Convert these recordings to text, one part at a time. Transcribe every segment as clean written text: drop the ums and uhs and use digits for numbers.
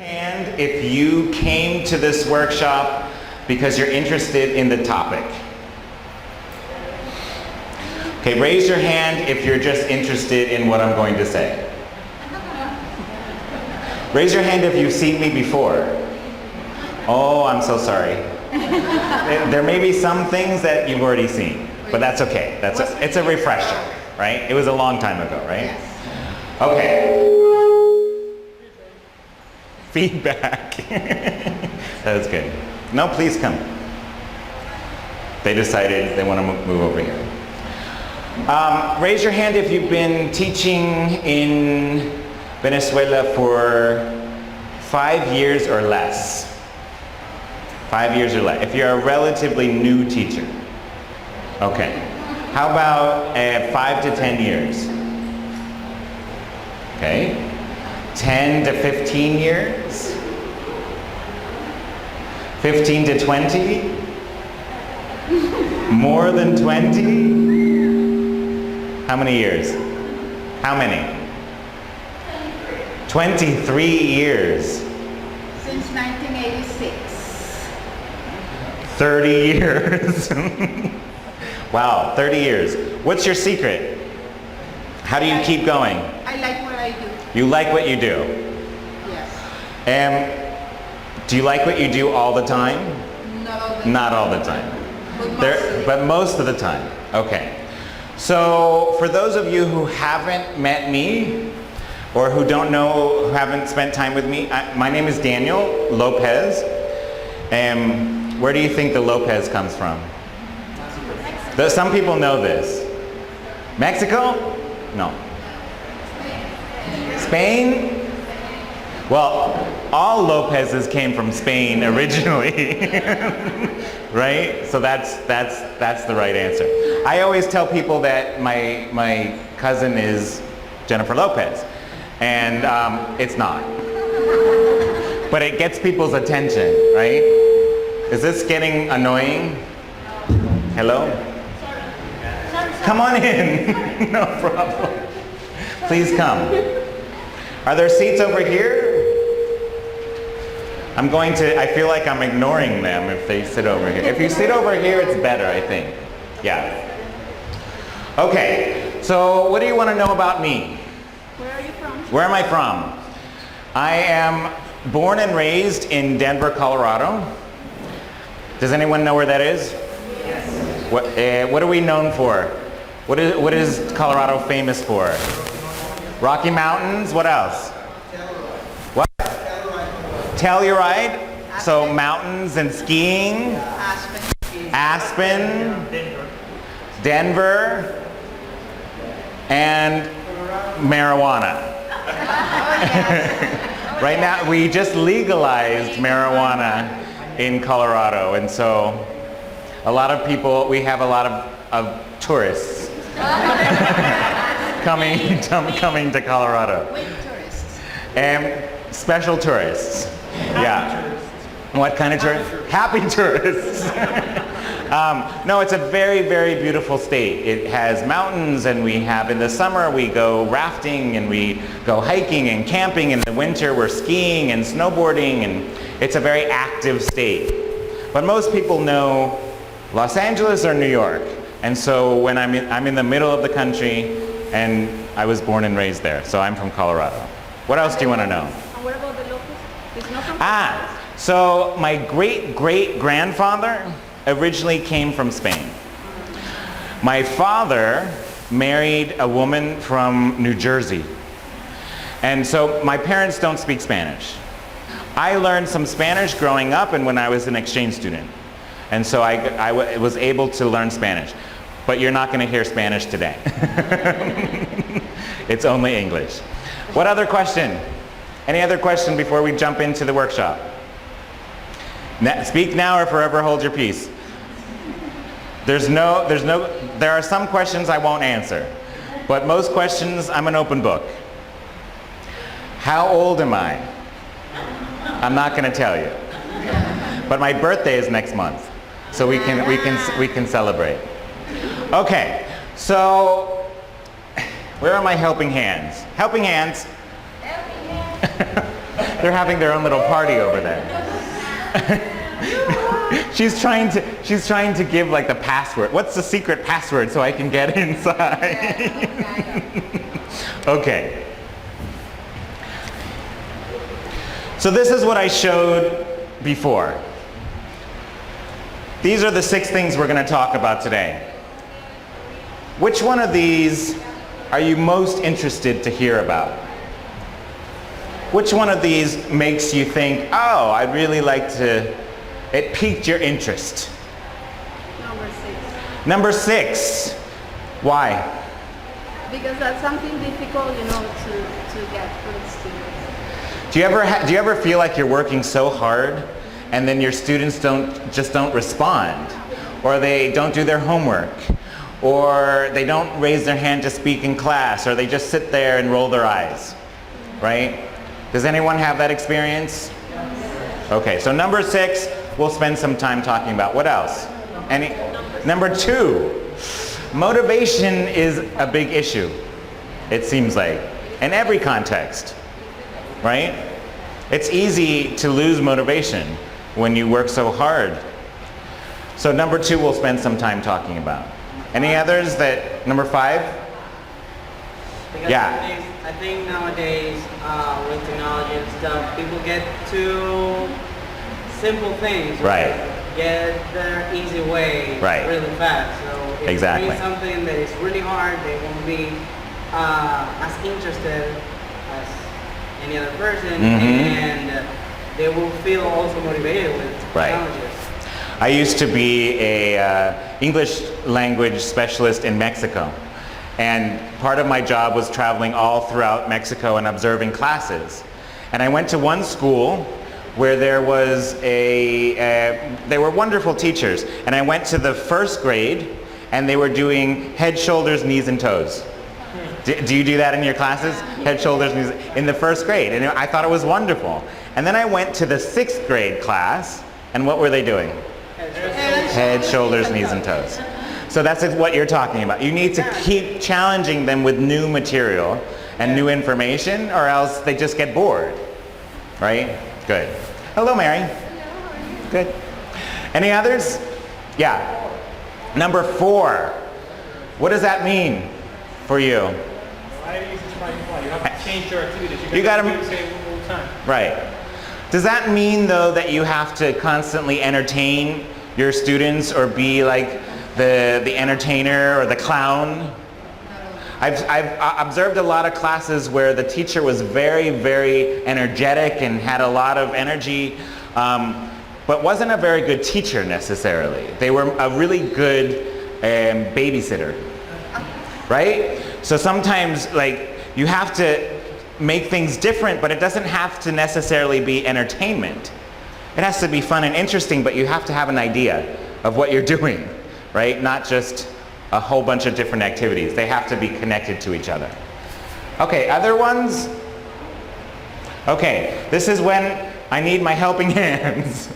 And if you came to this workshop because you're interested in the topic. Okay, raise your hand if you're just interested in what I'm going to say. Raise your hand if you've seen me before. Oh, I'm so sorry. There may be some things that you've already seen, but that's okay. It's a refresher, right? It was a long time ago, right? Okay. Feedback. That was good. No, please come. They decided they want to move over here. Raise your hand if you've been teaching in Venezuela for 5 years or less. 5 years or less. If you're a relatively new teacher. Okay. How about 5 to 10 years? Okay. 10 to 15 years? 15 to 20? More than 20? How many years? How many? 23 years. Since 1986. 30 years. Wow, 30 years. What's your secret? How do you keep going? I like what I do. You like what you do? Yes. Do you like what you do all the time? Not all the time. But most of the time. Okay. So for those of you who haven't met me, or who don't know, who haven't spent time with me, my name is Daniel Lopez. Where do you think the Lopez comes from? Some people know this. Mexico? No. Spain? Well, all Lopez's came from Spain originally, right? So that's the right answer. I always tell people that my cousin is Jennifer Lopez, and it's not. But it gets people's attention, right? Is this getting annoying? Hello? Come on in. No problem. Please come. Are there seats over here? I feel like I'm ignoring them if they sit over here. If you sit over here, it's better, I think. Yeah. Okay, so what do you want to know about me? Where are you from? Where am I from? I am born and raised in Denver, Colorado. Does anyone know where that is? Yes. What are we known for? What is Colorado famous for? Rocky Mountains, what else? What? Telluride. So mountains and skiing. Aspen. Denver. And marijuana. Right now, we just legalized marijuana in Colorado, and so a lot of people, we have a lot of tourists coming to Colorado. Which tourists? Special tourists. Yeah. What kind of tourists? Happy tourists. No, it's a very, very beautiful state. It has mountains, and we have, in the summer, we go rafting, and we go hiking and camping. In the winter, we're skiing and snowboarding, and it's a very active state. But most people know Los Angeles or New York. And so when I'm in the middle of the country, and I was born and raised there, so I'm from Colorado. What else do you want to know? And what about the Lopez? It's not from So my great-great-grandfather originally came from Spain. My father married a woman from New Jersey. And so my parents don't speak Spanish. I learned some Spanish growing up and when I was an exchange student. And so I was able to learn Spanish. But you're not going to hear Spanish today. It's only English. What other question? Any other question before we jump into the workshop? Speak now or forever hold your peace. There are some questions I won't answer. But most questions, I'm an open book. How old am I? I'm not going to tell you. But my birthday is next month. So we can celebrate. Okay, so where are my helping hands? Helping hands. They're having their own little party over there. She's trying to give like the password. What's the secret password so I can get inside? Okay. So this is what I showed before. These are the 6 things we're going to talk about today. Which one of these are you most interested to hear about? Which one of these makes you think, oh, I'd really like to, it piqued your interest? Number 6. Number 6. Why? Because that's something difficult, to get for the students. Do you ever feel like you're working so hard and then your students just don't respond, or they don't do their homework, or they don't raise their hand to speak in class, or they just sit there and roll their eyes, right? Does anyone have that experience? Okay, so number 6, we'll spend some time talking about. What else? Number 2, motivation is a big issue, it seems like, in every context, right? It's easy to lose motivation when you work so hard. So number 2, we'll spend some time talking about. Any others that, number 5? Because Yeah. I think nowadays with technology and stuff, people get too simple things. Right. Get their easy way Right. really fast. So if Exactly. you bring something that is really hard, they won't be as interested as any other person, and they will feel also motivated with Right. challenges. I used to be a English language specialist in Mexico, and part of my job was traveling all throughout Mexico and observing classes. And I went to one school where there was they were wonderful teachers, and I went to the 1st grade and they were doing head, shoulders, knees, and toes. Do you do that in your classes? Head, shoulders, knees, in the 1st grade, and I thought it was wonderful. And then I went to the 6th grade class, and what were they doing? Head, shoulders, knees, and toes. So that's what you're talking about. You need to keep challenging them with new material and new information, or else they just get bored, right? Good. Hello, Mary. Good. Any others? Yeah. Number 4. What does that mean for you? You have to change your activities. You gotta- do the same all the time. Right. Does that mean, though, that you have to constantly entertain your students or be like the entertainer or the clown? I've observed a lot of classes where the teacher was very, very energetic and had a lot of energy, but wasn't a very good teacher necessarily. They were a really good babysitter, right? So sometimes, like, you have to make things different, but it doesn't have to necessarily be entertainment. It has to be fun and interesting, but you have to have an idea of what you're doing, right? Not just a whole bunch of different activities. They have to be connected to each other. Okay, other ones? Okay, this is when I need my helping hands.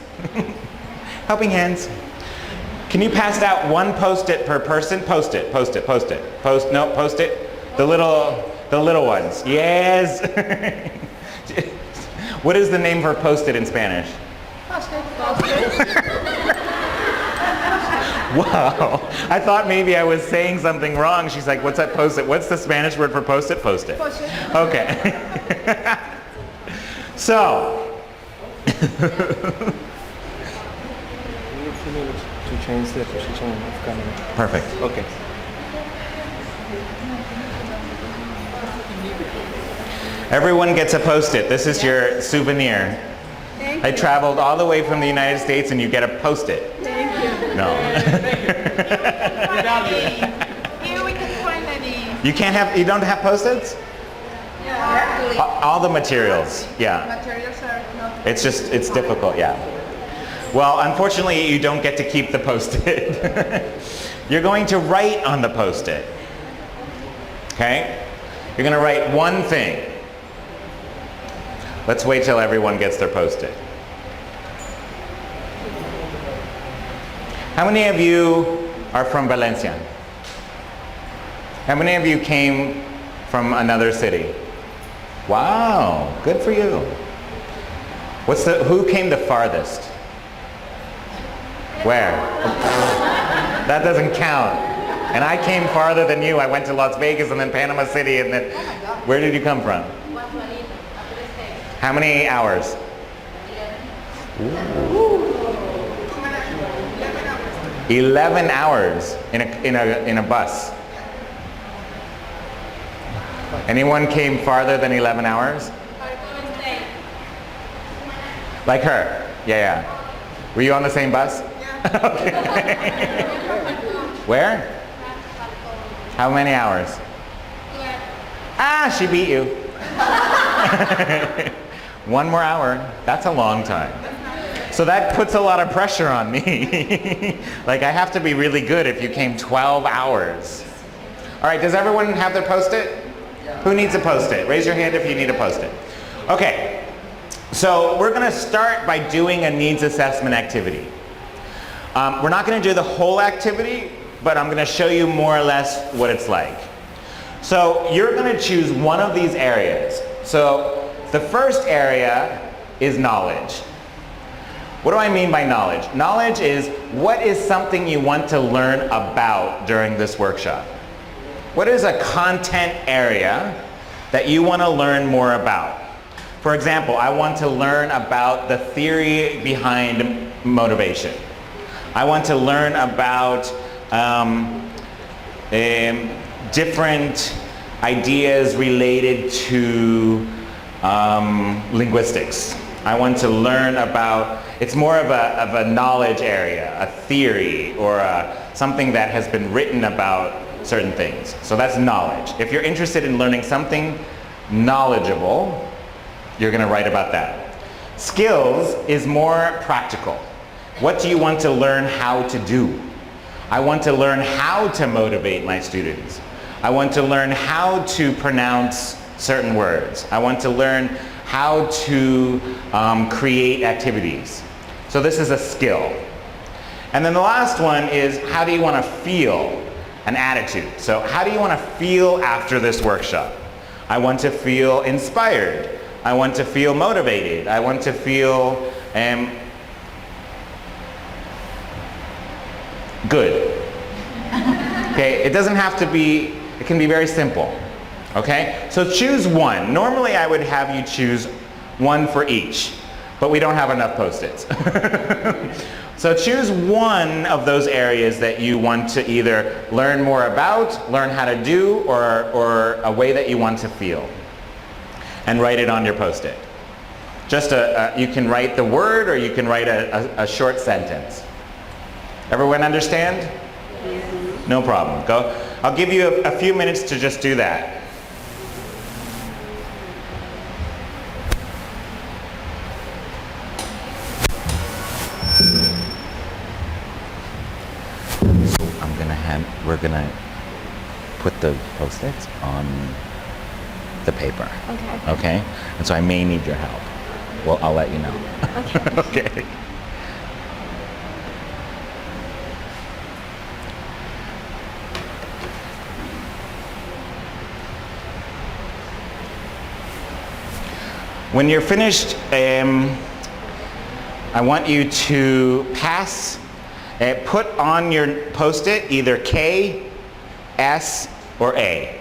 Helping hands. Can you pass out 1 Post-it per person? Post-it, Post-it, Post-it. No, Post-it. The little ones. Yes. What is the name for Post-it in Spanish? Wow. I thought maybe I was saying something wrong. She's like, what's that Post-it? What's the Spanish word for Post-it? Post-it. Okay. So. We need 2 minutes to change the position of camera. Perfect. Okay. Everyone gets a Post-it. This is your souvenir. Thank I you. traveled all the way from the United States and you get a Post-it. Thank you. No. Here we can find any. You don't have Post-its? Yeah. All the materials, yeah. Materials are not. It's difficult, yeah. Well, unfortunately, you don't get to keep the Post-it. You're going to write on the Post-it. Okay? You're going to write one thing. Let's wait till everyone gets their Post-it. How many of you are from Valencia? How many of you came from another city? Wow, good for you. Who came the farthest? Where? That doesn't count. And I came farther than you. I went to Las Vegas and then Panama City and then, where did you come from? How many hours? 11 hours in a bus. Anyone came farther than 11 hours? Like her? Yeah. Were you on the same bus? Yeah. Okay. Where? How many hours? Ah, she beat you. 1 more hour. That's a long time. So that puts a lot of pressure on me. Like I have to be really good if you came 12 hours. All right, does everyone have their Post-it? Who needs a Post-it? Raise your hand if you need a Post-it. Okay, so we're going to start by doing a needs assessment activity. We're not going to do the whole activity, but I'm going to show you more or less what it's like. So you're going to choose one of these areas. So the first area is knowledge. What do I mean by knowledge? Knowledge is what is something you want to learn about during this workshop? What is a content area that you want to learn more about? For example, I want to learn about the theory behind motivation. I want to learn about different ideas related to linguistics. I want to learn about, it's more of a knowledge area, a theory, or something that has been written about certain things. So that's knowledge. If you're interested in learning something knowledgeable, you're going to write about that. Skills is more practical. What do you want to learn how to do? I want to learn how to motivate my students. I want to learn how to pronounce certain words. I want to learn how to create activities. So this is a skill. And then the last one is how do you want to feel? An attitude. So how do you want to feel after this workshop? I want to feel inspired. I want to feel motivated. I want to feel good. Okay, it doesn't have to be, it can be very simple. Okay, so choose one. Normally I would have you choose one for each, but we don't have enough Post-its. So choose one of those areas that you want to either learn more about, learn how to do, or a way that you want to feel. And write it on your Post-it. Just you can write the word or you can write a short sentence. Everyone understand? Yes. No problem. Go. I'll give you a few minutes to just do that. We're gonna put the Post-its on the paper. Okay. Okay? And so I may need your help. Well, I'll let you know. Okay. Okay. When you're finished, I want you to pass. Put on your Post-it either K, S, or A.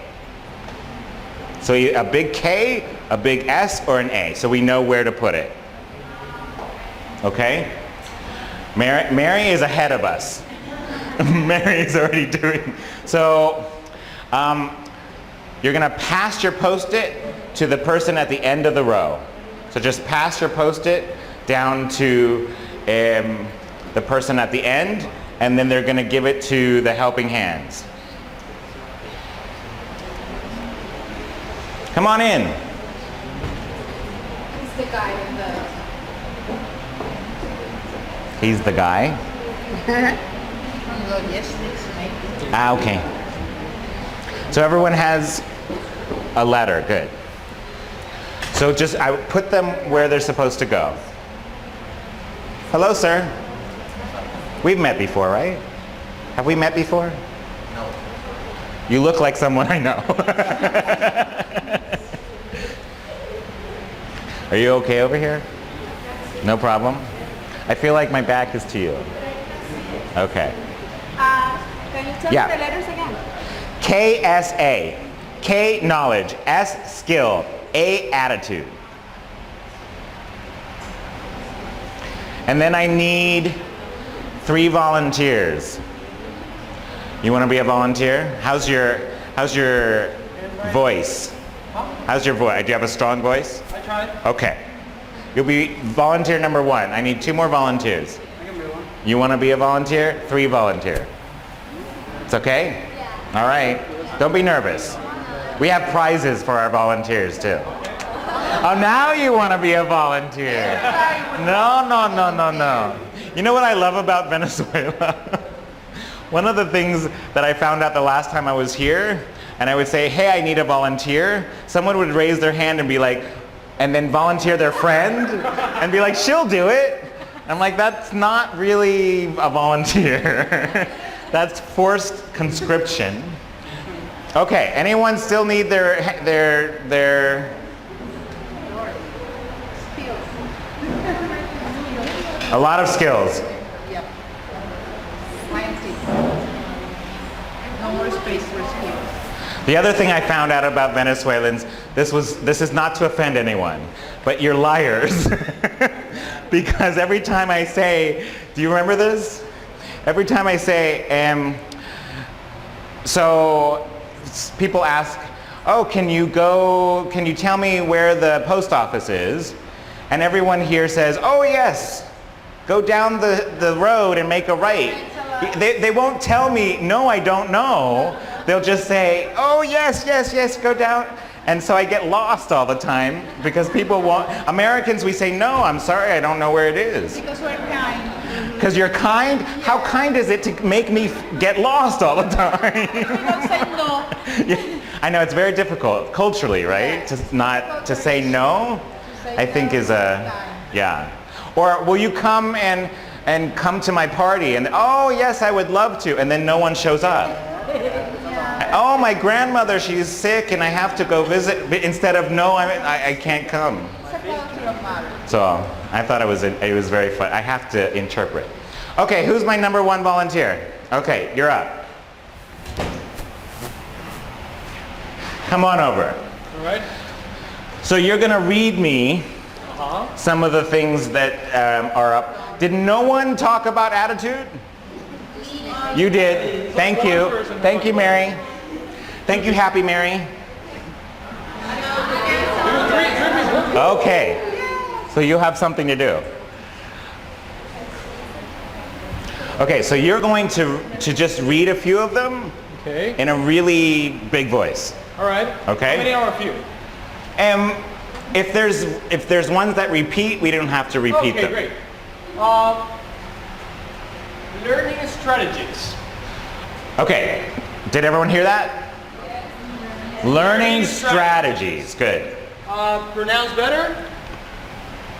So a big K, a big S, or an A, so we know where to put it. Okay? Mary is ahead of us. Mary is already doing. So you're going to pass your Post-it to the person at the end of the row. So just pass your Post-it down to the person at the end, and then they're going to give it to the helping hands. Come on in. He's the guy in the... He's the guy? Ah, okay. So everyone has a letter, good. So just, I put them where they're supposed to go. Hello, sir. We've met before, right? Have we met before? No. You look like someone I know. Are you okay over here? No problem. I feel like my back is to you. Okay. Can you tell Yeah. me the letters again? KSA. K, knowledge. S, skill. A, attitude. And then I need 3 volunteers. You want to be a volunteer? How's your voice? How's your voice? Do you have a strong voice? I tried. Okay. You'll be volunteer number 1. I need 2 more volunteers. I can be one. You want to be a volunteer? 3 volunteer. It's okay? Yeah. All right. Don't be nervous. We have prizes for our volunteers too. Oh, now you want to be a volunteer. No, no, no, no, no. You know what I love about Venezuela? One of the things that I found out the last time I was here, and I would say, hey, I need a volunteer, someone would raise their hand and be like, and then volunteer their friend and be like, she'll do it. I'm like, that's not really a volunteer. That's forced conscription. Okay, anyone still need their a lot of skills. Yep. Scientists. No more space for skills. The other thing I found out about Venezuelans, this is not to offend anyone, but you're liars. Because every time I say, do you remember this? Every time I say, so people ask, oh, can you tell me where the post office is? And everyone here says, oh yes, go down the road and make a right. They won't tell me, no, I don't know. They'll just say, oh yes, yes, yes, go down. And so I get lost all the time because people won't. Americans, we say, no, I'm sorry, I don't know where it is. Because we're kind. Because you're kind? How kind is it to make me get lost all the time? We don't say no. Yeah, I know, it's very difficult culturally, right? To say no, I think is yeah. Or will you come and come to my party? And oh yes, I would love to. And then no one shows up. Oh, my grandmother, she's sick and I have to go visit. But instead of no, I can't come. So I thought it was very fun. I have to interpret. Okay, who's my number 1 volunteer? Okay, you're up. Come on over. All right. So you're going to read me some of the things that are up. Did no one talk about attitude? You did. Thank you. Thank you, Mary. Thank you, Happy Mary. Okay. So you have something to do. Okay, so you're going to just read a few of them Okay. in a really big voice. All right. Okay. How many are a few? If there's ones that repeat, we don't have to repeat them. Okay, great. Learning strategies. Okay. Did everyone hear that? Learning strategies. Good. Pronounce better.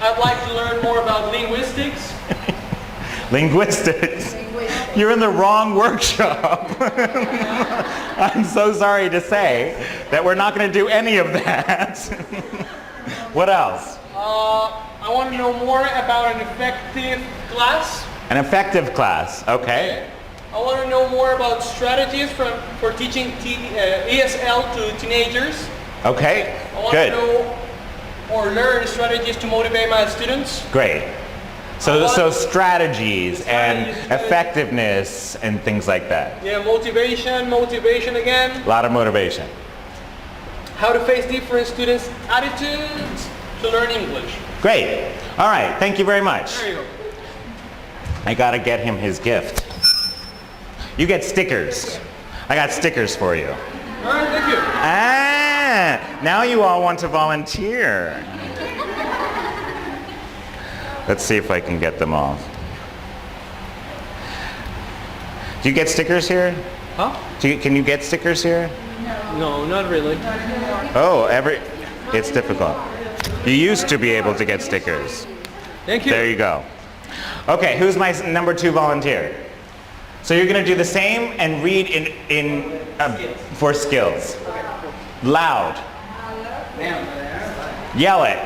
I'd like to learn more about linguistics. Linguistics. You're in the wrong workshop. I'm so sorry to say that we're not going to do any of that. What else? I want to know more about an effective class. An effective class. Okay. I want to know more about strategies for teaching ESL to teenagers. Okay. I want Good. to know or learn strategies to motivate my students. Great. So strategies and effectiveness and things like that. Yeah, motivation again. A lot of motivation. How to face different students' attitudes to learn English. Great. All right. Thank you very much. There you go. I got to get him his gift. You get stickers. I got stickers for you. All right, thank you. Ah, now you all want to volunteer. Let's see if I can get them all. Do you get stickers here? Huh? Can you get stickers here? No, not really. Oh, it's difficult. You used to be able to get stickers. Thank you. There you go. Okay, who's my number 2 volunteer? So you're going to do the same and read for skills. Loud. Yell it.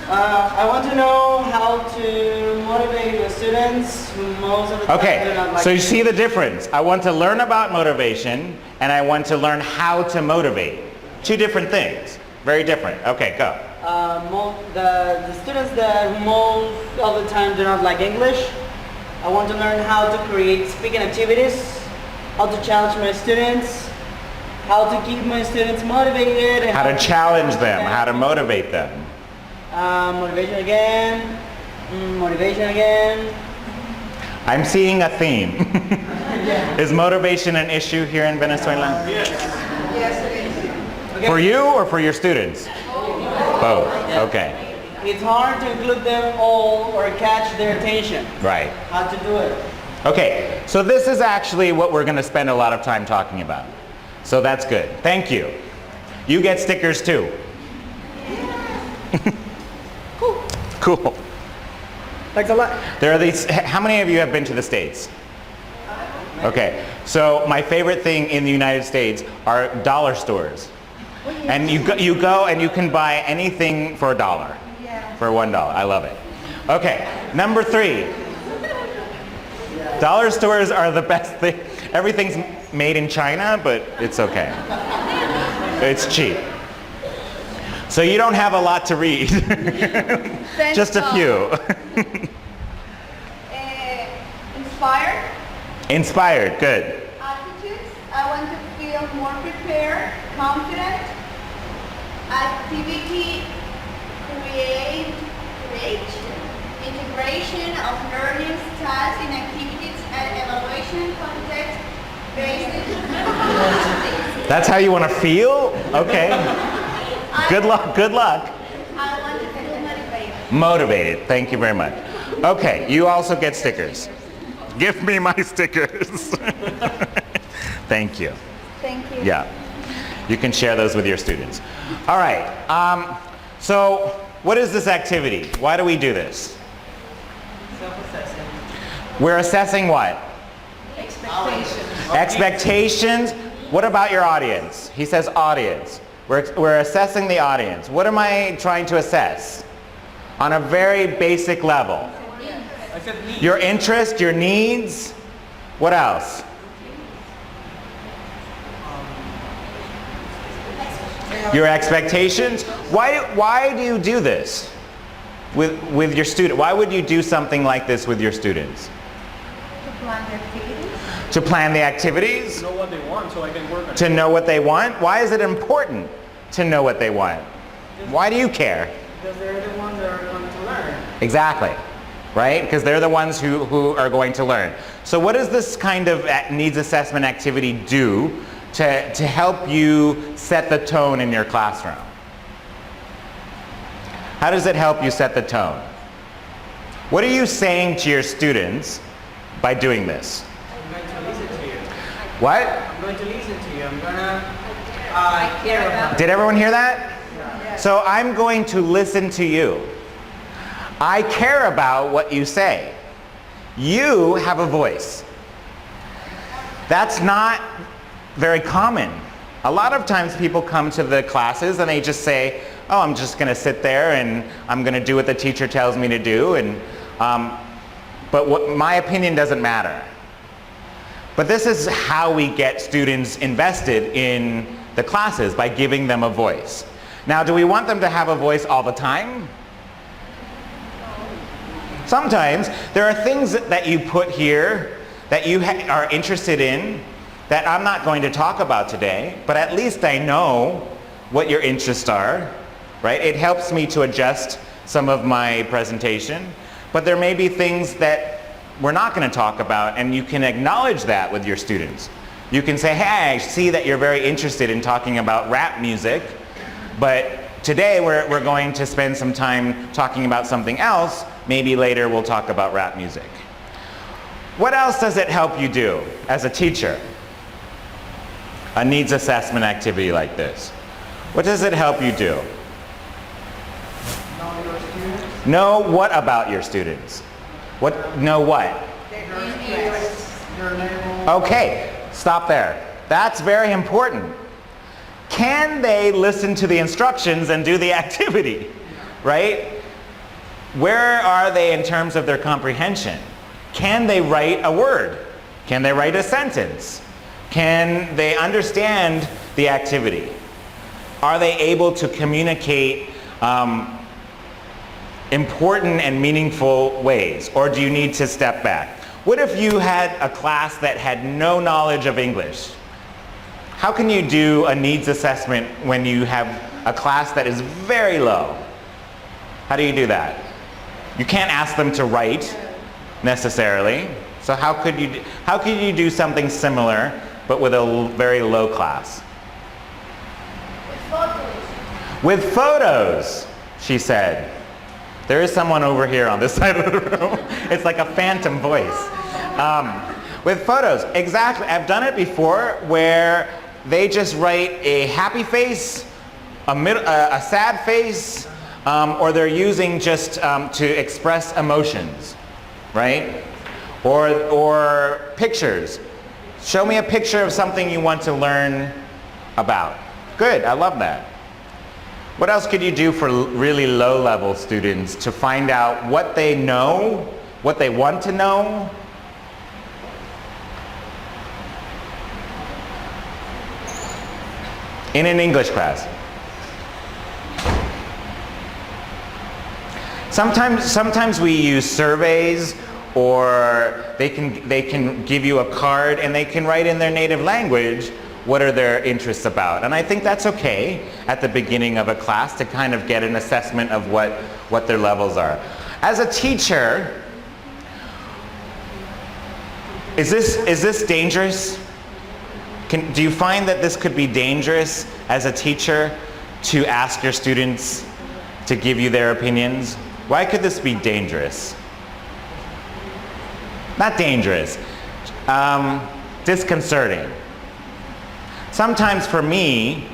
I want to know how to motivate the students who most of the time do Okay, not like so you see the difference. I want to learn about motivation and I want to learn how to motivate. Two different things. Very different. Okay, go. The students that most of the time do not like English, I want to learn how to create speaking activities, how to challenge my students, how to keep my students motivated. And How to challenge them, how to motivate them. Motivation again, motivation again. I'm seeing a theme. Is motivation an issue here in Venezuela? Yes, it is. Okay. For you or for your students? Both. Okay. It's hard to include them all or catch their attention. Right. How to do it. Okay, so this is actually what we're going to spend a lot of time talking about. So that's good. Thank you. You get stickers too. Cool. Thanks a lot. There are these, how many of you have been to the States? Okay, so my favorite thing in the United States are dollar stores. And you go and you can buy anything for $1. For $1. I love it. Okay, number 3. Dollar stores are the best thing. Everything's made in China, but it's okay. It's cheap. So you don't have a lot to read. Just a few. Inspired. Inspired, good. Attitudes. I want to feel more prepared, confident. Activity. Integration of learning styles in activities and evaluation context based. That's how you want to feel? Okay. Good luck, good luck. I want to feel motivated. Motivated, thank you very much. Okay, you also get stickers. Give me my stickers. Thank you. Thank you. Yeah, you can share those with your students. All right, so what is this activity? Why do we do this? Self-assessing. We're assessing what? Expectations. Expectations. What about your audience? He says audience. We're assessing the audience. What am I trying to assess? On a very basic level. I said need. Your interest, your needs. What else? Your expectations. Why do you do this with your student? Why would you do something like this with your students? To plan the activities. To plan the activities? Know what they want so I can work on it. To know what they want? Why is it important to know what they want? Why do you care? Because they're the ones that are going to learn. Exactly. Right? Because they're the ones who are going to learn. So what does this kind of needs assessment activity do to help you set the tone in your classroom? How does it help you set the tone? What are you saying to your students by doing this? I'm going to listen to you. What? I'm going to listen to you. I'm going to care about Did everyone hear that? So I'm going to listen to you. I care about what you say. You have a voice. That's not very common. A lot of times people come to the classes and they just say, oh, I'm just going to sit there and I'm going to do what the teacher tells me to do. But my opinion doesn't matter. But this is how we get students invested in the classes, by giving them a voice. Now, do we want them to have a voice all the time? Sometimes there are things that you put here that you are interested in that I'm not going to talk about today, but at least I know what your interests are, right? It helps me to adjust some of my presentation, but there may be things that we're not going to talk about, and you can acknowledge that with your students. You can say, hey, I see that you're very interested in talking about rap music, but today we're going to spend some time talking about something else. Maybe later we'll talk about rap music. What else does it help you do as a teacher? A needs assessment activity like this. What does it help you do? Know your students. Know what about your students? Know what? Your level. Okay, stop there. That's very important. Can they listen to the instructions and do the activity? Right? Where are they in terms of their comprehension? Can they write a word? Can they write a sentence? Can they understand the activity? Are they able to communicate important and meaningful ways? Or do you need to step back? What if you had a class that had no knowledge of English? How can you do a needs assessment when you have a class that is very low? How do you do that? You can't ask them to write necessarily. So how could you do something similar but with a very low class? With photos. With photos, she said. There is someone over here on this side of the room. It's like a phantom voice. With photos, exactly. I've done it before where they just write a happy face, a sad face, or they're using just to express emotions, right? Or pictures. Show me a picture of something you want to learn about. Good, I love that. What else could you do for really low-level students to find out what they know, what they want to know? In an English class. Sometimes we use surveys, or they can give you a card and they can write in their native language what are their interests about. And I think that's okay at the beginning of a class to kind of get an assessment of what their levels are. As a teacher, is this dangerous? Do you find that this could be dangerous as a teacher to ask your students to give you their opinions? Why could this be dangerous? Not dangerous, disconcerting. Sometimes for me,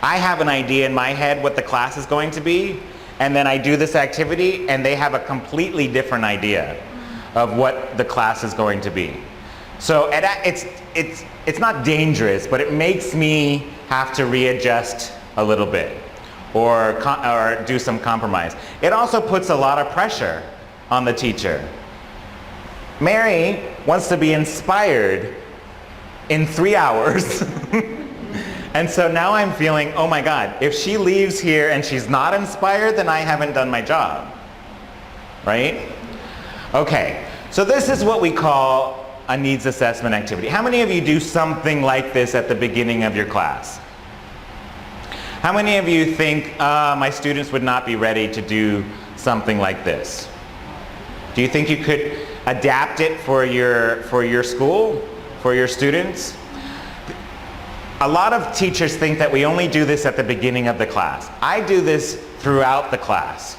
I have an idea in my head what the class is going to be, and then I do this activity and they have a completely different idea of what the class is going to be. So it's not dangerous, but it makes me have to readjust a little bit or do some compromise. It also puts a lot of pressure on the teacher. Mary wants to be inspired in 3 hours. And so now I'm feeling, oh my God, if she leaves here and she's not inspired, then I haven't done my job, right? Okay, so this is what we call a needs assessment activity. How many of you do something like this at the beginning of your class? How many of you think my students would not be ready to do something like this? Do you think you could adapt it for your school, for your students? A lot of teachers think that we only do this at the beginning of the class. I do this throughout the class.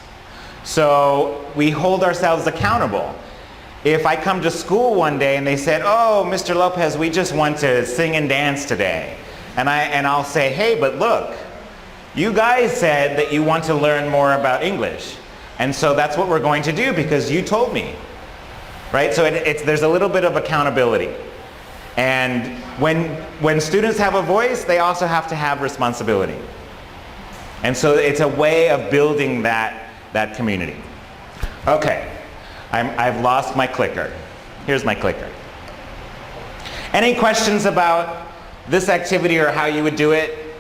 So we hold ourselves accountable. If I come to school one day and they said, oh, Mr. Lopez, we just want to sing and dance today. And I'll say, hey, but look, you guys said that you want to learn more about English. And so that's what we're going to do because you told me. Right? So there's a little bit of accountability. And when students have a voice, they also have to have responsibility. And so it's a way of building that community. Okay, I've lost my clicker. Here's my clicker. Any questions about this activity or how you would do it?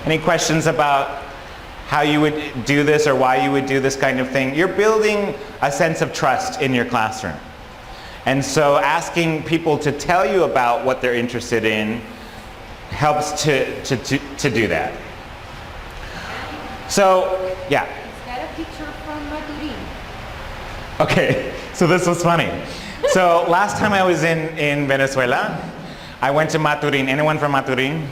Any questions about how you would do this or why you would do this kind of thing? You're building a sense of trust in your classroom. And so asking people to tell you about what they're interested in helps to do that. So, yeah. Is that a picture from Maturin? Okay, so this was funny. So last time I was in Venezuela, I went to Maturin. Anyone from Maturin?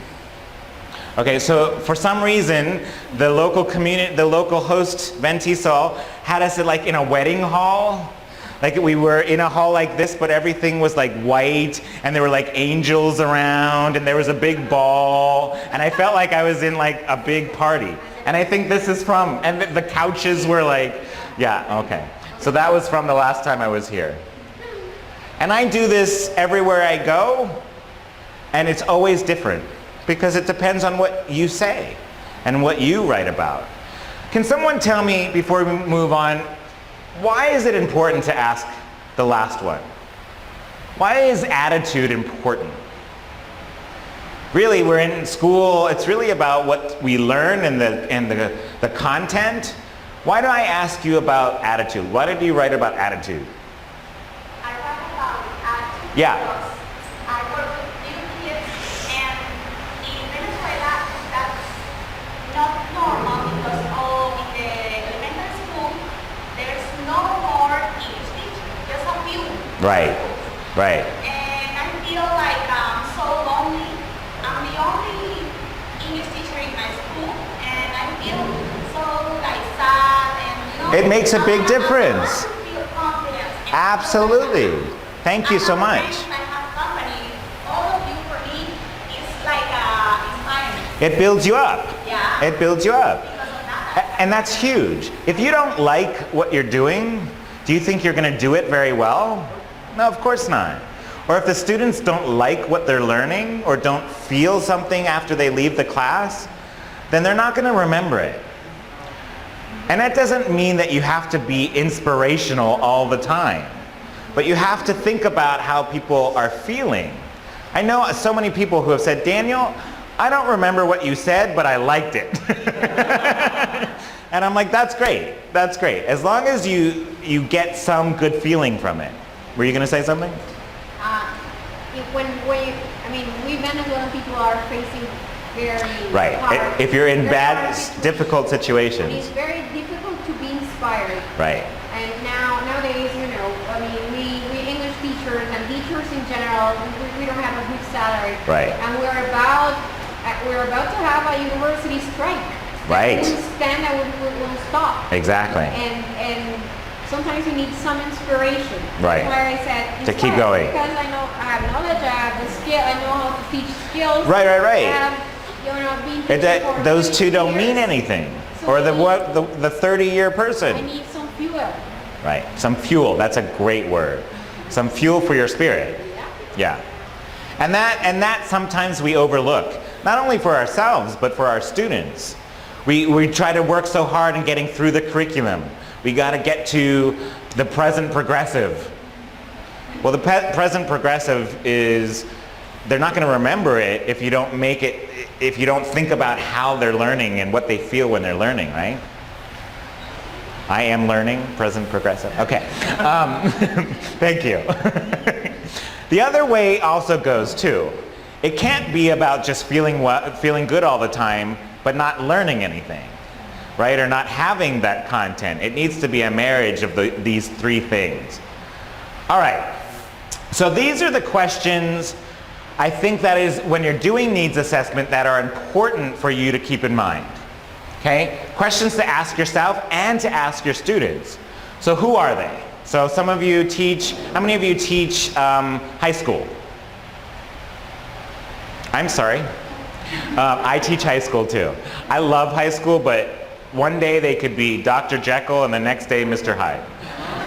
Okay, so for some reason, the local host, TESOL, had us like in a wedding hall. Like we were in a hall like this, but everything was like white, and there were like angels around, and there was a big ball, and I felt like I was in like a big party. And I think this is from, and the couches were like, yeah, okay. So that was from the last time I was here. And I do this everywhere I go, and it's always different, because it depends on what you say and what you write about. Can someone tell me, before we move on, why is it important to ask the last one? Why is attitude important? Really, we're in school, it's really about what we learn and the content. Why do I ask you about attitude? Why did you write about attitude? I write about attitude Yeah. because I work with little kids, and in Venezuela that's not normal because in the elementary school there's no more English teacher, just a few. Right, right. And I feel like I'm so lonely. I'm the only English teacher in my school, and I feel so like sad and It makes a big difference. I want to feel confidence. And Absolutely. Thank you so much. I have company. All of you for me is like inspiring. It builds you up. Yeah. It builds you up. Because of that. And that's huge. If you don't like what you're doing, do you think you're going to do it very well? No, of course not. Or if the students don't like what they're learning or don't feel something after they leave the class, then they're not going to remember it. And that doesn't mean that you have to be inspirational all the time, but you have to think about how people are feeling. I know so many people who have said, Daniel, I don't remember what you said, but I liked it. And I'm like, that's great. That's great. As long as you get some good feeling from it. Were you going to say something? We Venezuelan people are facing very Right. hard, If you're in very bad, hard situations. difficult It's situations. very difficult to be inspired. Right. And nowadays, we English teachers and teachers in general, we don't have a good salary. Right. And we're about to have a university strike. Right. That won't stand and will stop. Exactly. And sometimes you need some inspiration. Right. That's why I said To keep inspire, going. Because I have knowledge, I have the skill, I know how to teach skills. Right. I have, been teaching for Those 30 two don't years. mean anything. So Or I the 30-year I person. need some fuel. Right. Some fuel. That's a great word. Some fuel for your spirit. Yeah. And that sometimes we overlook. Not only for ourselves, but for our students. We try to work so hard in getting through the curriculum. We got to get to the present progressive. Well, the present progressive is, they're not going to remember it if you don't make it, if you don't think about how they're learning and what they feel when they're learning, right? I am learning, present progressive. Okay. Thank you. The other way also goes too. It can't be about just feeling good all the time, but not learning anything, right? Or not having that content. It needs to be a marriage of these three things. All right. So these are the questions, I think, that is when you're doing needs assessment, that are important for you to keep in mind. Okay? Questions to ask yourself and to ask your students. So who are they? So some of you teach, how many of you teach high school? I'm sorry. I teach high school too. I love high school, but one day they could be Dr. Jekyll and the next day Mr. Hyde.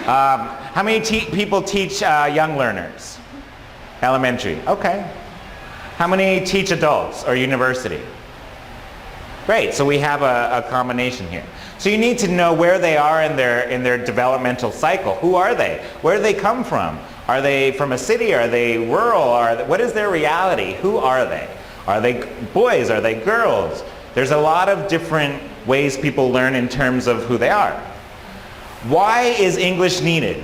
How many people teach young learners? Elementary. Okay. How many teach adults or university? Great. So we have a combination here. So you need to know where they are in their developmental cycle. Who are they? Where do they come from? Are they from a city? Are they rural? What is their reality? Who are they? Are they boys? Are they girls? There's a lot of different ways people learn in terms of who they are. Why is English needed?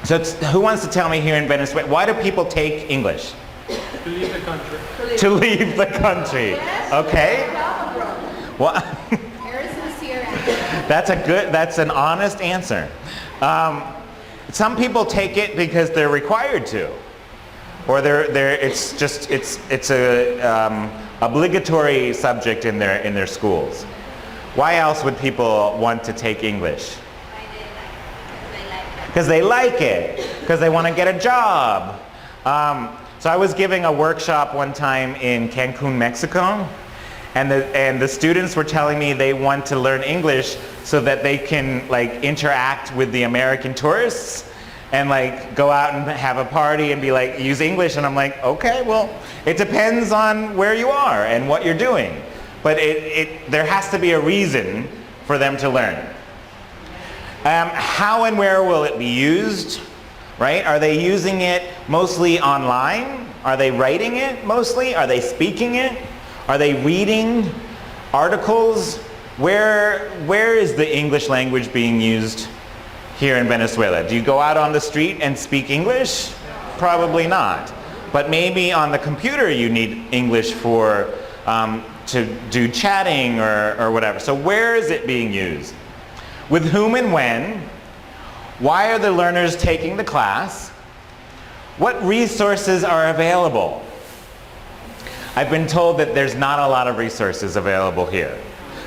So who wants to tell me here in Venezuela, why do people take English? To leave the country. To leave the country. Okay. Well, Very sincere. that's an honest answer. Some people take it because they're required to, or it's a obligatory subject in their schools. Why else would people want to take English? Because they like it. Because they want to get a job. So I was giving a workshop one time in Cancun, Mexico, and the students were telling me they want to learn English so that they can interact with the American tourists and go out and have a party and be use English. And I'm like, okay, well, it depends on where you are and what you're doing. But there has to be a reason for them to learn. How and where will it be used? Right? Are they using it mostly online? Are they writing it mostly? Are they speaking it? Are they reading articles? Where is the English language being used here in Venezuela? Do you go out on the street and speak English? Probably not. But maybe on the computer you need English for to do chatting or whatever. So where is it being used? With whom and when? Why are the learners taking the class? What resources are available? I've been told that there's not a lot of resources available here.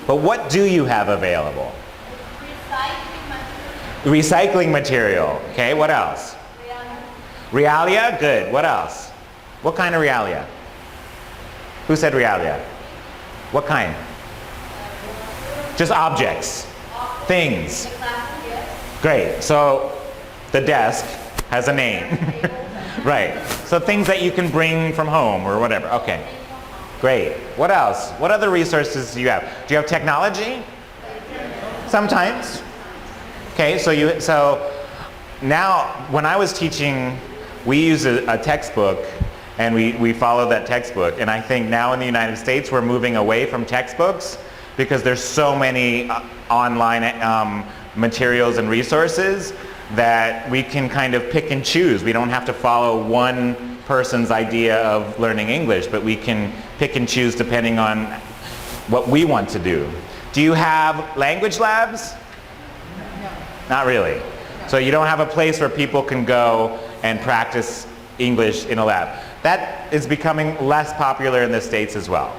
But what do you have available? Recycling material. Okay, what else? Realia, good. What else? What kind of realia? Who said realia? What kind? Just objects, things. Great, so the desk has a name. Right, so things that you can bring from home or whatever. Okay, great. What else? What other resources do you have? Do you have technology? Sometimes. Okay, so now when I was teaching, we use a textbook and we follow that textbook. And I think now in the United States we're moving away from textbooks because there's so many online materials and resources that we can kind of pick and choose. We don't have to follow one person's idea of learning English, but we can pick and choose depending on what we want to do. Do you have language labs? No. Not really. So you don't have a place where people can go and practice English in a lab. That is becoming less popular in the States as well.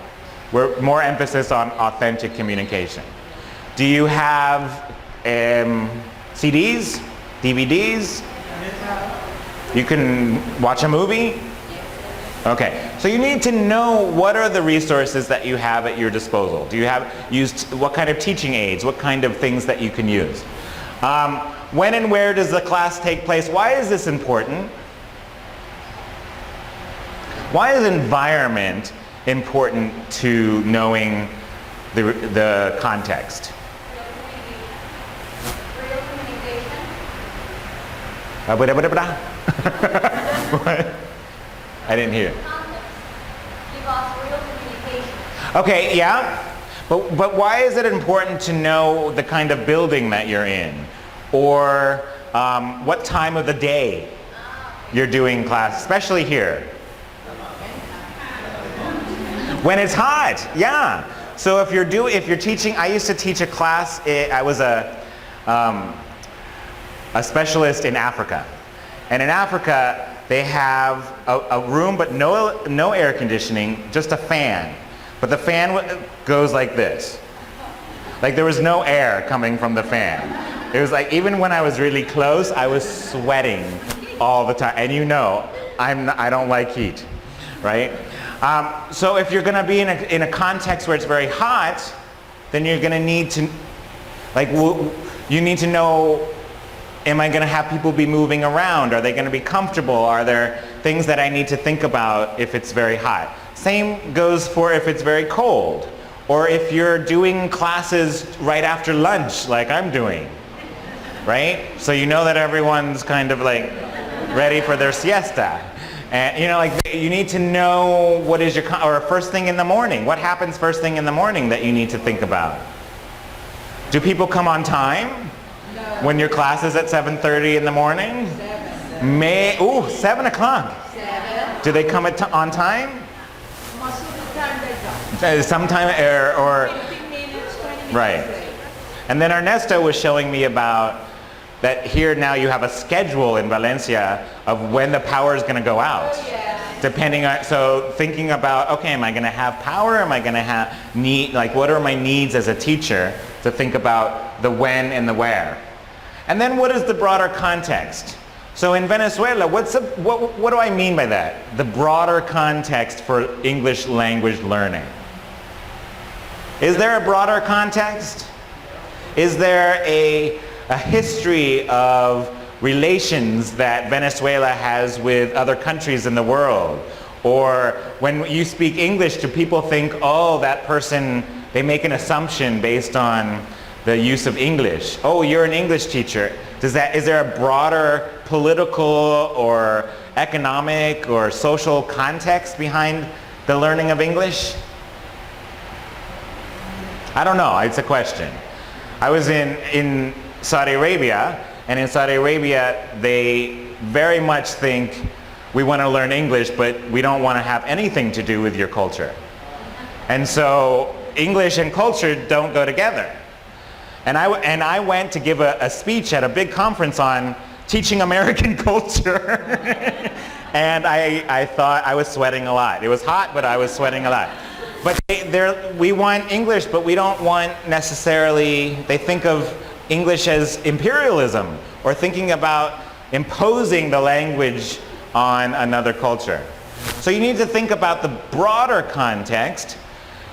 We're more emphasis on authentic communication. Do you have CDs, DVDs? You can watch a movie? Okay, so you need to know what are the resources that you have at your disposal. Do you have used, what kind of teaching aids, what kind of things that you can use? When and where does the class take place? Why is this important? Why is environment important to knowing the context? What? I didn't hear. Okay, yeah. But why is it important to know the kind of building that you're in? Or what time of the day you're doing class, especially here? When it's hot, yeah. So if you're teaching, I used to teach a class, I was a specialist in Africa. And in Africa, they have a room but no air conditioning, just a fan. But the fan goes like this. Like there was no air coming from the fan. It was like even when I was really close, I was sweating all the time. And you know, I don't like heat, right? So if you're going to be in a context where it's very hot, then you're going to need to, like, you need to know, am I going to have people be moving around? Are they going to be comfortable? Are there things that I need to think about if it's very hot? Same goes for if it's very cold, or if you're doing classes right after lunch like I'm doing, right? So you know that everyone's kind of like ready for their siesta. And you know, like you need to know what is your, or first thing in the morning. What happens first thing in the morning that you need to think about? Do people come on time? No. When your class is at 7:30 in the morning? 7 o'clock. 7. Do they come on time? Most of the time they don't. Sometime or 15 minutes, 20 minutes. Right. And then Ernesto was showing me about that here now you have a schedule in Valencia of when the power is going to go out. Oh, yes. Depending on, so thinking about, okay, am I going to have power? Am I going to have need, like what are my needs as a teacher to think about the when and the where? And then what is the broader context? So in Venezuela, what do I mean by that? The broader context for English language learning. Is there a broader context? Is there a history of relations that Venezuela has with other countries in the world? Or when you speak English, do people think, oh, that person, they make an assumption based on the use of English. Oh, you're an English teacher. Is there a broader political or economic or social context behind the learning of English? I don't know, it's a question. I was in Saudi Arabia, and in Saudi Arabia, they very much think we want to learn English, but we don't want to have anything to do with your culture. And so English and culture don't go together. And I went to give a speech at a big conference on teaching American culture. And I thought I was sweating a lot. It was hot, but I was sweating a lot. But we want English, but we don't want necessarily, they think of English as imperialism or thinking about imposing the language on another culture. So you need to think about the broader context.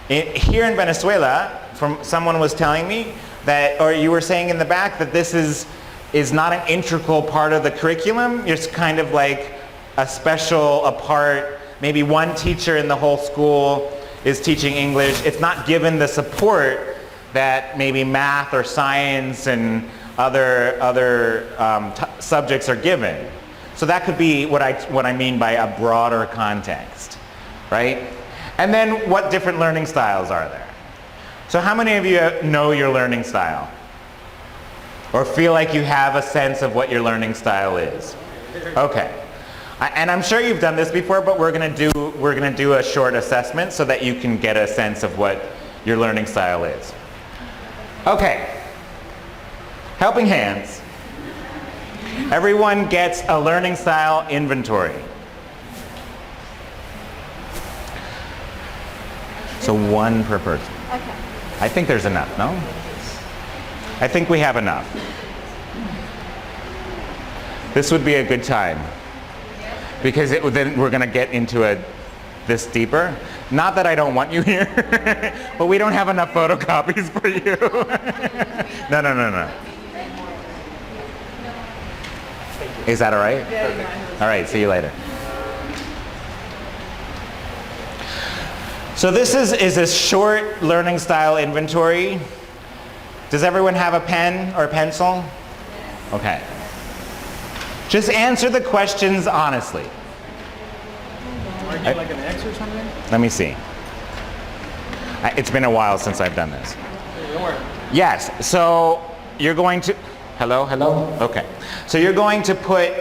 Here in Venezuela, someone was telling me that, or you were saying in the back, that this is not an integral part of the curriculum. It's kind of like a special, apart, maybe one teacher in the whole school is teaching English. It's not given the support that maybe math or science and other subjects are given. So that could be what I mean by a broader context, right? And then what different learning styles are there? So how many of you know your learning style? Or feel like you have a sense of what your learning style is? Okay. And I'm sure you've done this before, but we're going to do a short assessment so that you can get a sense of what your learning style is. Okay. Helping hands. Everyone gets a learning style inventory. So one per person. Okay. I think there's enough, no? I think we have enough. This would be a good time. Because then we're going to get into this deeper. Not that I don't want you here, but we don't have enough photocopies for you. No. Is that all right? All right, see you later. So this is a short learning style inventory. Does everyone have a pen or a pencil? Okay. Just answer the questions honestly. Are you like an X or something? Let me see. It's been a while since I've done this. Don't worry. Yes, so you're going to, hello? Okay. So you're going to put,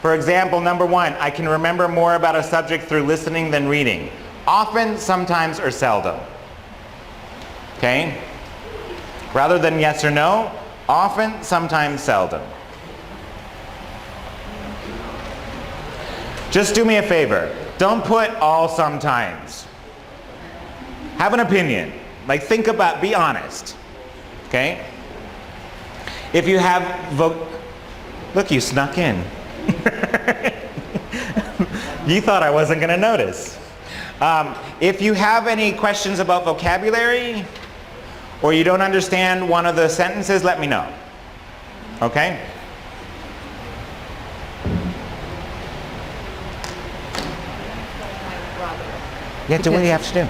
for example, number one, I can remember more about a subject through listening than reading. Often, sometimes, or seldom. Okay? Rather than yes or no, often, sometimes, seldom. Just do me a favor. Don't put all sometimes. Have an opinion. Like think about, be honest. Okay? If you have, look, you snuck in. You thought I wasn't going to notice. If you have any questions about vocabulary, or you don't understand one of the sentences, let me know. Okay? Yeah, do what you have to do.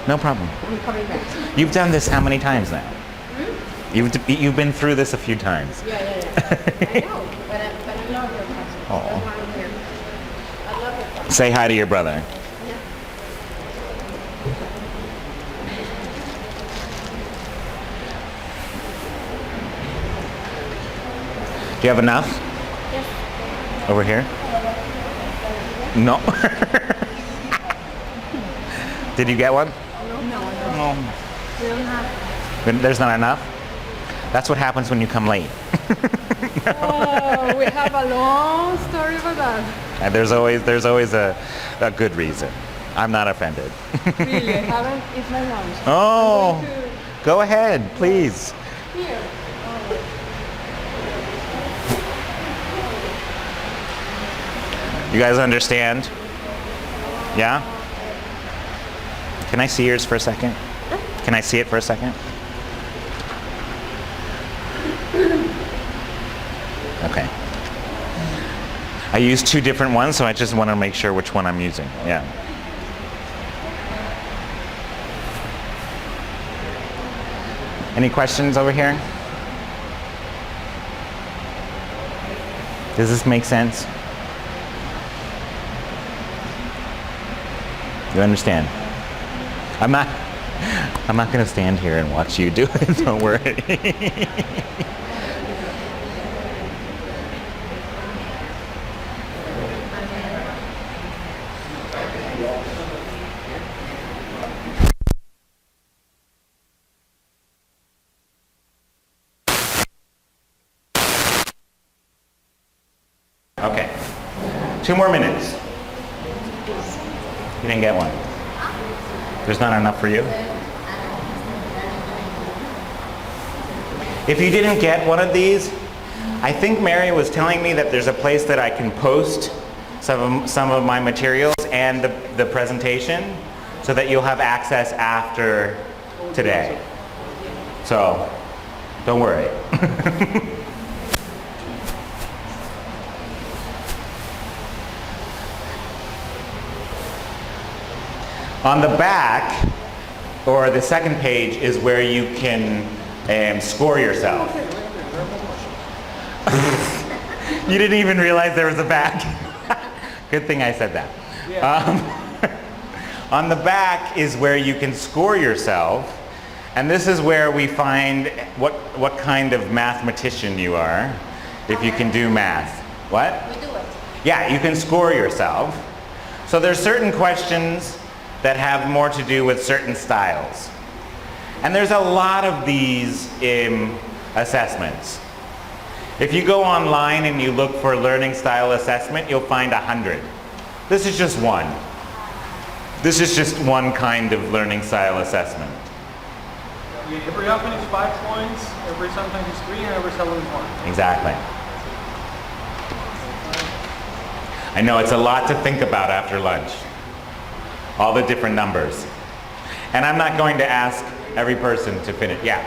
No problem. I'm coming back. You've done this how many times now? You've been through this a few times. Yeah. I know, but I love your class. That's why I'm here. I love your class. Say hi to your brother. Yeah. Do you have enough? Yes. Over here? No. Did you get one? No. We don't have. There's not enough? That's what happens when you come late. Oh, we have a long story about that. And there's always a good reason. I'm not offended. Really, I haven't eaten my lunch. Oh, I'm going go ahead, please. to here. You guys understand? Yeah? Can I see yours for a second? Can I see it for a second? Okay. I used two different ones, so I just want to make sure which one I'm using. Yeah. Any questions over here? Does this make sense? You understand? I'm not going to stand here and watch you do it. Don't worry. Okay. 2 more minutes. You didn't get one. There's not enough for you? If you didn't get one of these, I think Mary was telling me that there's a place that I can post some of my materials and the presentation so that you'll have access after today. So, don't worry. On the back, or the second page, is where you can score yourself. You didn't even realize there was a back. Good thing I said that. On the back is where you can score yourself, and this is where we find what kind of mathematician you are, if you can do math. What? We do it. Yeah, you can score yourself. So there's certain questions that have more to do with certain styles. And there's a lot of these assessments. If you go online and you look for learning style assessment, you'll find 100. This is just one. This is just one kind of learning style assessment. Every often is 5 points, every sometimes is 3, and every 7 is 1. Exactly. I know it's a lot to think about after lunch. All the different numbers. And I'm not going to ask every person to finish. Yeah.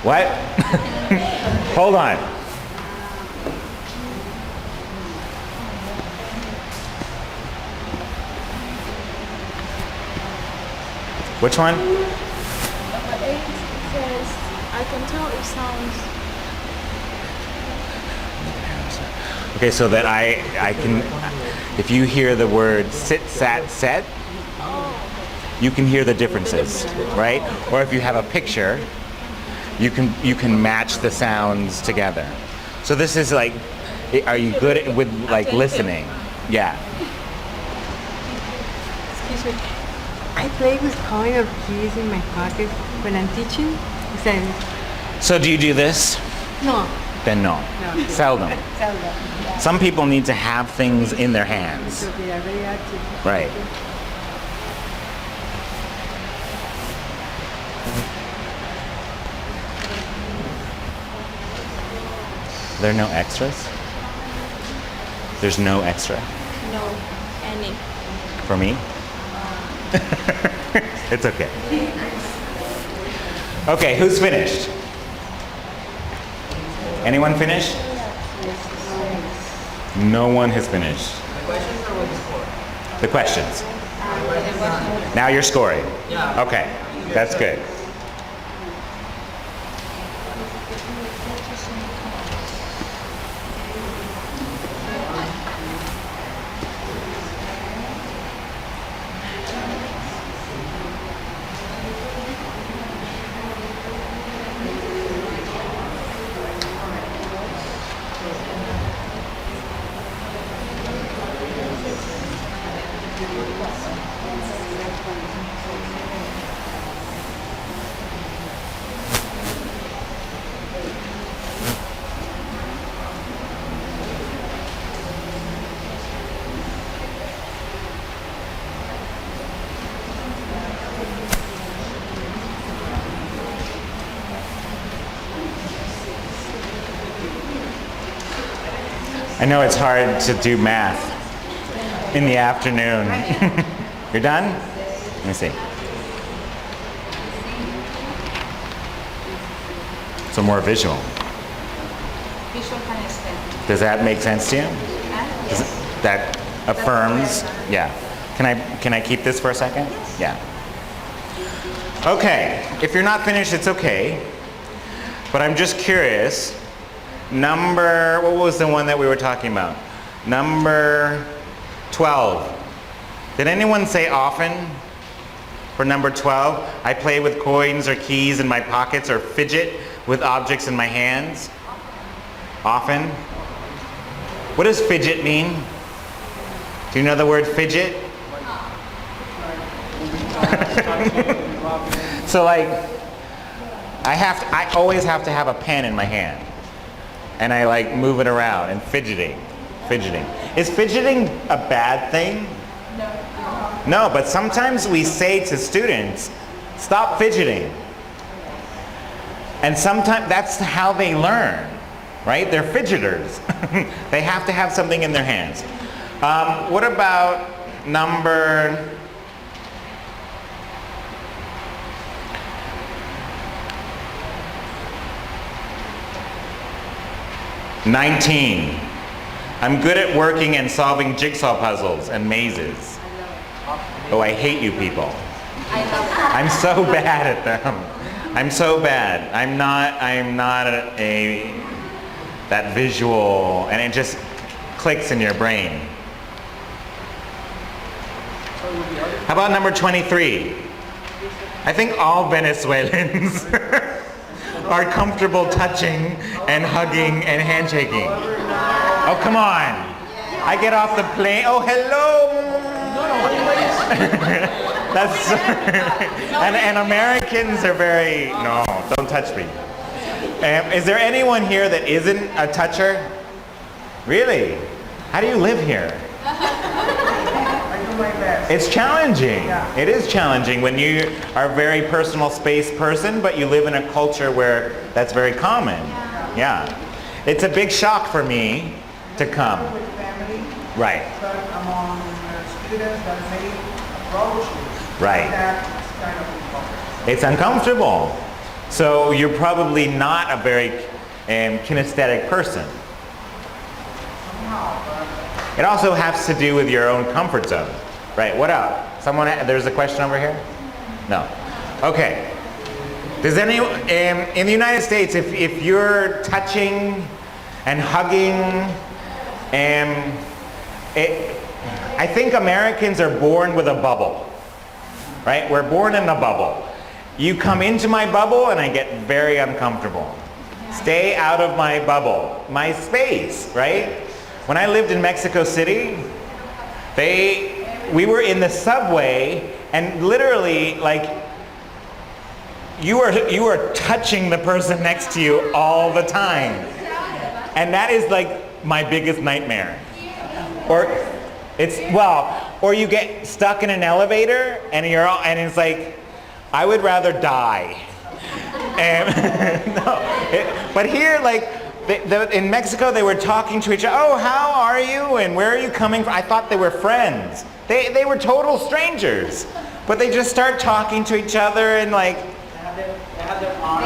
What? Hold on. Which one? Number 8 says, I can tell it sounds. Okay, so that I can, if you hear the word sit, sat, set, you can hear the differences, right? Or if you have a picture, you can match the sounds together. So this is like, are you good with like listening? Yeah. Excuse me. I play with coin or keys in my pocket when I'm teaching. So do you do this? No. Then no. No. Seldom. Seldom. Some people need to have things in their hands. So they are very active. Right. There are no extras? There's no extra? No, any. For me? It's okay. Okay, who's finished? Anyone finished? No one has finished. The questions. Now you're scoring. Okay, that's good. I know it's hard to do math in the afternoon. You're done? Let me see. So more visual. Visual kinesthetic. Does that make sense to you? Yes. That Affirms. Yeah. Can I keep this for a second? Yeah. Okay. If you're not finished, it's okay. But I'm just curious. What was the one that we were talking about? Number 12. Did anyone say often? For number 12, I play with coins or keys in my pockets or fidget with objects in my hands. Often. What does fidget mean? Do you know the word fidget? So like, I always have to have a pen in my hand. And I like move it around and fidgeting. Is fidgeting a bad thing? No, but sometimes we say to students, stop fidgeting. And sometimes that's how they learn, right? They're fidgeters. They have to have something in their hands. What about number 19? I'm good at working and solving jigsaw puzzles and mazes. Oh, I hate you people. I'm so bad at them. I'm so bad. I'm not that visual, and it just clicks in your brain. How about number 23? I think all Venezuelans are comfortable touching and hugging and handshaking. Oh, come on. I get off the plane. Oh, hello. That's and Americans are very, no, don't touch me. Is there anyone here that isn't a toucher? Really? How do you live here? I do my best. It's challenging. Yeah. It is challenging when you are a very personal space person, but you live in a culture where that's very common. Yeah. It's a big shock for me to come. With family, Right. but among students that may approach you. Right. That's kind of uncomfortable. It's uncomfortable. So you're probably not a very kinesthetic person. Somehow, but It also has to do with your own comfort zone. Right, what up? There's a question over here? No. Okay. Does in the United States, if you're touching and hugging, I think Americans are born with a bubble. Right? We're born in a bubble. You come into my bubble and I get very uncomfortable. Stay out of my bubble, my space, right? When I lived in Mexico City, we were in the subway and literally like you are touching the person next to you all the time. And that is like my biggest nightmare. Or you get stuck in an elevator and it's like, I would rather die. But here, like, in Mexico, they were talking to each other. Oh, how are you? And where are you coming from? I thought they were friends. They were total strangers. But they just start talking to each other and like, They have their arms.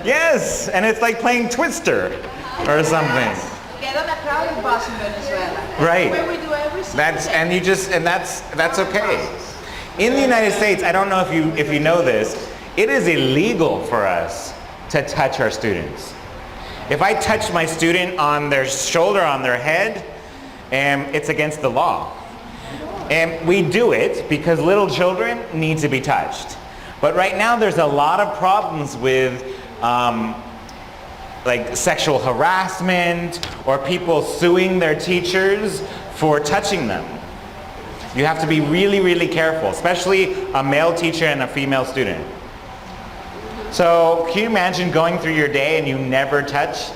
yes. And it's like playing Twister or something. Get on a crowded bus in Venezuela. Right. Where we do every single That's day. that's okay. In the United States, I don't know if you know this, it is illegal for us to touch our students. If I touch my student on their shoulder, on their head, it's against the law. And we do it because little children need to be touched. But right now there's a lot of problems with like sexual harassment or people suing their teachers for touching them. You have to be really, really careful, especially a male teacher and a female student. So can you imagine going through your day and you never touch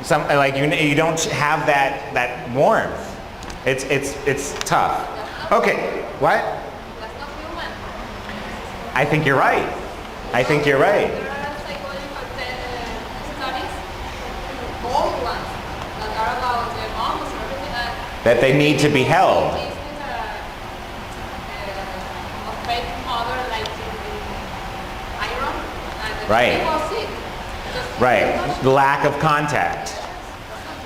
you don't have that warmth. It's tough. Okay, what? That's not human. I think you're right. I think you're right. There are psychological studies, old ones, that are about the monks and everything That they need to be held. This is a fake mother like iron, and the Right. baby was sick. Right. The lack of contact.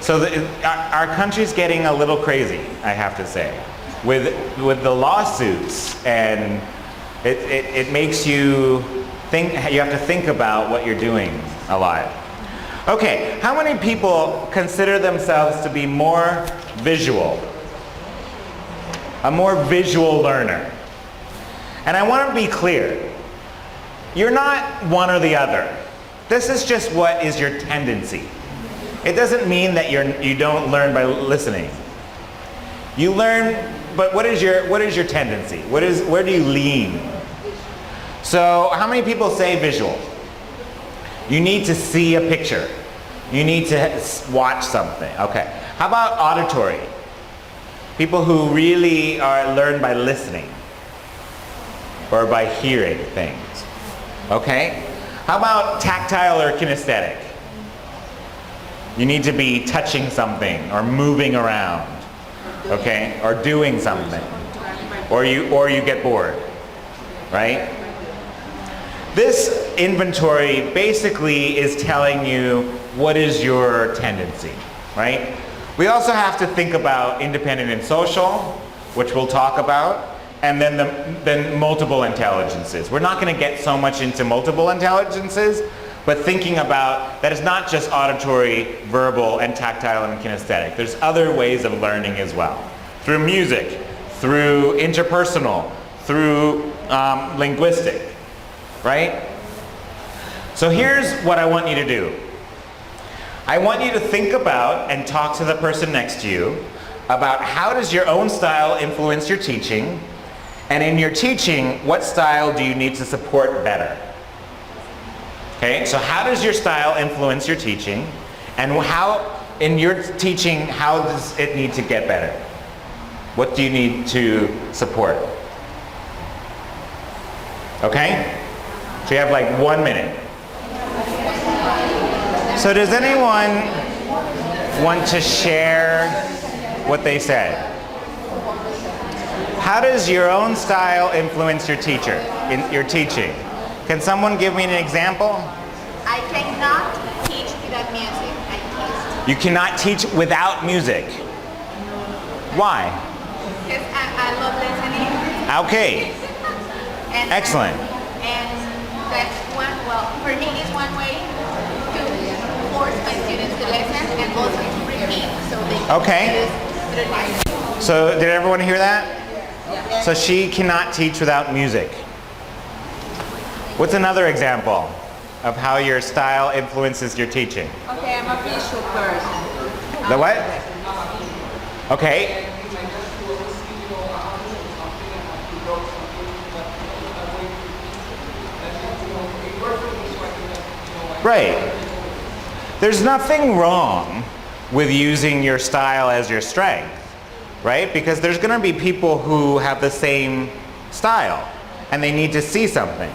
So our country's getting a little crazy, I have to say, with the lawsuits, and it makes you think. You have to think about what you're doing a lot. Okay, how many people consider themselves to be more visual? A more visual learner? And I want to be clear. You're not one or the other. This is just what is your tendency. It doesn't mean that you don't learn by listening. You learn, but what is your tendency? Where do you lean? So how many people say visual? You need to see a picture. You need to watch something. Okay. How about auditory? People who really learn by listening or by hearing things. Okay. How about tactile or kinesthetic? You need to be touching something or moving around, okay, or doing something, or you get bored, right? This inventory basically is telling you what is your tendency, right? We also have to think about independent and social, which we'll talk about, and then multiple intelligences. We're not going to get so much into multiple intelligences, but thinking about that it's not just auditory, verbal, and tactile and kinesthetic. There's other ways of learning as well. Through music, through interpersonal, through linguistic, right? So here's what I want you to do. I want you to think about and talk to the person next to you about how does your own style influence your teaching, and in your teaching, what style do you need to support better? Okay, so how does your style influence your teaching, and how, in your teaching, how does it need to get better? What do you need to support? Okay? So you have like 1 minute. So does anyone want to share what they said? How does your own style influence your teaching? Can someone give me an example? I cannot teach without music. I can't. You cannot teach without music. Why? Because I love listening. Okay. And, Excellent. And that's for me, it's one way to force my students to listen and also to repeat so they can Okay. use. So did everyone hear that? Yeah. So she cannot teach without music. What's another example of how your style influences your teaching? Okay, I'm a visual person. The what? Okay. Right. There's nothing wrong with using your style as your strength, right? Because there's going to be people who have the same style and they need to see something.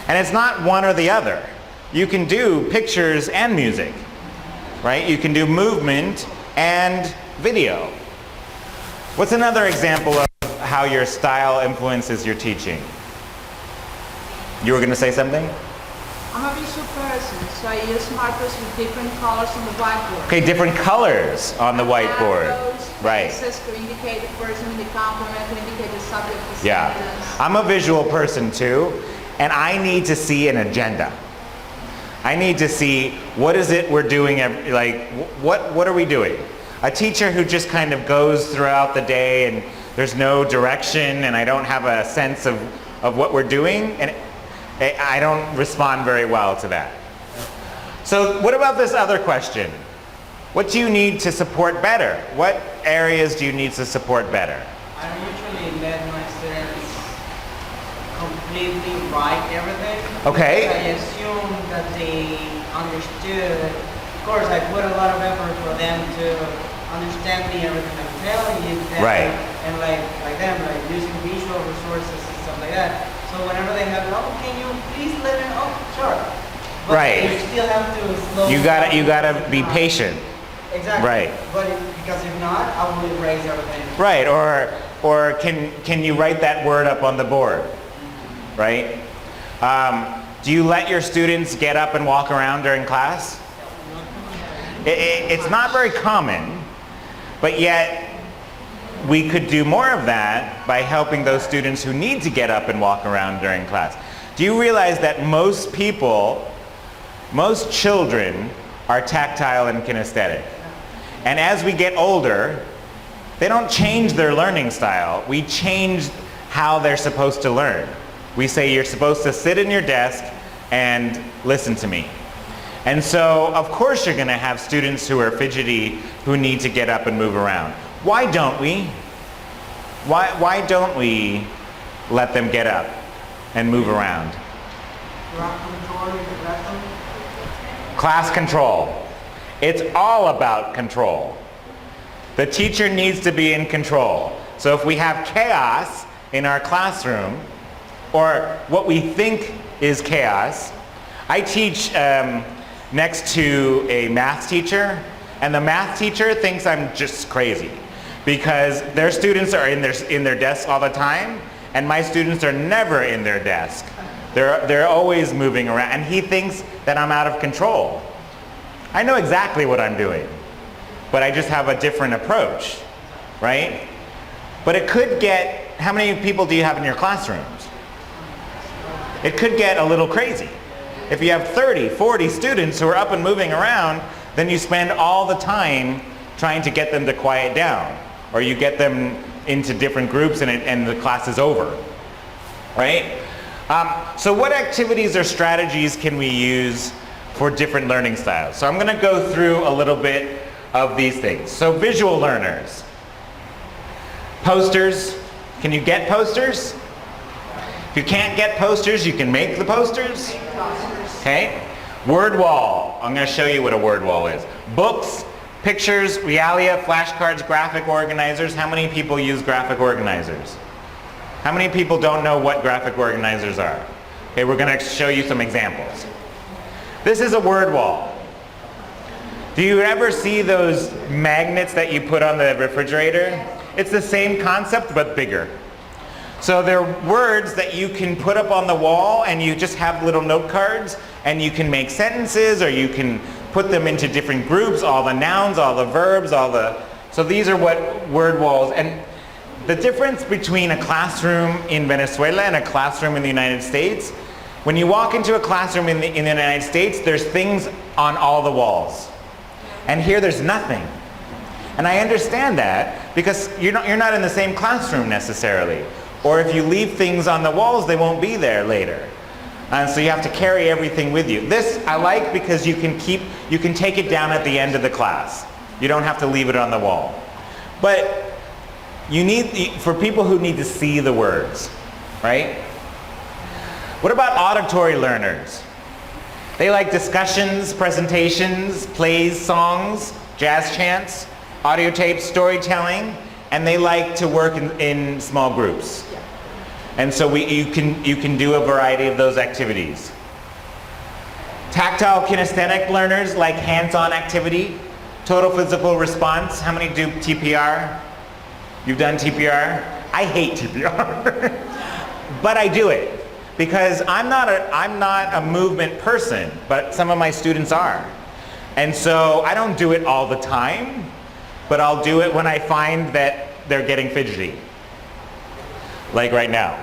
And it's not one or the other. You can do pictures and music, right? You can do movement and video. What's another example of how your style influences your teaching? You were going to say something? I'm a visual person, so I use markers with different colors on the whiteboard. Okay, different colors on the whiteboard. Right. Spaces to indicate the person in the complement, to indicate the subject of the Yeah. sentence. I'm a visual person too, and I need to see an agenda. I need to see what is it we're doing, what are we doing? A teacher who just kind of goes throughout the day and there's no direction and I don't have a sense of what we're doing, and I don't respond very well to that. So what about this other question? What do you need to support better? What areas do you need to support better? I usually let my students completely write everything. Okay. I assume that they understood. Of course, I put a lot of effort for them to understand me everything I'm telling you. Right. And like them, like using visual resources and stuff like that. So whenever they have, can you please let me know? Oh, sure. But Right. you still have to slow You gotta be patient. Exactly. Right. But because if not, I will erase everything. Right, or can you write that word up on the board? Right? Do you let your students get up and walk around during class? It's not very common, but yet we could do more of that by helping those students who need to get up and walk around during class. Do you realize that most people, most children are tactile and kinesthetic? And as we get older, they don't change their learning style. We change how they're supposed to learn. We say you're supposed to sit in your desk and listen to me. And so, of course, you're going to have students who are fidgety, who need to get up and move around. Why don't we? Why don't we let them get up and move around? Class control. It's all about control. The teacher needs to be in control. So if we have chaos in our classroom, or what we think is chaos, I teach next to a math teacher, and the math teacher thinks I'm just crazy because their students are in their desks all the time, and my students are never in their desk. They're always moving around, and he thinks that I'm out of control. I know exactly what I'm doing, but I just have a different approach, right? But it could get, how many people do you have in your classrooms? It could get a little crazy. If you have 30, 40 students who are up and moving around, then you spend all the time trying to get them to quiet down, or you get them into different groups and the class is over, right? So what activities or strategies can we use for different learning styles? So I'm going to go through a little bit of these things. So visual learners. Posters. Can you get posters? If you can't get posters, you can make the posters. Okay. Word wall. I'm going to show you what a word wall is. Books, pictures, realia, flashcards, graphic organizers. How many people use graphic organizers? How many people don't know what graphic organizers are? Okay, we're going to show you some examples. This is a word wall. Do you ever see those magnets that you put on the refrigerator? It's the same concept but bigger. So they're words that you can put up on the wall, and you just have little note cards, and you can make sentences, or you can put them into different groups, all the nouns, all the verbs, so these are what word walls. And the difference between a classroom in Venezuela and a classroom in the United States, when you walk into a classroom in the United States, there's things on all the walls. And here there's nothing. And I understand that because you're not in the same classroom necessarily. Or if you leave things on the walls, they won't be there later. And so you have to carry everything with you. This I like because you can take it down at the end of the class. You don't have to leave it on the wall. But for people who need to see the words, right? What about auditory learners? They like discussions, presentations, plays, songs, jazz chants, audio tapes, storytelling, and they like to work in small groups. And so you can do a variety of those activities. Tactile kinesthetic learners like hands-on activity, total physical response. How many do TPR? You've done TPR? I hate TPR, but I do it because I'm not a movement person, but some of my students are. And so I don't do it all the time, but I'll do it when I find that they're getting fidgety. Like right now.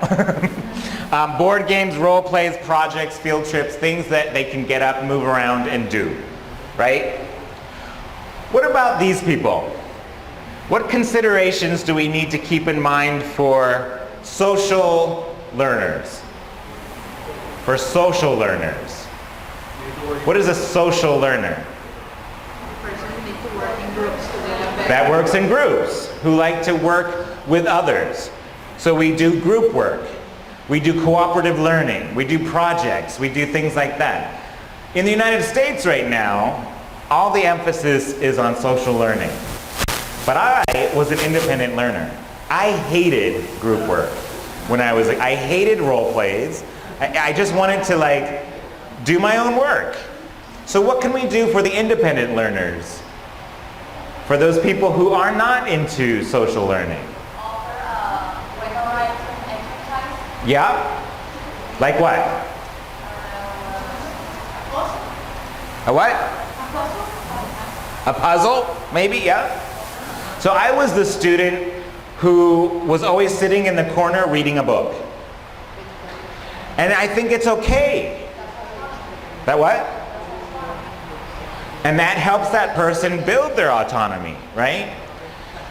Board games, role plays, projects, field trips, things that they can get up, move around, and do, right? What about these people? What considerations do we need to keep in mind for social learners? For social learners. What is a social learner? That works in groups, who like to work with others. So we do group work, we do cooperative learning, we do projects, we do things like that. In the United States right now, all the emphasis is on social learning. But I was an independent learner. I hated group work when I hated role plays. I just wanted to do my own work. So what can we do for the independent learners? For those people who are not into social learning? Yeah? Like what? A what? A puzzle, maybe, yeah. So I was the student who was always sitting in the corner reading a book. And I think it's okay. That what? And that helps that person build their autonomy, right?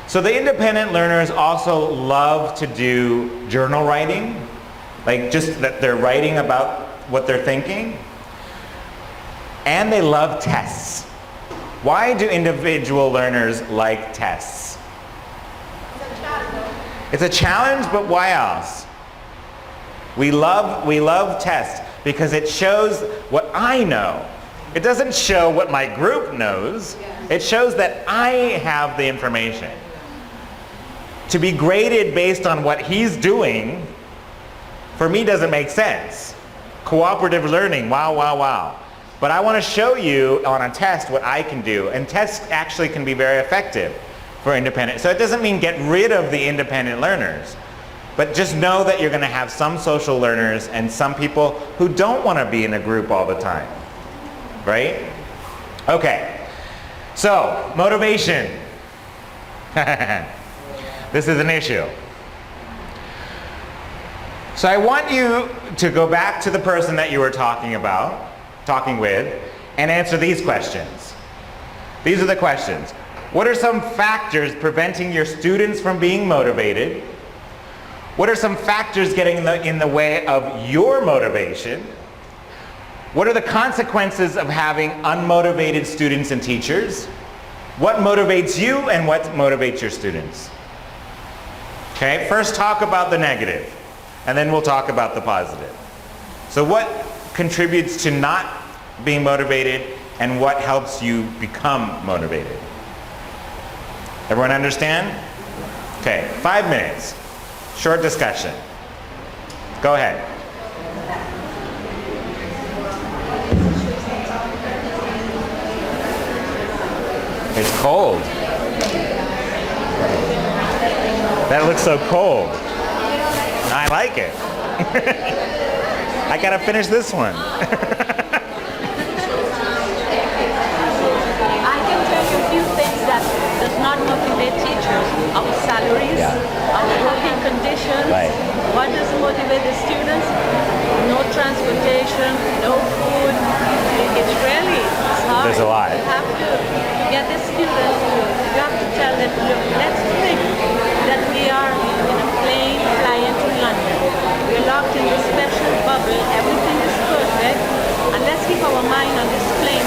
So the independent learners also love to do journal writing, like just that they're writing about what they're thinking. And they love tests. Why do individual learners like tests? It's a challenge, but why else? We love tests because it shows what I know. It doesn't show what my group knows. It shows that I have the information. To be graded based on what he's doing, for me doesn't make sense. Cooperative learning, wow, wow, wow. But I want to show you on a test what I can do. And tests actually can be very effective for independent. So it doesn't mean get rid of the independent learners. But just know that you're going to have some social learners and some people who don't want to be in a group all the time. Right? Okay. So, motivation. This is an issue. So I want you to go back to the person that you were talking with, and answer these questions. These are the questions. What are some factors preventing your students from being motivated? What are some factors getting in the way of your motivation? What are the consequences of having unmotivated students and teachers? What motivates you and what motivates your students? Okay, first talk about the negative, and then we'll talk about the positive. So what contributes to not being motivated and what helps you become motivated? Everyone understand? Okay, 5 minutes. Short discussion. Go ahead. It's cold. That looks so cold. I like it. I gotta finish this one. I can tell you a few things that does not motivate teachers. Our salaries, our working conditions. Right. What does motivate the students? No transportation, no food. It's really hard. There's a lot. You have to get the students to, you have to tell them, look, let's think that we are in a plane flying to London. We're locked in this special bubble. Everything is perfect. And let's keep our mind on this plane.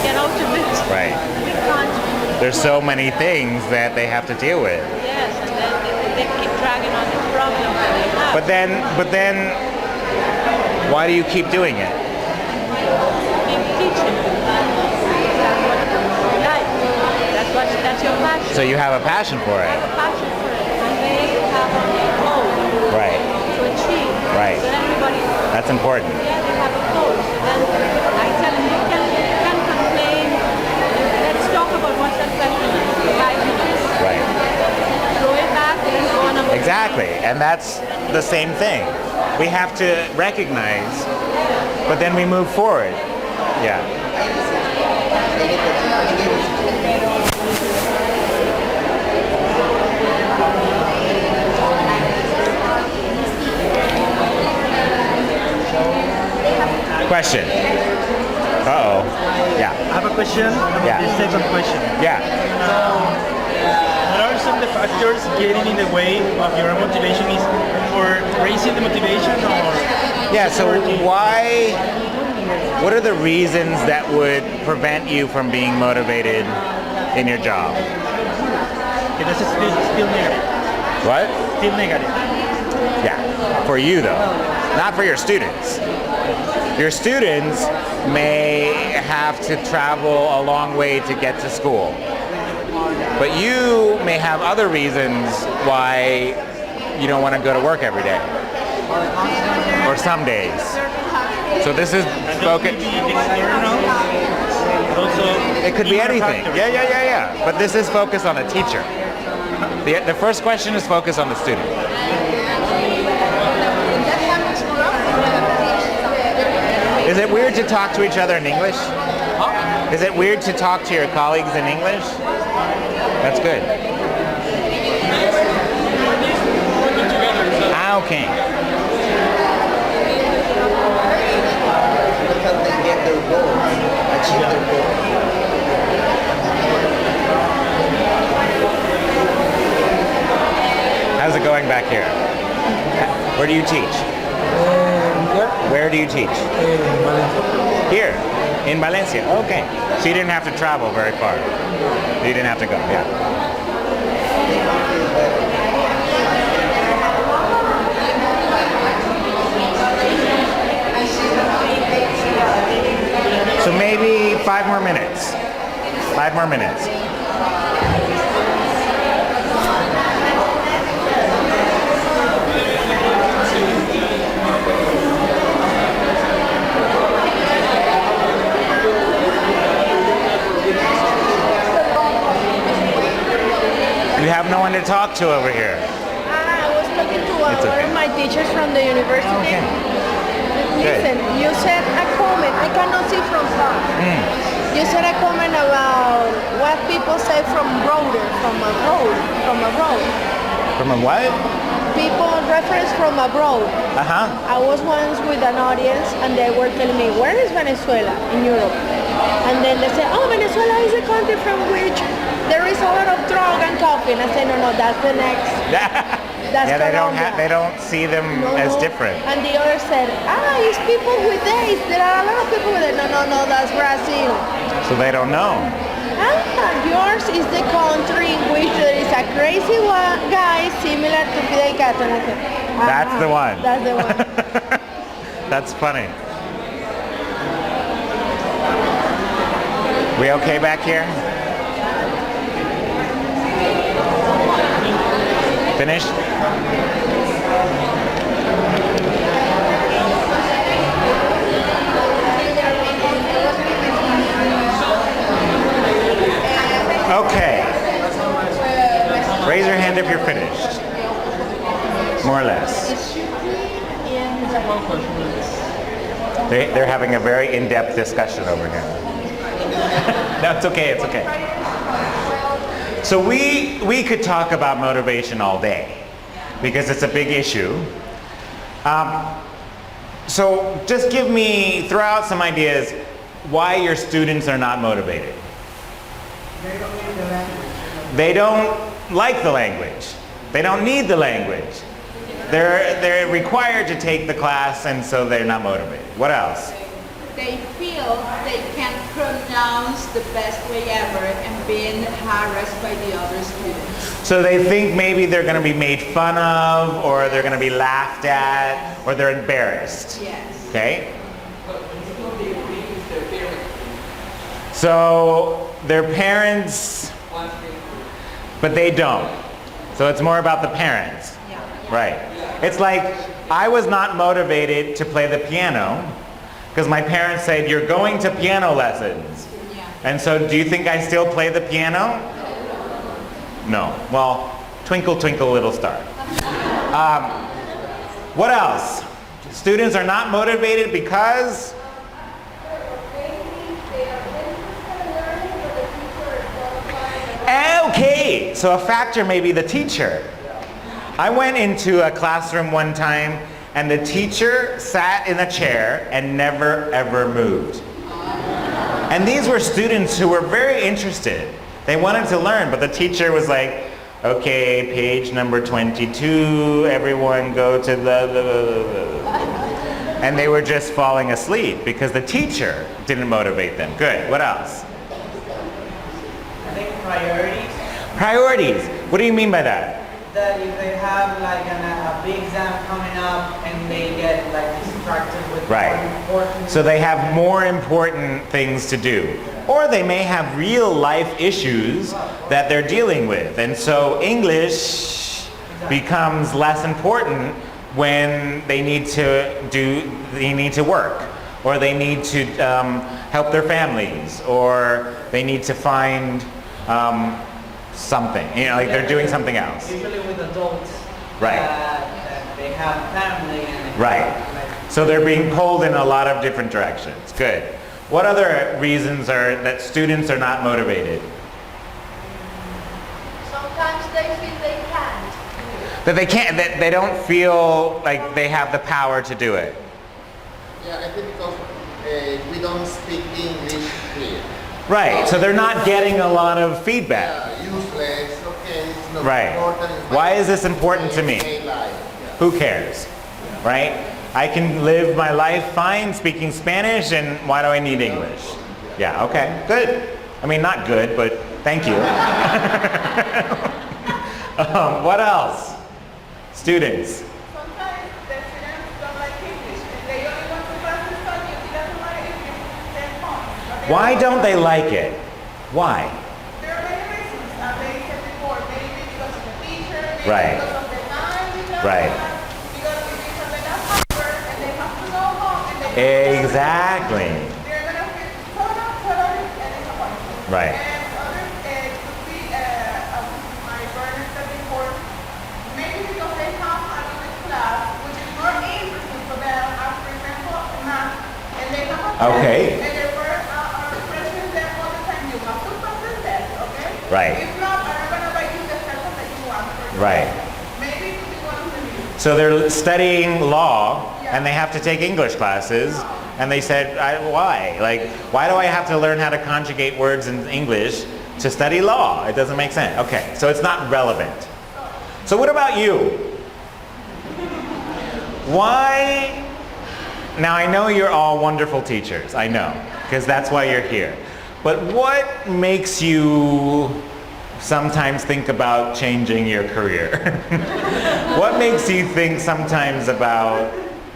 Get out of it. Right. We can't. There's so many things that they have to deal with. Yes, and then they keep dragging on the problem that they have. But then, why do you keep doing it? Keep teaching. That's your passion. So you have a passion for I it. have a passion for it. And they have a goal Right. to achieve. Right. So everybody, That's important. yeah, they have a goal. So then I tell them, you can complain. Let's talk about what's that question is. 5 minutes. Right. Throw it back and go on about Exactly. And that's the same thing. We have to recognize, but then we move forward. Yeah. Question. Uh-oh. Yeah. I have a question about Yeah. the second question. Yeah. What are some of the factors getting in the way of your motivation? Is for raising the motivation or? Yeah, so what are the reasons that would prevent you from being motivated in your job? Because it's still negative. What? Still negative. Yeah, for you though, not for your students. Your students may have to travel a long way to get to school. But you may have other reasons why you don't want to go to work every day. Or some days. So this is focus. It could be anything. Yeah. But this is focused on a teacher. The first question is focused on the student. Is it weird to talk to each other in English? Is it weird to talk to your colleagues in English? That's good. Ah, okay. Look how they get their goals, achieve their goals. How's it going back here? Where do you teach? Where do you teach? Here, in Valencia. Okay. So you didn't have to travel very far. You didn't have to go, yeah. So maybe 5 more minutes. 5 more minutes. You have no one to talk to over here. I was talking to It's one okay. of my teachers from the university. Okay. Listen, you said a comment. I cannot see from far. You said a comment about what people say from abroad. From a what? People reference from abroad. Uh-huh. I was once with an audience and they were telling me, where is Venezuela in Europe? And then they said, oh, Venezuela is a country from which there is a lot of drug and coffee. And I said, no, that's the next. That's Yeah, Colombia. they don't see them as different. And the other said, it's people with AIDS. There are a lot of people with it. No, that's Brazil. So they don't know. Yours is the country in which there is a crazy guy similar to Fidel Castro. And I said, That's the one. That's the one. That's funny. We okay back here? Finished? Okay. Raise your hand if you're finished. More or less. They're having a very in-depth discussion over here. No, it's okay, it's okay. So we could talk about motivation all day because it's a big issue. So just throw out some ideas why your students are not motivated. They don't need the language. They don't like the language. They don't need the language. They're required to take the class, and so they're not motivated. What else? They feel they can pronounce the best way ever and being harassed by the other students. So they think maybe they're going to be made fun of, or they're going to be laughed at, or they're embarrassed. Yes. Okay? So their parents, but they don't. So it's more about the parents. Right. It's like I was not motivated to play the piano because my parents said, you're going to piano lessons. And so do you think I still play the piano? No. Well, twinkle, twinkle, little star. What else? Students are not motivated because? Okay, so a factor may be the teacher. I went into a classroom one time and the teacher sat in a chair and never ever moved. And these were students who were very interested. They wanted to learn, but the teacher was like, okay, page number 22, everyone go to the. And they were just falling asleep because the teacher didn't motivate them. Good, what else? I think priorities. Priorities, what do you mean by that? That if they have like a big exam coming up and they get like distracted with Right. more important. So they have more important things to do. Or they may have real life issues that they're dealing with. And so English becomes less important when they need to work, or they need to help their families, or they need to find something, like they're doing something else. Usually with adults. Right. That they have family and. Right. So they're being pulled in a lot of different directions. Good. What other reasons are that students are not motivated? Sometimes they feel they can't. That they can't, that they don't feel like they have the power to do it. Yeah, I think because we don't speak English here. Right, so they're not getting a lot of feedback. Yeah, useless, okay, it's not Right. important. Why is this important to me? Day-to-day life, yeah. Who cares? Right? I can live my life fine speaking Spanish, and why do I need English? Yeah, okay, good. I mean, not good, but thank you. What else? Students. Sometimes the students don't like English and they only want to pass the study until they don't like English then home. Why don't they like it? Why? There are many reasons. They said before, maybe because of the teacher, maybe Right. because of the time we have Right. because if they have homework and they have to go home and they Exactly. they're going to feel totally and disappointed. Right. And others could be, my brother said before, maybe because they have a little class which is more interesting for them, as for example, math, and they have a test, Okay. and their parents are pressuring them all the time, you have to pass the test, okay? Right. If not, I'm going to buy you the test that you want. For Right. Maybe it could be one of the reasons. So they're studying law, and they have to take English classes, and they said, why? Like, why do I have to learn how to conjugate words in English to study law? It doesn't make sense. Okay, so it's not relevant. So what about you? Why? Now I know you're all wonderful teachers, I know, because that's why you're here. But what makes you sometimes think about changing your career? What makes you think sometimes about,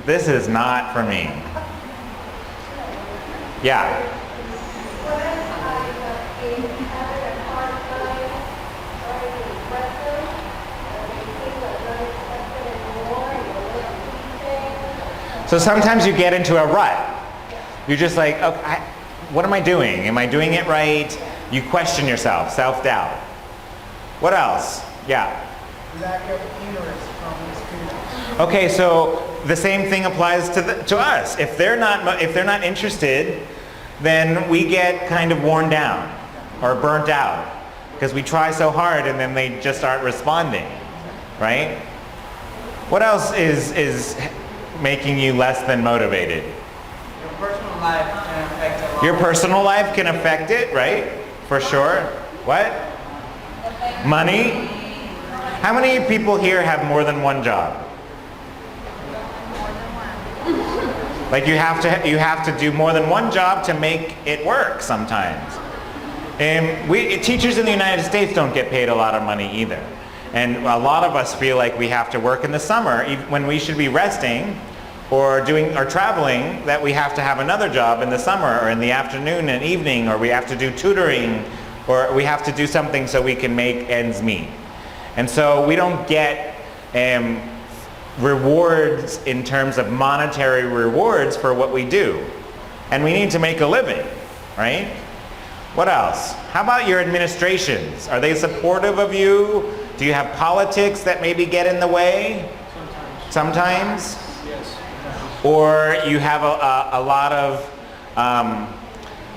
this is not for me? Yeah. So sometimes you get into a rut. You're just like, okay, what am I doing? Am I doing it right? You question yourself, self-doubt. What else? Yeah. Lack of interest from the students. Okay, so the same thing applies to us. If they're not interested, then we get kind of worn down or burnt out because we try so hard and then they just aren't responding, right? What else is making you less than motivated? Your personal life can affect a lot. Your personal life can affect it, right? For sure. What? Money? How many people here have more than one job? Like you have to do more than one job to make it work sometimes. And teachers in the United States don't get paid a lot of money either. And a lot of us feel like we have to work in the summer when we should be resting or traveling, that we have to have another job in the summer or in the afternoon and evening, or we have to do tutoring, or we have to do something so we can make ends meet. And so we don't get rewards in terms of monetary rewards for what we do. And we need to make a living, right? What else? How about your administrations? Are they supportive of you? Do you have politics that maybe get in the way? Sometimes? Yes. Or you have a lot of,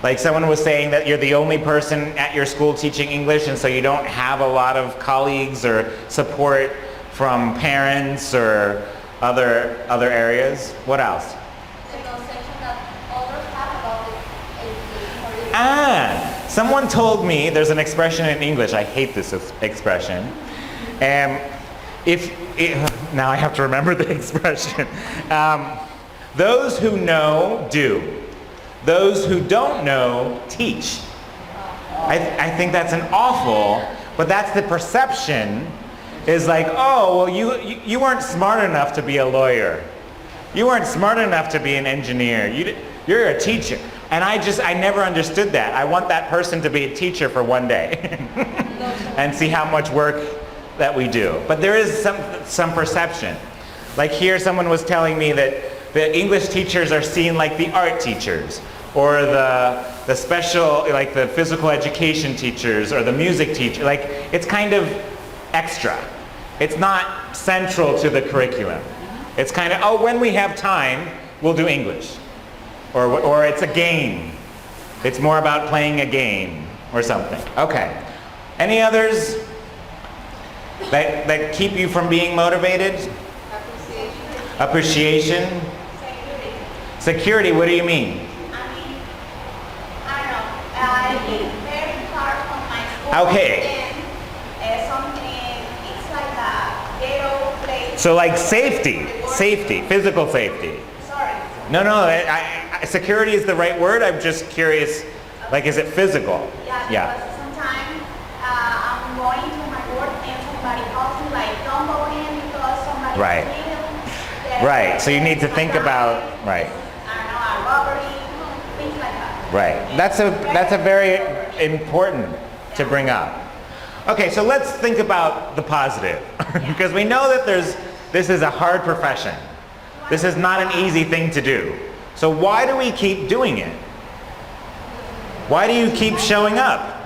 like someone was saying that you're the only person at your school teaching English, and so you don't have a lot of colleagues or support from parents or other areas. What else? Someone told me, there's an expression in English, I hate this expression. Now I have to remember the expression. Those who know, do. Those who don't know, teach. I think that's an awful, but that's the perception, is like, oh, well you weren't smart enough to be a lawyer. You weren't smart enough to be an engineer. You're a teacher. And I never understood that. I want that person to be a teacher for one day and see how much work that we do. But there is some perception. Like here someone was telling me that the English teachers are seen like the art teachers, or the special, like the physical education teachers, or the music teacher. Like it's kind of extra. It's not central to the curriculum. It's kind of, oh, when we have time, we'll do English. Or it's a game. It's more about playing a game or something. Okay. Any others that keep you from being motivated? Appreciation. Security, what do you mean? I don't know. I live very far from my school. Okay. And something, it's like a ghetto place. So like safety, physical safety. Sorry. No, security is the right word. I'm just curious, like, is it physical? Yeah. Because sometimes I'm going to my work and somebody calls me like, don't go in because somebody Right. Right. So you need to think about, right. I don't know, a robbery, things like that. Right. That's a very important to bring up. Okay, so let's think about the positive. Because we know that this is a hard profession. This is not an easy thing to do. So why do we keep doing it? Why do you keep showing up?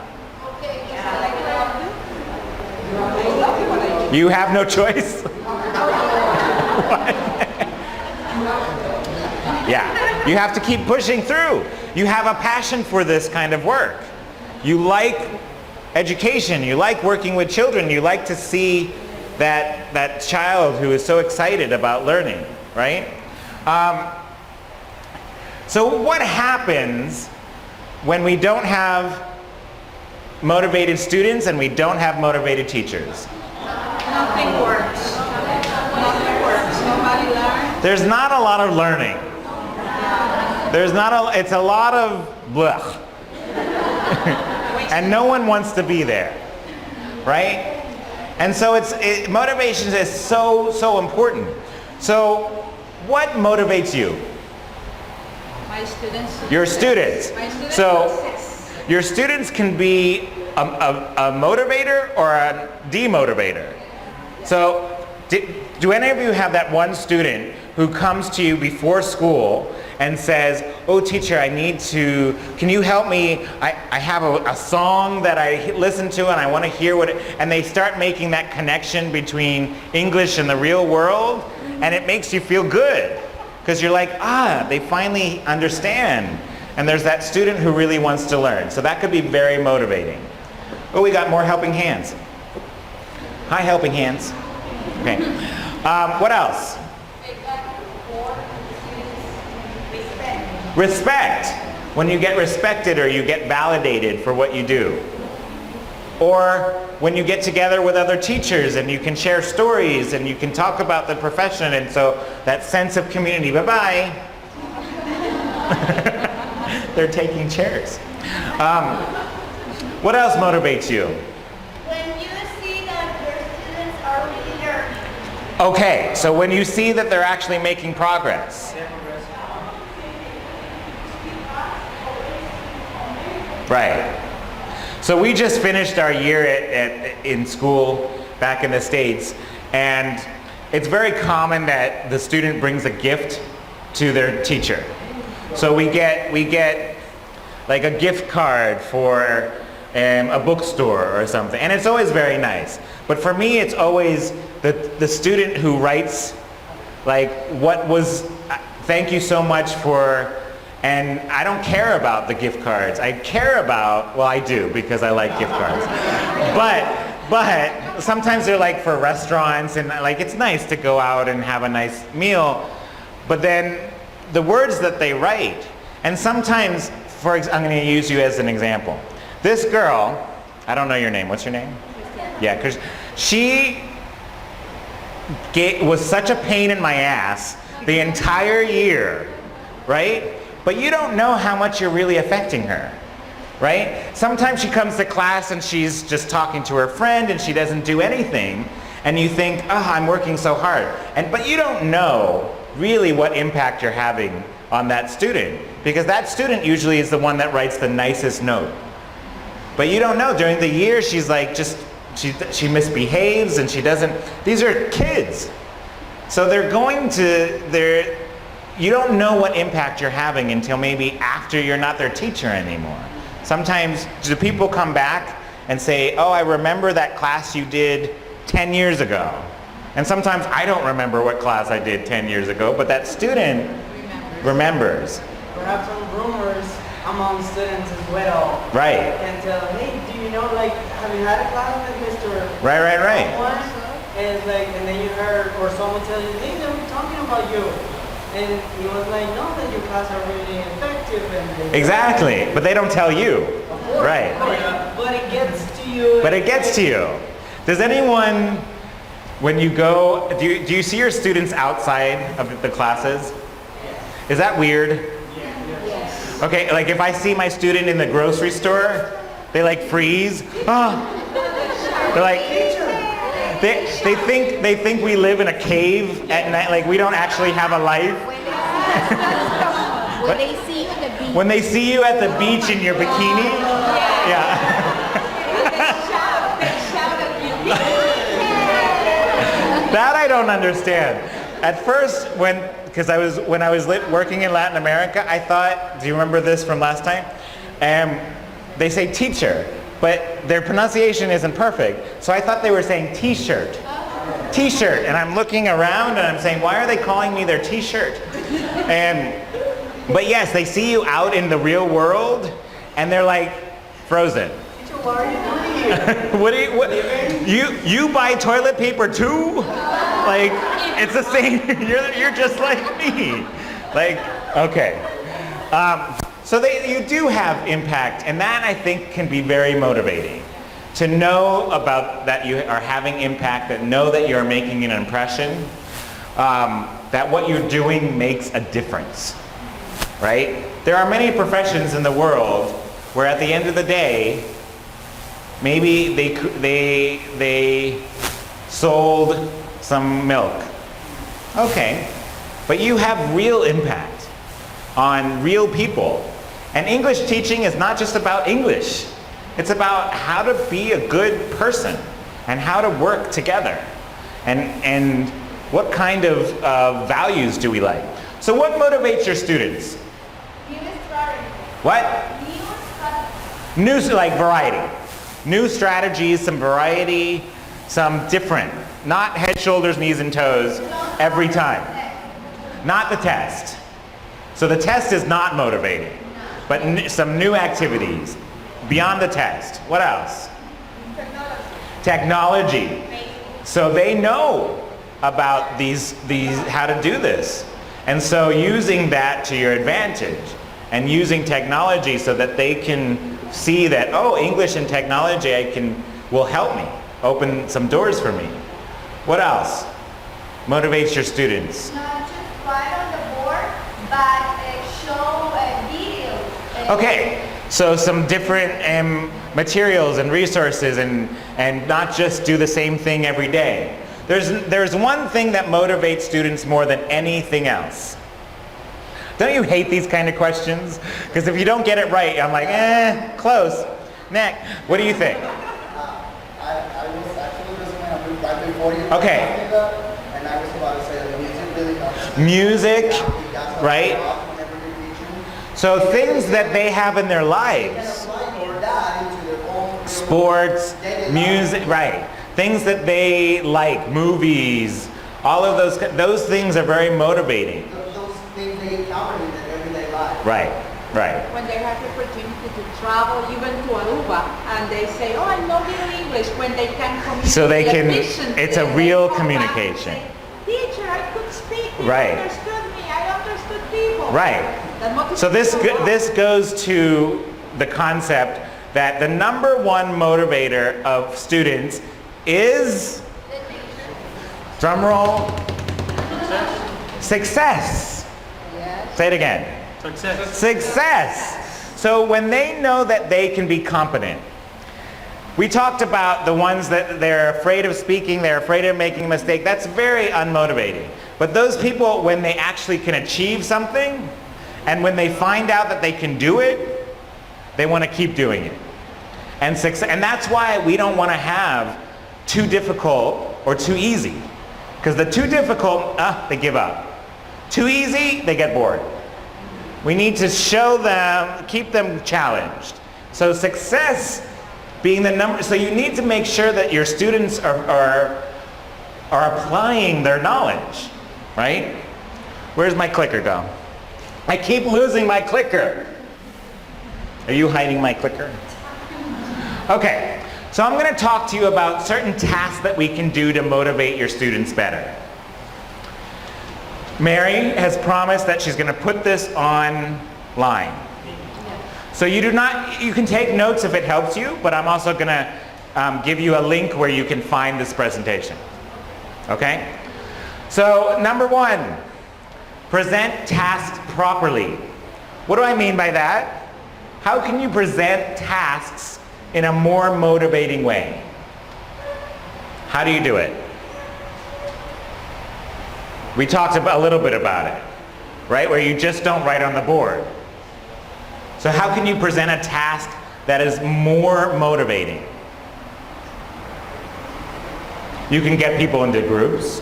You have no choice? Yeah, you have to keep pushing through. You have a passion for this kind of work. You like education, you like working with children, you like to see that child who is so excited about learning, right? So what happens when we don't have motivated students and we don't have motivated teachers? Nothing works. Nothing works. Nobody learns. There's not a lot of learning. It's a lot of blech. And no one wants to be there, right? And so motivation is so important. So what motivates you? My students. Your students. My students. So your students can be a motivator or a demotivator. So do any of you have that one student who comes to you before school and says, oh teacher, can you help me? I have a song that I listen to and I want to hear and they start making that connection between English and the real world, and it makes you feel good because you're like, they finally understand. And there's that student who really wants to learn. So that could be very motivating. Oh, we got more helping hands. Hi, helping hands. Okay. What else? Respect. When you get respected or you get validated for what you do. Or when you get together with other teachers and you can share stories and you can talk about the profession, and so that sense of community. Bye-bye. They're taking chairs. What else motivates you? When you see that your students are really learning. Okay, so when you see that they're actually making progress. Right. So we just finished our year in school back in the States, and it's very common that the student brings a gift to their teacher. So we get like a gift card for a bookstore or something, and it's always very nice. But for me, it's always the student who writes like, thank you so much for. And I don't care about the gift cards. I care about, well, I do because I like gift cards. But sometimes they're like for restaurants, and like it's nice to go out and have a nice meal. But then the words that they write, and sometimes, I'm going to use you as an example. This girl, I don't know your name. What's your name? Yeah, because she was such a pain in my ass the entire year, right? But you don't know how much you're really affecting her, right? Sometimes she comes to class and she's just talking to her friend and she doesn't do anything, and you think, I'm working so hard. But you don't know really what impact you're having on that student, because that student usually is the one that writes the nicest note. But you don't know, during the year she's like she misbehaves and she doesn't, these are kids. So you don't know what impact you're having until maybe after you're not their teacher anymore. Sometimes do people come back and say, oh, I remember that class you did 10 years ago. And sometimes I don't remember what class I did 10 years ago, but that student remembers. Perhaps some rumors among students as well. Right. And tell them, hey, do you know, like, have you had a class with Mr. Right. someone? And it's like, and then you heard, or someone tells you, hey, they were talking about you. And he was like, no, that your class are really effective. And Exactly, but they don't tell you. Of course, Right. But it gets to you. But it gets to you. Does anyone, when you go, do you see your students outside of the classes? Is that weird? Yes. Okay, like if I see my student in the grocery store, they like freeze. Oh. They're like, they think we live in a cave at night, like we don't actually have a life. When they see you at the beach. When they see you at the beach in your bikini, yeah. That I don't understand. At first, when I was working in Latin America, I thought, do you remember this from last time? They say teacher, but their pronunciation isn't perfect. So I thought they were saying t-shirt. T-shirt, and I'm looking around and I'm saying, why are they calling me their t-shirt? But yes, they see you out in the real world and they're like frozen. What are you doing here? You buy toilet paper too? Like, it's the same, you're just like me. Like, okay. So you do have impact, and that I think can be very motivating. To know about that you are having impact, that know that you're making an impression, that what you're doing makes a difference, right? There are many professions in the world where at the end of the day, maybe they sold some milk. Okay, but you have real impact on real people. And English teaching is not just about English. It's about how to be a good person and how to work together. And what kind of values do we like? So what motivates your students? What? New, like variety. New strategies, some variety, some different. Not head, shoulders, knees, and toes every time. Not the test. So the test is not motivating, but some new activities beyond the test. What else? Technology. So they know about these how to do this. And so using that to your advantage and using technology so that they can see that, oh, English and technology will help me, open some doors for me. What else motivates your students? Not just write on the board, but show videos. Okay, so some different materials and resources and not just do the same thing every day. There's one thing that motivates students more than anything else. Don't you hate these kind of questions? Because if you don't get it right, I'm like, close. Next. What do you think? I was actually listening right before you. Okay. And I was about to say that music really helps. Music, right? So things that they have in their lives. Sports, music, right. Things that they like, movies, all of those things are very motivating. Those things they encounter in their everyday life. Right, right. When they have the opportunity to travel even to Aruba and they say, oh, I know little English, when they can communicate So they can, efficiently, it's a they real come back and communication. say, teacher, I could speak, you Right. understood me, I understood people. Right. That motivates So them a lot. this goes to the concept that the number one motivator of students is, drum roll, success. Yes. Say it again. Success. Success. So when they know that they can be competent, we talked about the ones that they're afraid of speaking, they're afraid of making a mistake. That's very unmotivating. But those people, when they actually can achieve something, and when they find out that they can do it, they want to keep doing it. And that's why we don't want to have too difficult or too easy. Because the too difficult, they give up. Too easy, they get bored. We need to show them, keep them challenged. So success being the number, so you need to make sure that your students are applying their knowledge, right? Where's my clicker go? I keep losing my clicker. Are you hiding my clicker? Okay, so I'm going to talk to you about certain tasks that we can do to motivate your students better. Mary has promised that she's going to put this online. So you can take notes if it helps you, but I'm also going to give you a link where you can find this presentation. Okay? So number 1, present tasks properly. What do I mean by that? How can you present tasks in a more motivating way? How do you do it? We talked a little bit about it, right? Where you just don't write on the board. So how can you present a task that is more motivating? You can get people into groups.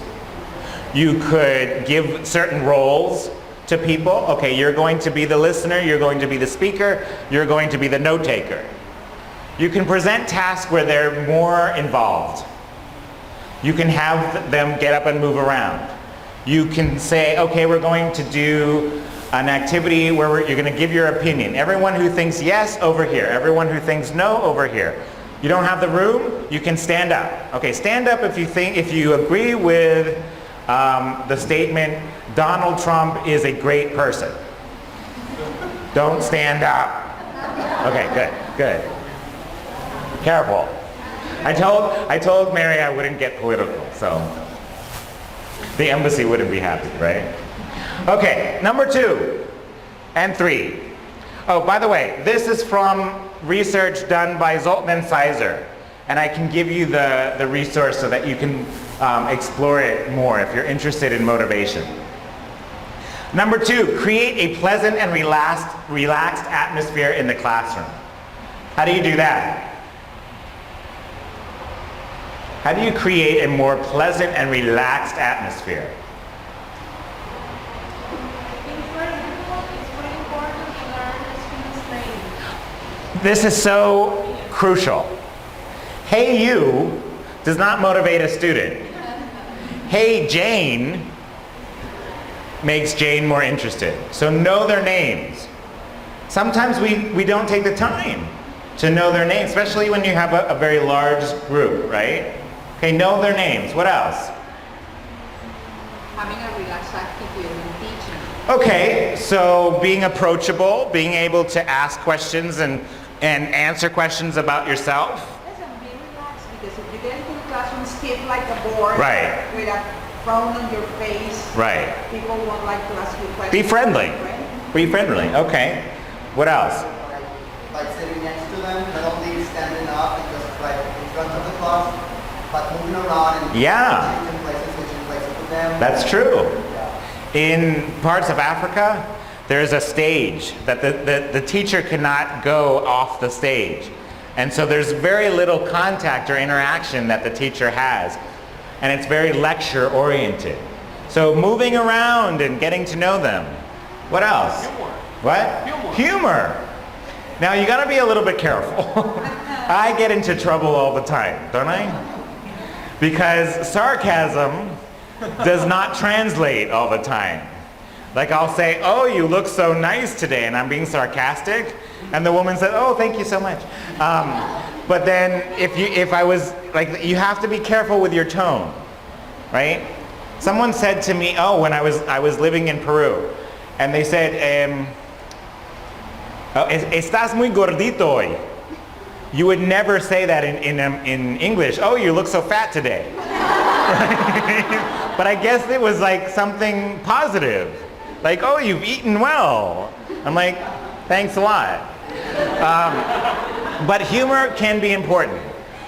You could give certain roles to people. Okay, you're going to be the listener, you're going to be the speaker, you're going to be the note taker. You can present tasks where they're more involved. You can have them get up and move around. You can say, okay, we're going to do an activity where you're going to give your opinion. Everyone who thinks yes, over here. Everyone who thinks no, over here. You don't have the room, you can stand up. Okay, stand up if you agree with the statement, Donald Trump is a great person. Don't stand up. Okay, good. Careful. I told Mary I wouldn't get political, so the embassy wouldn't be happy, right? Okay, number 2 and 3. Oh, by the way, this is from research done by Zoltan and Sizer, and I can give you the resource so that you can explore it more if you're interested in motivation. Number 2, create a pleasant and relaxed atmosphere in the classroom. How do you do that? How do you create a more pleasant and relaxed atmosphere? This is so crucial. Hey you does not motivate a student. Hey Jane makes Jane more interested. So know their names. Sometimes we don't take the time to know their names, especially when you have a very large group, right? Okay, know their names. What else? Having a relaxed attitude in teaching. Okay, so being approachable, being able to ask questions and answer questions about yourself. Listen, be relaxed, because if you get into the classroom stiff like a board, right, with a frown on your face, right, people won't like to ask you questions. Be friendly. Be friendly. Okay. What else? Like sitting next to them, not only standing up and just like in front of the class, but moving around and changing places with them. That's true. In parts of Africa, there's a stage that the teacher cannot go off the stage. And so there's very little contact or interaction that the teacher has. And it's very lecture oriented. So moving around and getting to know them. What else? Humor. What? Humor. Now you gotta be a little bit careful. I get into trouble all the time, don't I? Because sarcasm does not translate all the time. Like I'll say, oh, you look so nice today, and I'm being sarcastic, and the woman said, oh, thank you so much. But then if I was, like, you have to be careful with your tone, right? Someone said to me, oh, when I was living in Peru, and they said, estás muy gordito hoy. You would never say that in English. Oh, you look so fat today. But I guess it was like something positive. Like, oh, you've eaten well. I'm like, thanks a lot. But humor can be important.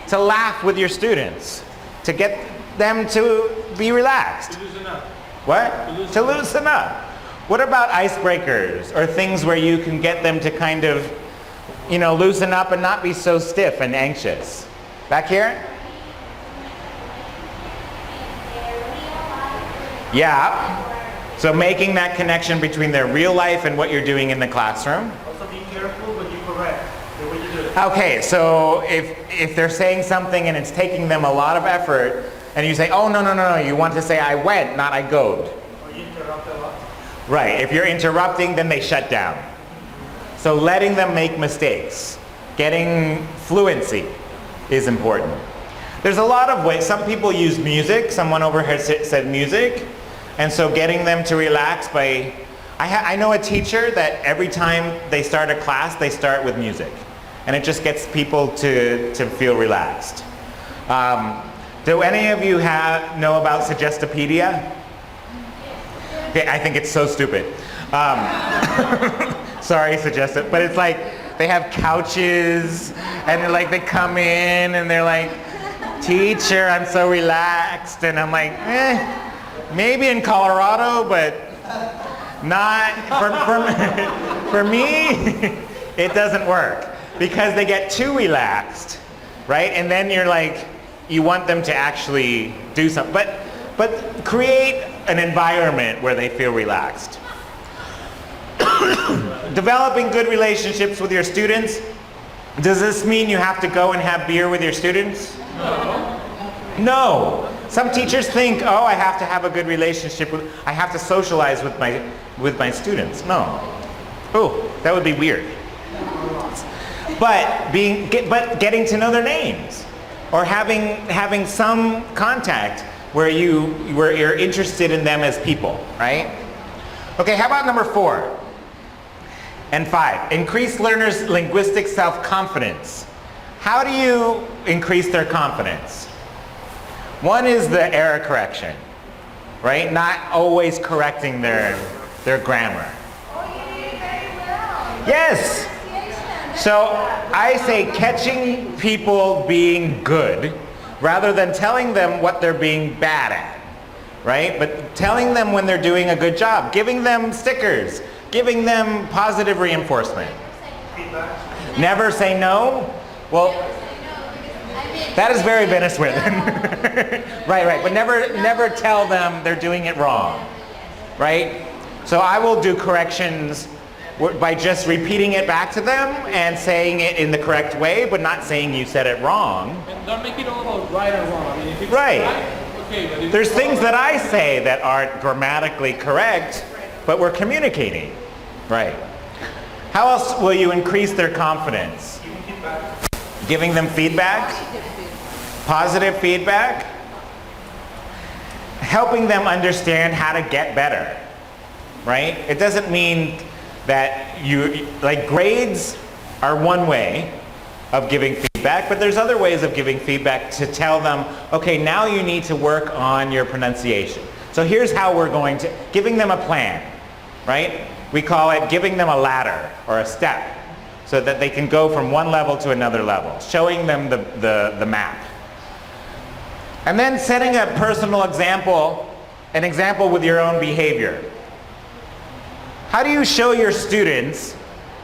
To laugh with your students. To get them to be relaxed. To loosen up. What? To loosen up. What about icebreakers or things where you can get them to kind of, loosen up and not be so stiff and anxious? Back here? Yeah. So making that connection between their real life and what you're doing in the classroom. Also be careful when you correct the way you do it. Okay, so if they're saying something and it's taking them a lot of effort, and you say, oh, no, you want to say I went, not I goed. Or you interrupt a lot. Right, if you're interrupting, then they shut down. So letting them make mistakes, getting fluency is important. There's a lot of ways. Some people use music. Someone over here said music. And so getting them to relax by, I know a teacher that every time they start a class, they start with music. And it just gets people to feel relaxed. Do any of you know about Suggestopedia? Okay, I think it's so stupid. Sorry, Suggestive, but it's like they have couches and they're like, they come in and they're like, teacher, I'm so relaxed. And I'm like, maybe in Colorado, but not, for me, it doesn't work because they get too relaxed, right? And then you're like, you want them to actually do something, but create an environment where they feel relaxed. Developing good relationships with your students. Does this mean you have to go and have beer with your students? No. Some teachers think, oh, I have to have a good relationship with, I have to socialize with my students. No. Oh, that would be weird. But getting to know their names, or having some contact where you're interested in them as people, right? Okay, how about number 4 and 5? Increase learners' linguistic self-confidence. How do you increase their confidence? One is the error correction, right? Not always correcting their grammar. Yes. So I say catching people being good rather than telling them what they're being bad at, right? But telling them when they're doing a good job, giving them stickers, giving them positive reinforcement. Never say no? Well, that is very Venezuelan. Right, but never tell them they're doing it wrong, right? So I will do corrections by just repeating it back to them and saying it in the correct way, but not saying you said it wrong. And don't make it all about right or wrong. I mean, if it's right. Okay, but if there's things that I say that aren't grammatically correct, but we're communicating. Right. How else will you increase their confidence? Giving them feedback. Positive feedback. Helping them understand how to get better. Right? It doesn't mean that grades are one way of giving feedback, but there's other ways of giving feedback to tell them, okay, now you need to work on your pronunciation. So here's how we're going to, giving them a plan, right? We call it giving them a ladder or a step so that they can go from one level to another level, showing them the map. And then setting a personal example, an example with your own behavior. How do you show your students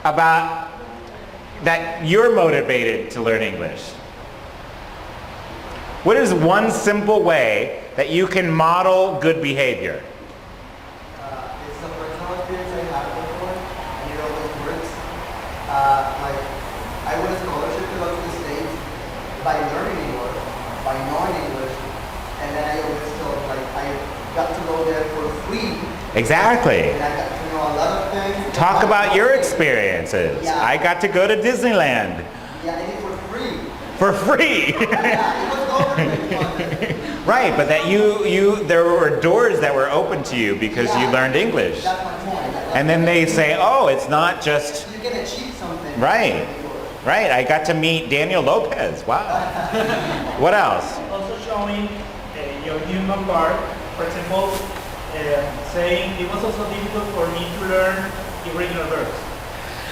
about that you're motivated to learn English? What is one simple way that you can model good behavior? It's a personal experience I had before, and it always works. I won a scholarship to go to the States by learning English, by knowing English, and then I always felt like I got to go there for free. Exactly. And I got to know a lot of things. Talk about your experiences. Yeah. I got to go to Disneyland. Yeah, and it for free. For free. Yeah, it was government. Right, but that there were doors that were open to you because you learned English. That's my point. And then they say, oh, it's not just. You can achieve something. Right. Right. I got to meet Daniel Lopez. Wow. What else? Also showing your human part. For example, saying it was also difficult for me to learn irregular verbs.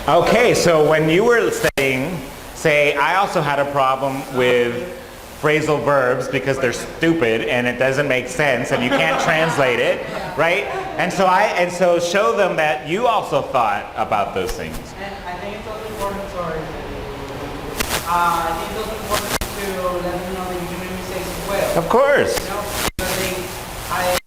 Okay, so when you were saying, say, I also had a problem with phrasal verbs because they're stupid and it doesn't make sense and you can't translate it, right? And so show them that you also thought about those things. And I think it's also important, I think it's also important to let them know that you can make mistakes as well. Of course. You know, because I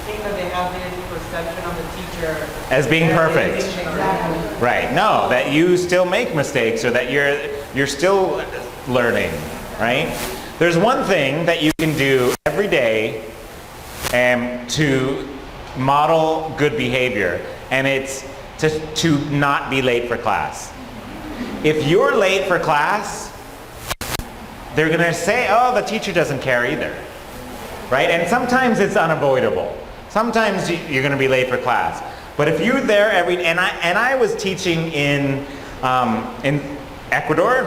think that they have this perception of the teacher as being perfect. Exactly. Right. No, that you still make mistakes or that you're still learning, right? There's one thing that you can do every day to model good behavior, and it's to not be late for class. If you're late for class, they're going to say, oh, the teacher doesn't care either, right? And sometimes it's unavoidable. Sometimes you're going to be late for class. But if you're there and I was teaching in Ecuador,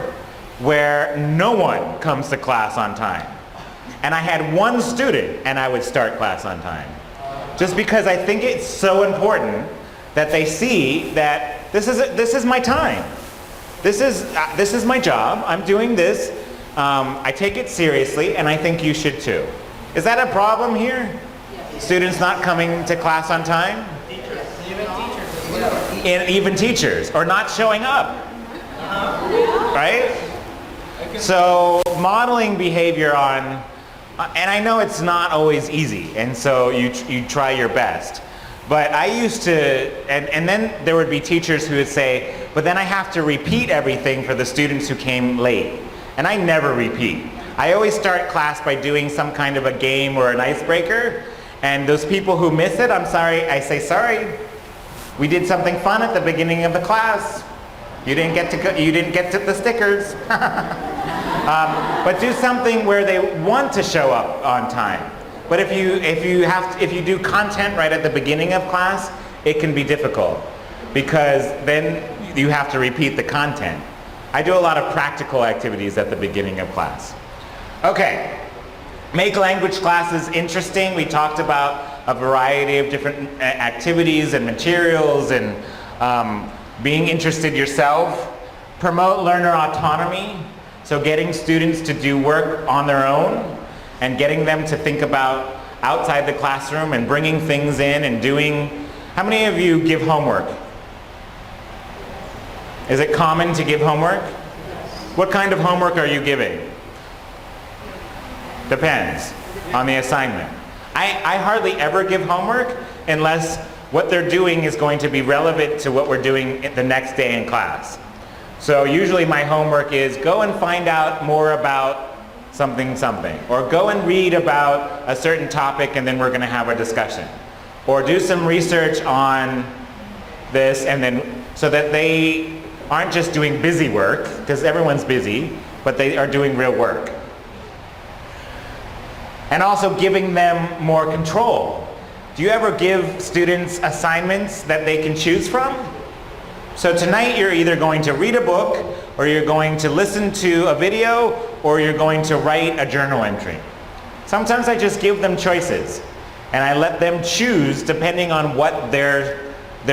where no one comes to class on time. And I had one student and I would start class on time. Just because I think it's so important that they see that this is my time. This is my job. I'm doing this. I take it seriously, and I think you should too. Is that a problem here? Yes. Students not coming to class on time? Teachers. Even teachers as well. And even teachers, or not showing up. Right? So modeling behavior on, and I know it's not always easy, and so you try your best. But I used to, and then there would be teachers who would say, but then I have to repeat everything for the students who came late. And I never repeat. I always start class by doing some kind of a game or an icebreaker. And those people who miss it, I'm sorry, I say sorry. We did something fun at the beginning of the class. You didn't get to the stickers. But do something where they want to show up on time. But if you do content right at the beginning of class, it can be difficult because then you have to repeat the content. I do a lot of practical activities at the beginning of class. Okay, make language classes interesting. We talked about a variety of different activities and materials and being interested yourself. Promote learner autonomy, so getting students to do work on their own and getting them to think about outside the classroom and bringing things in and doing. How many of you give homework? Is it common to give homework? What kind of homework are you giving? Depends on the assignment. I hardly ever give homework unless what they're doing is going to be relevant to what we're doing the next day in class. So usually my homework is go and find out more about something, or go and read about a certain topic and then we're going to have a discussion. Or do some research on this, and then so that they aren't just doing busy work, because everyone's busy, but they are doing real work. And also giving them more control. Do you ever give students assignments that they can choose from? So tonight you're either going to read a book, or you're going to listen to a video, or you're going to write a journal entry. Sometimes I just give them choices, and I let them choose depending on what their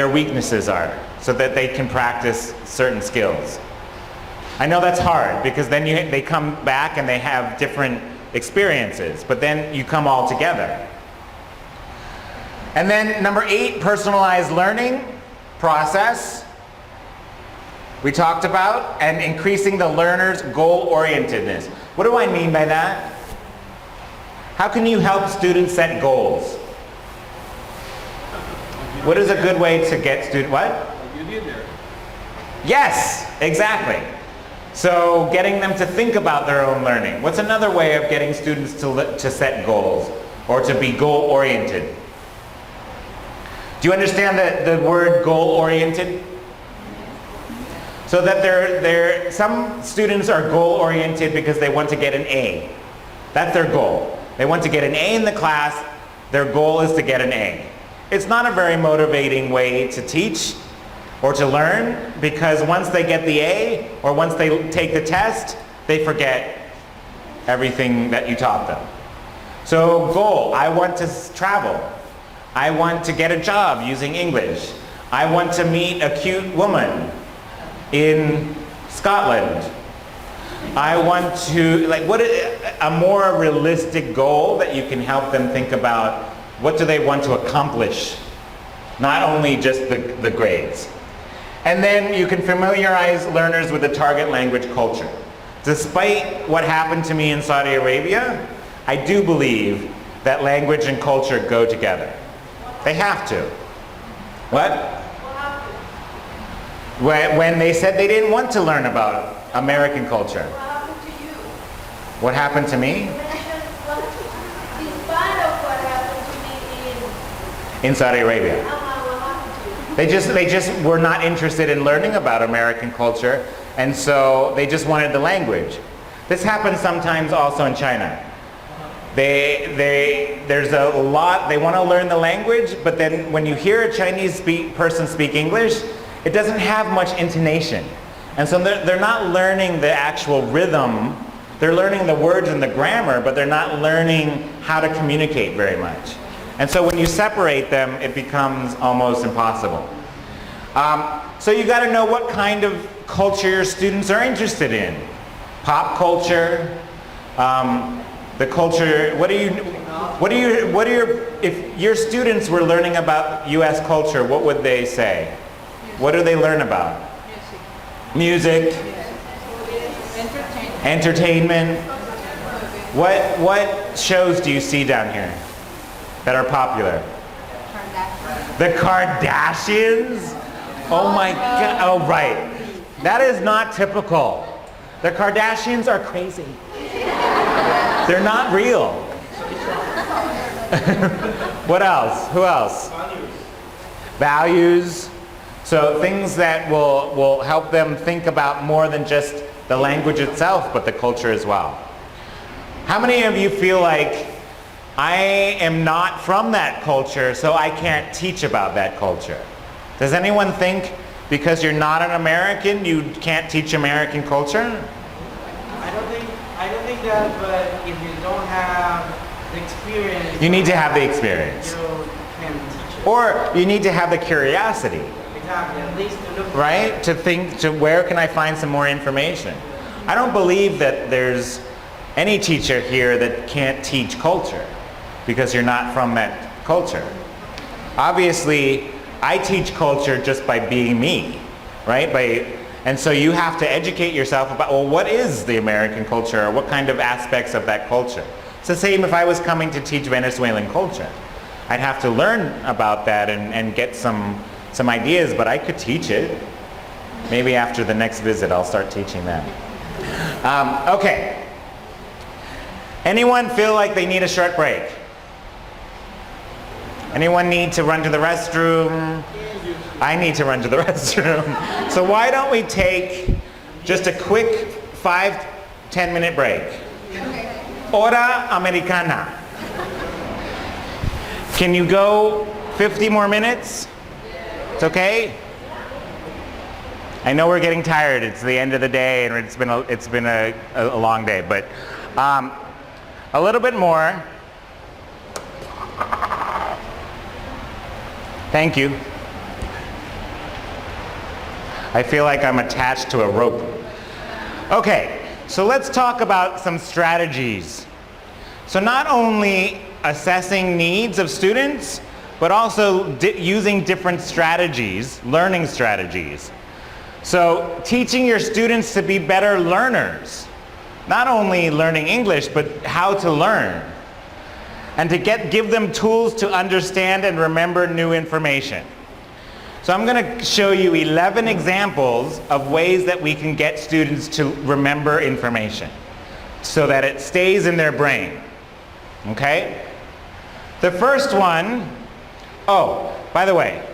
weaknesses are, so that they can practice certain skills. I know that's hard, because then they come back and they have different experiences, but then you come all together. And then number 8, personalized learning process. We talked about, and increasing the learner's goal-orientedness. What do I mean by that? How can you help students set goals? What is a good way to get students, what? You did there. Yes, exactly. So getting them to think about their own learning. What's another way of getting students to set goals or to be goal-oriented? Do you understand the word goal-oriented? So that some students are goal-oriented because they want to get an A. That's their goal. They want to get an A in the class. Their goal is to get an A. It's not a very motivating way to teach or to learn, because once they get the A or once they take the test, they forget everything that you taught them. So goal, I want to travel. I want to get a job using English. I want to meet a cute woman in Scotland. I want to, a more realistic goal that you can help them think about. What do they want to accomplish? Not only just the grades. And then you can familiarize learners with the target language culture. Despite what happened to me in Saudi Arabia, I do believe that language and culture go together. They have to. What? When they said they didn't want to learn about American culture. What happened to you? What happened to me? In spite of what happened to me In Saudi Arabia. what happened to you? They just were not interested in learning about American culture, and so they just wanted the language. This happens sometimes also in China. There's a lot, they want to learn the language, but then when you hear a Chinese person speak English, it doesn't have much intonation. And so they're not learning the actual rhythm. They're learning the words and the grammar, but they're not learning how to communicate very much. And so when you separate them, it becomes almost impossible. So you got to know what kind of culture your students are interested in. Pop culture, the culture, if your students were learning about US culture, what would they say? What do they learn about? Music. Entertainment. What shows do you see down here that are popular? The Kardashians? Oh my God, oh right. That is not typical. The Kardashians are crazy. They're not real. What else? Who else? Values. So things that will help them think about more than just the language itself, but the culture as well. How many of you feel like I am not from that culture, so I can't teach about that culture? Does anyone think because you're not an American, you can't teach American culture? I don't think that, but if you don't have the experience, you need to have the experience. You can teach it. Or you need to have the curiosity. Exactly, at least to look. Right? To think, where can I find some more information? I don't believe that there's any teacher here that can't teach culture because you're not from that culture. Obviously, I teach culture just by being me, right? And so you have to educate yourself about, well, what is the American culture, or what kind of aspects of that culture? It's the same if I was coming to teach Venezuelan culture. I'd have to learn about that and get some ideas, but I could teach it. Maybe after the next visit, I'll start teaching that. Okay. Anyone feel like they need a short break? Anyone need to run to the restroom? I need to run to the restroom. So why don't we take just a quick 5-10 minute break? Hora Americana. Can you go 50 more minutes? It's okay? I know we're getting tired. It's the end of the day and it's been a long day, but a little bit more. Thank you. I feel like I'm attached to a rope. Okay, so let's talk about some strategies. So not only assessing needs of students, but also using different strategies, learning strategies. So teaching your students to be better learners. Not only learning English, but how to learn. And to give them tools to understand and remember new information. So I'm going to show you 11 examples of ways that we can get students to remember information so that it stays in their brain. Okay? The first one, oh, by the way,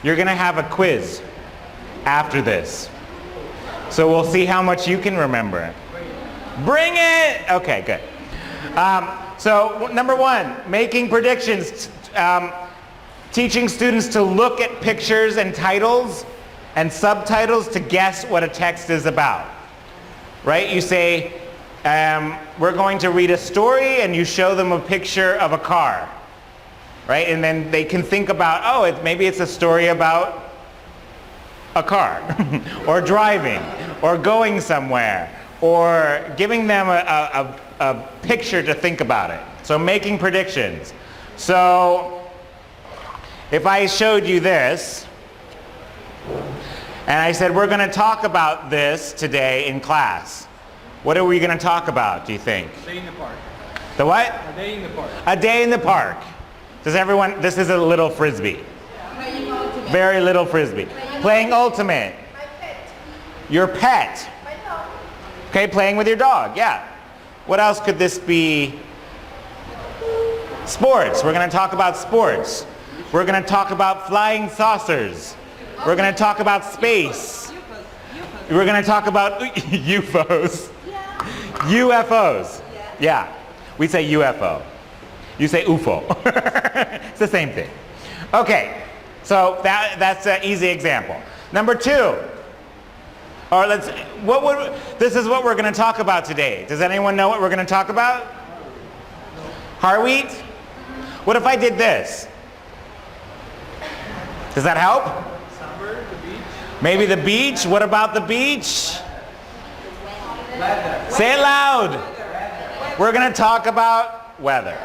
you're going to have a quiz after this. So we'll see how much you can remember. Bring it! Okay, good. So number one, making predictions. Teaching students to look at pictures and titles and subtitles to guess what a text is about. Right? You say, we're going to read a story, and you show them a picture of a car. Right? And then they can think about, oh, maybe it's a story about a car, or driving, or going somewhere, or giving them a picture to think about it. So making predictions. So if I showed you this, and I said, we're going to talk about this today in class, what are we going to talk about, do you think? A day in the park. The what? A day in the park. A day in the park. Does everyone, this is a little frisbee. Playing ultimate. Very little frisbee. Playing ultimate. My pet. Your pet. My dog. Okay, playing with your dog, yeah. What else could this be? Sports. We're going to talk about sports. We're going to talk about flying saucers. We're going to talk about space. We're going to talk about UFOs. UFOs. Yeah. We say UFO. You say UFO. It's the same thing. Okay. So that's an easy example. Number 2. Or this is what we're going to talk about today. Does anyone know what we're going to talk about? Heartbeat? What if I did this? Does that help? Summer, the beach. Maybe the beach? What about the beach? Weather. Say it loud. We're going to talk about weather.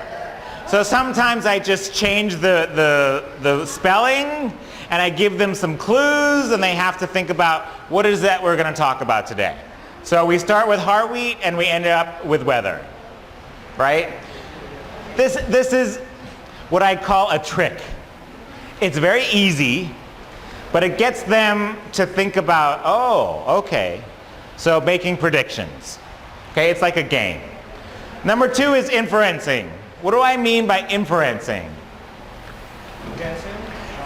So sometimes I just change the spelling and I give them some clues and they have to think about what is that we're going to talk about today. So we start with heartbeat and we end up with weather, right? This is what I call a trick. It's very easy, but it gets them to think about, oh, okay, so making predictions. Okay, it's like a game. Number 2 is inferencing. What do I mean by inferencing?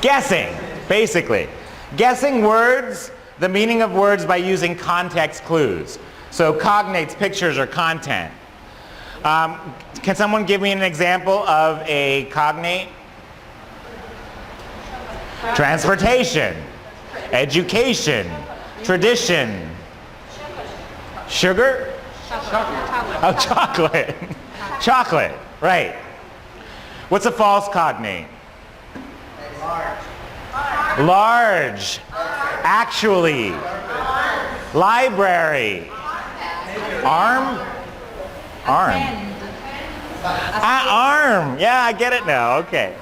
Guessing, basically. Guessing words, the meaning of words by using context clues. So cognates, pictures, or content. Can someone give me an example of a cognate? Transportation, education, tradition, sugar? Oh, chocolate. Chocolate, right. What's a false cognate? Large. Actually. Library. Arm? Arm. Arm. Yeah, I get it now. Okay.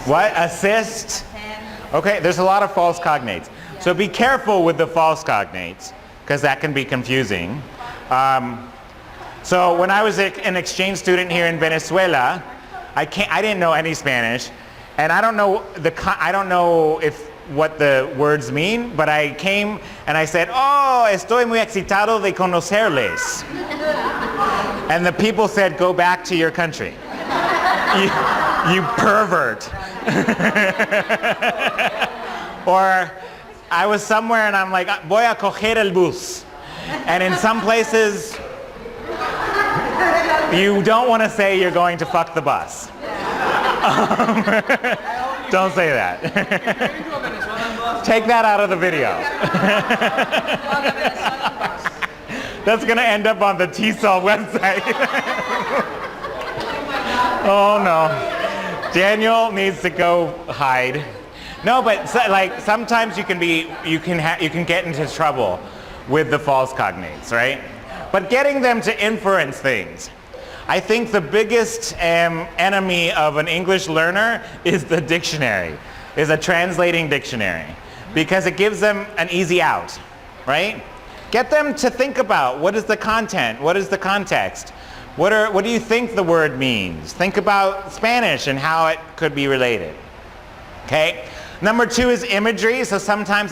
What? Assist? Okay, there's a lot of false cognates. So be careful with the false cognates because that can be confusing. So when I was an exchange student here in Venezuela, I didn't know any Spanish, and I don't know what the words mean, but I came and I said, "Oh, estoy muy excitado de conocerles," and the people said, "Go back to your country, you pervert." Or I was somewhere and I'm like, "Voy a coger el bus," and in some places you don't want to say you're going to fuck the bus. Don't say that. Take that out of the video. That's going to end up on the TESOL website. Oh no. Daniel needs to go hide. No, but sometimes you can get into trouble with the false cognates, right? But getting them to inference things. I think the biggest enemy of an English learner is the dictionary, is a translating dictionary, because it gives them an easy out, right? Get them to think about what is the content, what is the context, what do you think the word means? Think about Spanish and how it could be related, okay? Number 2 is imagery, so sometimes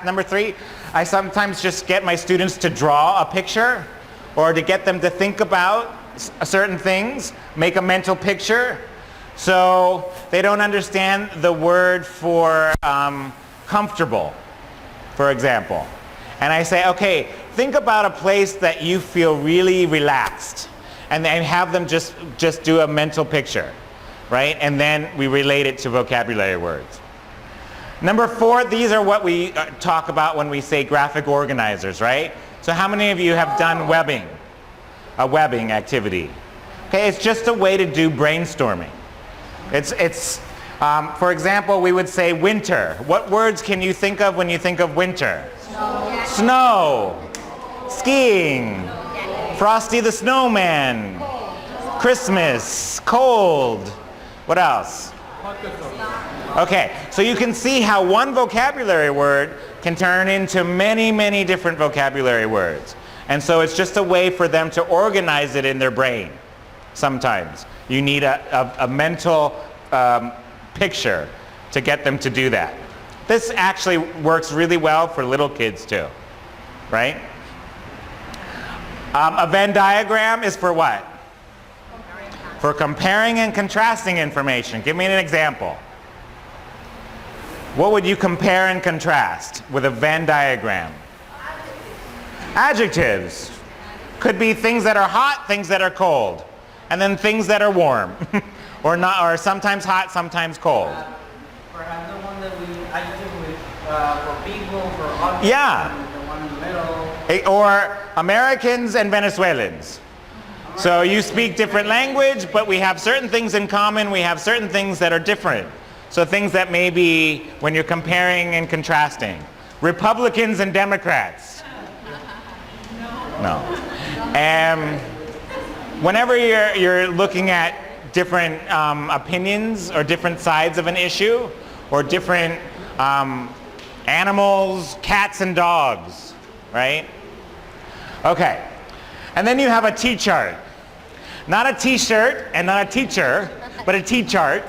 number 3, I sometimes just get my students to draw a picture or to get them to think about certain things, make a mental picture. So they don't understand the word for comfortable, for example. And I say, okay, think about a place that you feel really relaxed, and then have them just do a mental picture, right? And then we relate it to vocabulary words. Number 4, these are what we talk about when we say graphic organizers, right? So how many of you have done webbing? A webbing activity. Okay, it's just a way to do brainstorming. For example, we would say winter. What words can you think of when you think of winter? Snow. Snow. Skiing. Frosty the Snowman. Christmas. Cold. What else? Okay, so you can see how one vocabulary word can turn into many, many different vocabulary words. And so it's just a way for them to organize it in their brain. Sometimes you need a mental picture to get them to do that. This actually works really well for little kids too, right? A Venn diagram is for what? For comparing and contrasting information. Give me an example. What would you compare and contrast with a Venn diagram? Adjectives. Could be things that are hot, things that are cold, and then things that are warm, or not, or sometimes hot, sometimes cold. Perhaps the one that we adjective with for people, for objects, Yeah. and the one in the middle. Or Americans and Venezuelans. So you speak different language, but we have certain things in common, we have certain things that are different. So things that maybe when you're comparing and contrasting. Republicans and Democrats. No. Whenever you're looking at different opinions or different sides of an issue, or different animals, cats and dogs, right? Okay. And then you have a T-chart. Not a T-shirt and not a teacher, but a T-chart.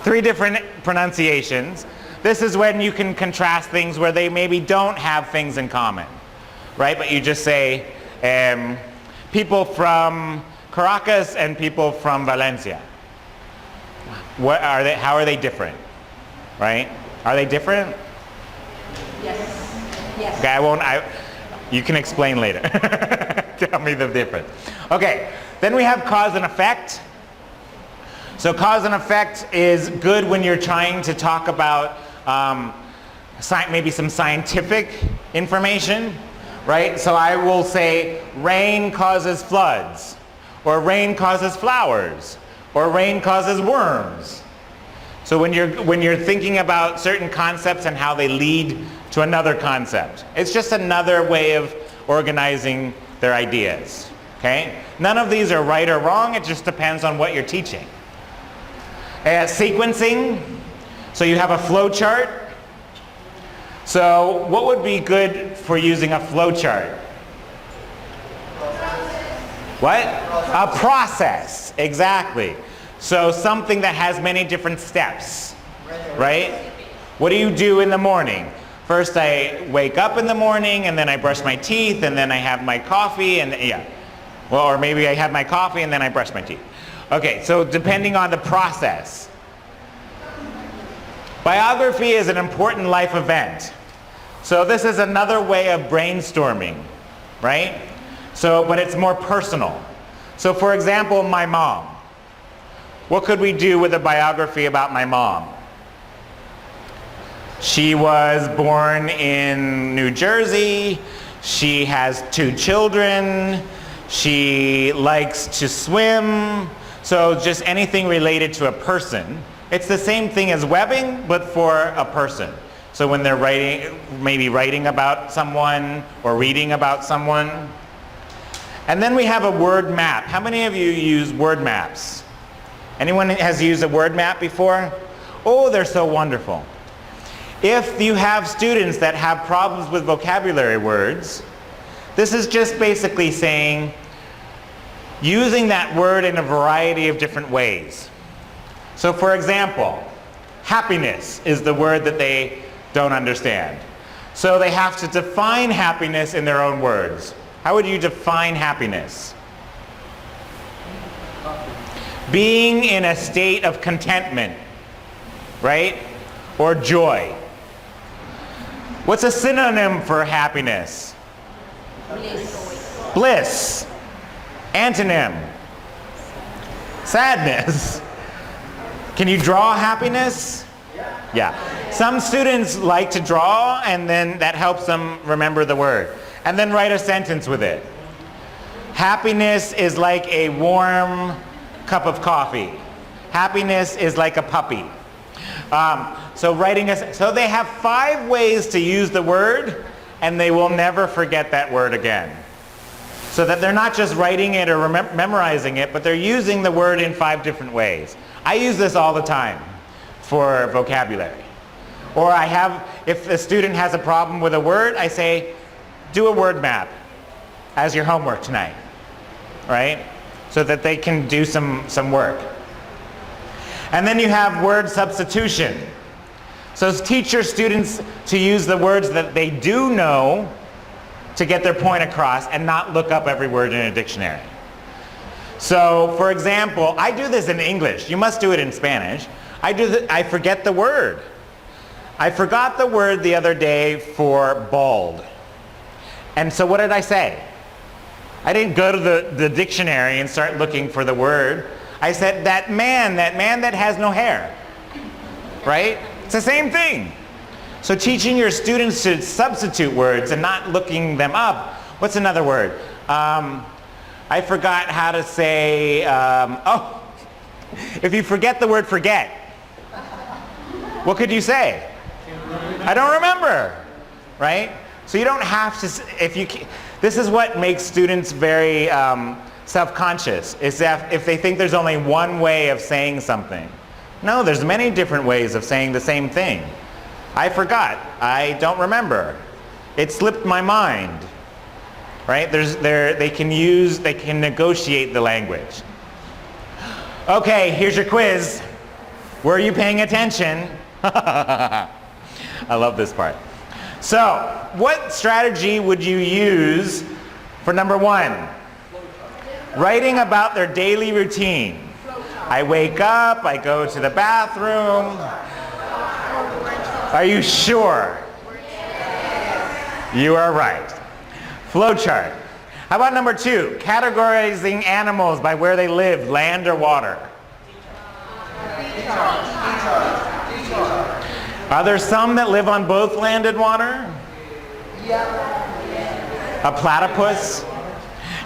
3 different pronunciations. This is when you can contrast things where they maybe don't have things in common, right? But you just say people from Caracas and people from Valencia. What are they? How are they different? Right? Are they different? Yes. Yes. Okay, you can explain later. Tell me the difference. Okay, then we have cause and effect. So cause and effect is good when you're trying to talk about maybe some scientific information, right? So I will say rain causes floods, or rain causes flowers, or rain causes worms. So when you're thinking about certain concepts and how they lead to another concept, it's just another way of organizing their ideas, okay? None of these are right or wrong, it just depends on what you're teaching. Sequencing, so you have a flow chart. So what would be good for using a flow chart? What? A process, exactly. So something that has many different steps, right? What do you do in the morning? First I wake up in the morning, and then I brush my teeth, and then I have my coffee, and yeah. Well, or maybe I have my coffee and then I brush my teeth. Okay, so depending on the process. Biography is an important life event. So this is another way of brainstorming, right? So, but it's more personal. So for example, my mom. What could we do with a biography about my mom? She was born in New Jersey. She has 2 children. She likes to swim. So just anything related to a person. It's the same thing as webbing, but for a person. So when they're writing, maybe writing about someone or reading about someone. And then we have a word map. How many of you use word maps? Anyone has used a word map before? Oh, they're so wonderful. If you have students that have problems with vocabulary words, this is just basically saying, using that word in a variety of different ways. So for example, happiness is the word that they don't understand. So they have to define happiness in their own words. How would you define happiness? Being in a state of contentment, right? Or joy. What's a synonym for happiness? Bliss. Bliss. Antonym. Sadness. Can you draw happiness? Yeah. Some students like to draw, and then that helps them remember the word. And then write a sentence with it. Happiness is like a warm cup of coffee. Happiness is like a puppy. So they have 5 ways to use the word, and they will never forget that word again. So that they're not just writing it or memorizing it, but they're using the word in 5 different ways. I use this all the time for vocabulary. Or if a student has a problem with a word, I say, do a word map as your homework tonight, right? So that they can do some work. And then you have word substitution. So teach your students to use the words that they do know to get their point across and not look up every word in a dictionary. So for example, I do this in English. You must do it in Spanish. I forget the word. I forgot the word the other day for bald. And so what did I say? I didn't go to the dictionary and start looking for the word. I said, that man that has no hair. Right? It's the same thing. So teaching your students to substitute words and not looking them up. What's another word? I forgot how to say, if you forget the word forget, what could you say? I don't remember, right? So you don't have to, this is what makes students very self-conscious, is that if they think there's only one way of saying something. No, there's many different ways of saying the same thing. I forgot, I don't remember, it slipped my mind, right? They can negotiate the language. Okay, here's your quiz. Were you paying attention? I love this part. So, what strategy would you use for number 1? Writing about their daily routine. I wake up, I go to the bathroom. Are you sure? You are right. Flowchart. How about number 2? Categorizing animals by where they live, land or water. Are there some that live on both land and water? A platypus?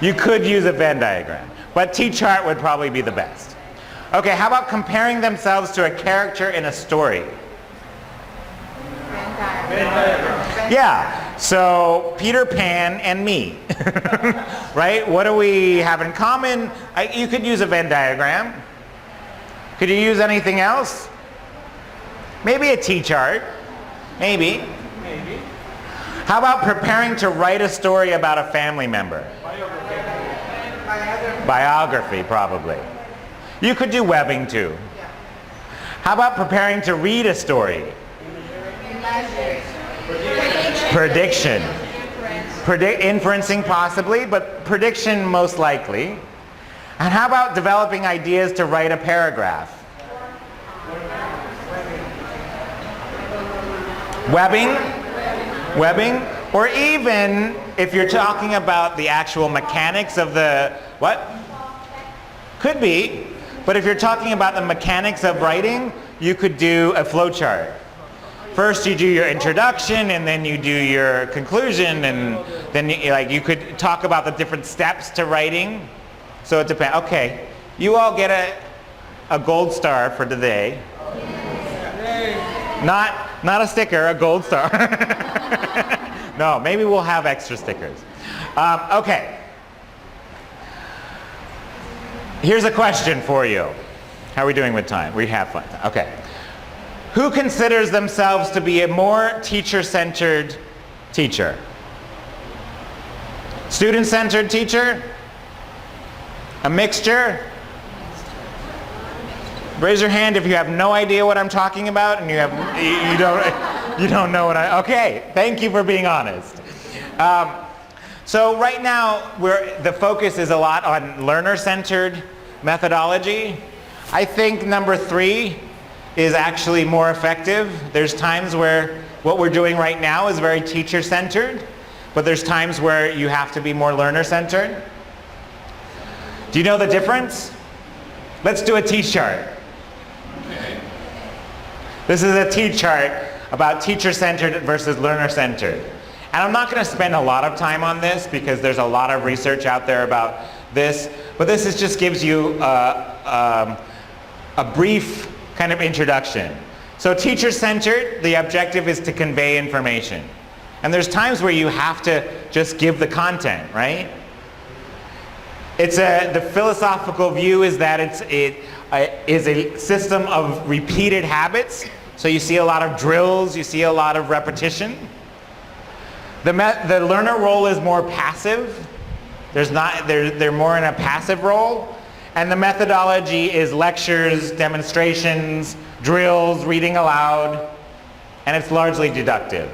You could use a Venn diagram, but T-chart would probably be the best. Okay, how about comparing themselves to a character in a story? Yeah, so Peter Pan and me, right? What do we have in common? You could use a Venn diagram. Could you use anything else? Maybe a T-chart, maybe. How about preparing to write a story about a family member? Biography, probably. You could do webbing too. How about preparing to read a story? Prediction. Inferencing possibly, but prediction most likely. And how about developing ideas to write a paragraph? Webbing, or even if you're talking about the actual mechanics of the, what? Could be, but if you're talking about the mechanics of writing, you could do a flowchart. First you do your introduction and then you do your conclusion, and then you could talk about the different steps to writing. So it depends. Okay, you all get a gold star for today. Not a sticker, a gold star. No, maybe we'll have extra stickers. Okay. Here's a question for you. How are we doing with time? We have fun. Okay. Who considers themselves to be a more teacher-centered teacher? Student-centered teacher? A mixture? Raise your hand if you have no idea what I'm talking about and you don't know what okay, thank you for being honest. So right now the focus is a lot on learner-centered methodology. I think number 3 is actually more effective. There's times where what we're doing right now is very teacher-centered, but there's times where you have to be more learner-centered. Do you know the difference? Let's do a T-chart. This is a T-chart about teacher-centered versus learner-centered. And I'm not going to spend a lot of time on this because there's a lot of research out there about this, but this just gives you a brief kind of introduction. So teacher-centered, the objective is to convey information. And there's times where you have to just give the content, right? The philosophical view is that it is a system of repeated habits. So you see a lot of drills, you see a lot of repetition. The learner role is more passive. They're more in a passive role. And the methodology is lectures, demonstrations, drills, reading aloud, and it's largely deductive.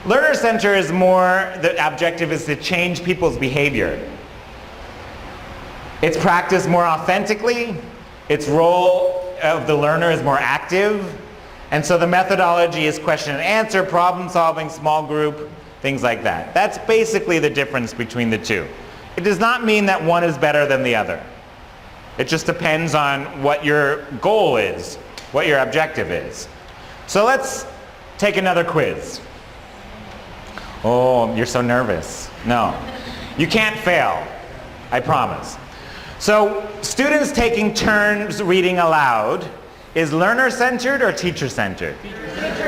Learner center is more, the objective is to change people's behavior. It's practiced more authentically, its role of the learner is more active, And so the methodology is question and answer, problem solving, small group, things like that. That's basically the difference between the two. It does not mean that one is better than the other. It just depends on what your goal is, what your objective is. So let's take another quiz. Oh, you're so nervous. No, you can't fail, I promise. So students taking turns reading aloud is learner-centered or teacher-centered?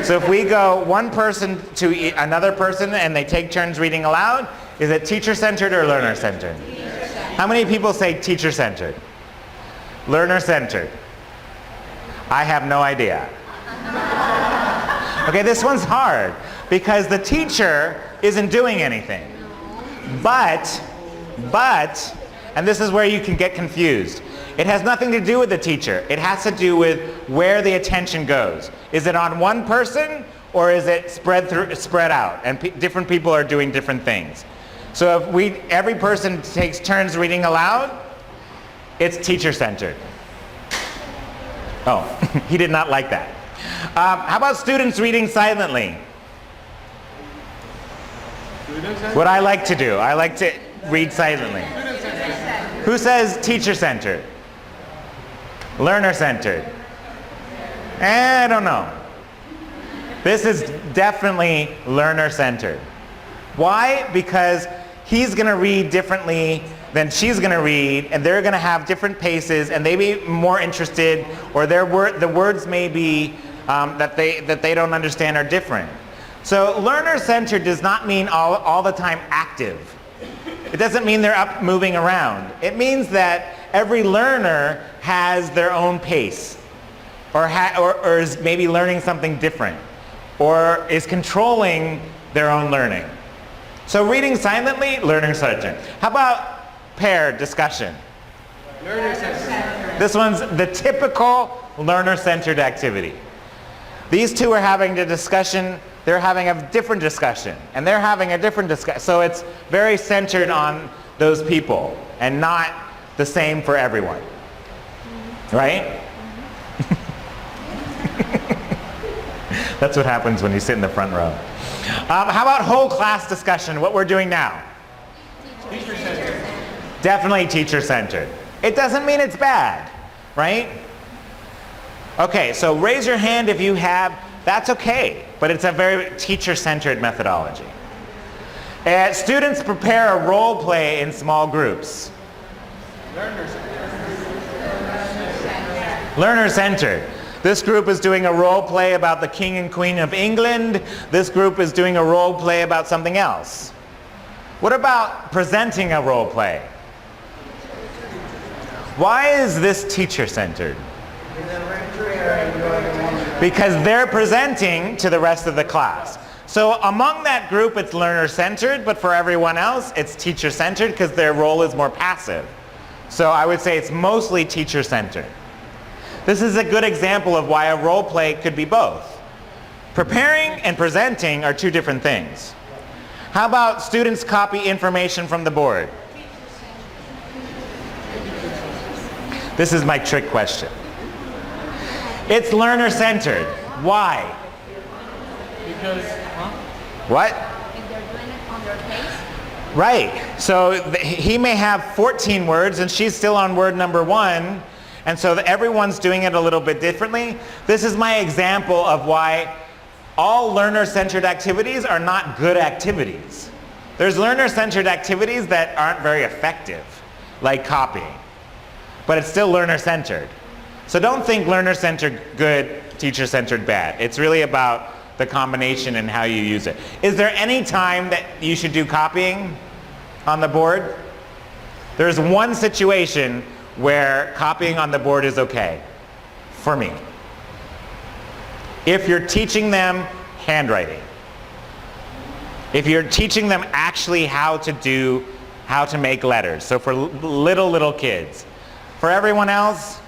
So if we go one person to another person and they take turns reading aloud, is it teacher-centered or learner-centered? How many people say teacher-centered? Learner-centered? I have no idea. Okay, this one's hard because the teacher isn't doing anything. But, and this is where you can get confused. It has nothing to do with the teacher. It has to do with where the attention goes. Is it on one person or is it spread out and different people are doing different things? So if every person takes turns reading aloud, it's teacher-centered. Oh, he did not like that. How about students reading silently? What I like to do, I like to read silently. Who says teacher-centered? Learner-centered? I don't know. This is definitely learner-centered. Why? Because he's going to read differently than she's going to read, and they're going to have different paces, and they may be more interested, or the words may be that they don't understand are different. So learner-centered does not mean all the time active. It doesn't mean they're up moving around. It means that every learner has their own pace, or is maybe learning something different, or is controlling their own learning. So reading silently, learner-centered. How about paired discussion? Learner-centered. This one's the typical learner-centered activity. These two are having a discussion, they're having a different discussion, and they're having a different discussion. So it's very centered on those people and not the same for everyone. Right? That's what happens when you sit in the front row. How about whole class discussion, what we're doing now? Teacher-centered. Definitely teacher-centered. It doesn't mean it's bad, right? Okay, so raise your hand if you have, that's okay, but it's a very teacher-centered methodology. Students prepare a role play in small groups. Learner-centered. This group is doing a role play about the King and Queen of England. This group is doing a role play about something else. What about presenting a role play? Why is this teacher-centered? Because they're presenting to the rest of the class. So among that group it's learner-centered, but for everyone else it's teacher-centered because their role is more passive. So I would say it's mostly teacher-centered. This is a good example of why a role play could be both. Preparing and presenting are two different things. How about students copy information from the board? This is my trick question. It's learner-centered. Why? Because, What? If they're doing it on their pace. Right. So he may have 14 words and she's still on word number 1. And so everyone's doing it a little bit differently. This is my example of why all learner-centered activities are not good activities. There's learner-centered activities that aren't very effective, like copying. But it's still learner-centered. So don't think learner-centered good, teacher-centered bad. It's really about the combination and how you use it. Is there any time that you should do copying on the board? There's one situation where copying on the board is okay, for me. If you're teaching them handwriting. If you're teaching them actually how to make letters. So for little kids. For everyone else,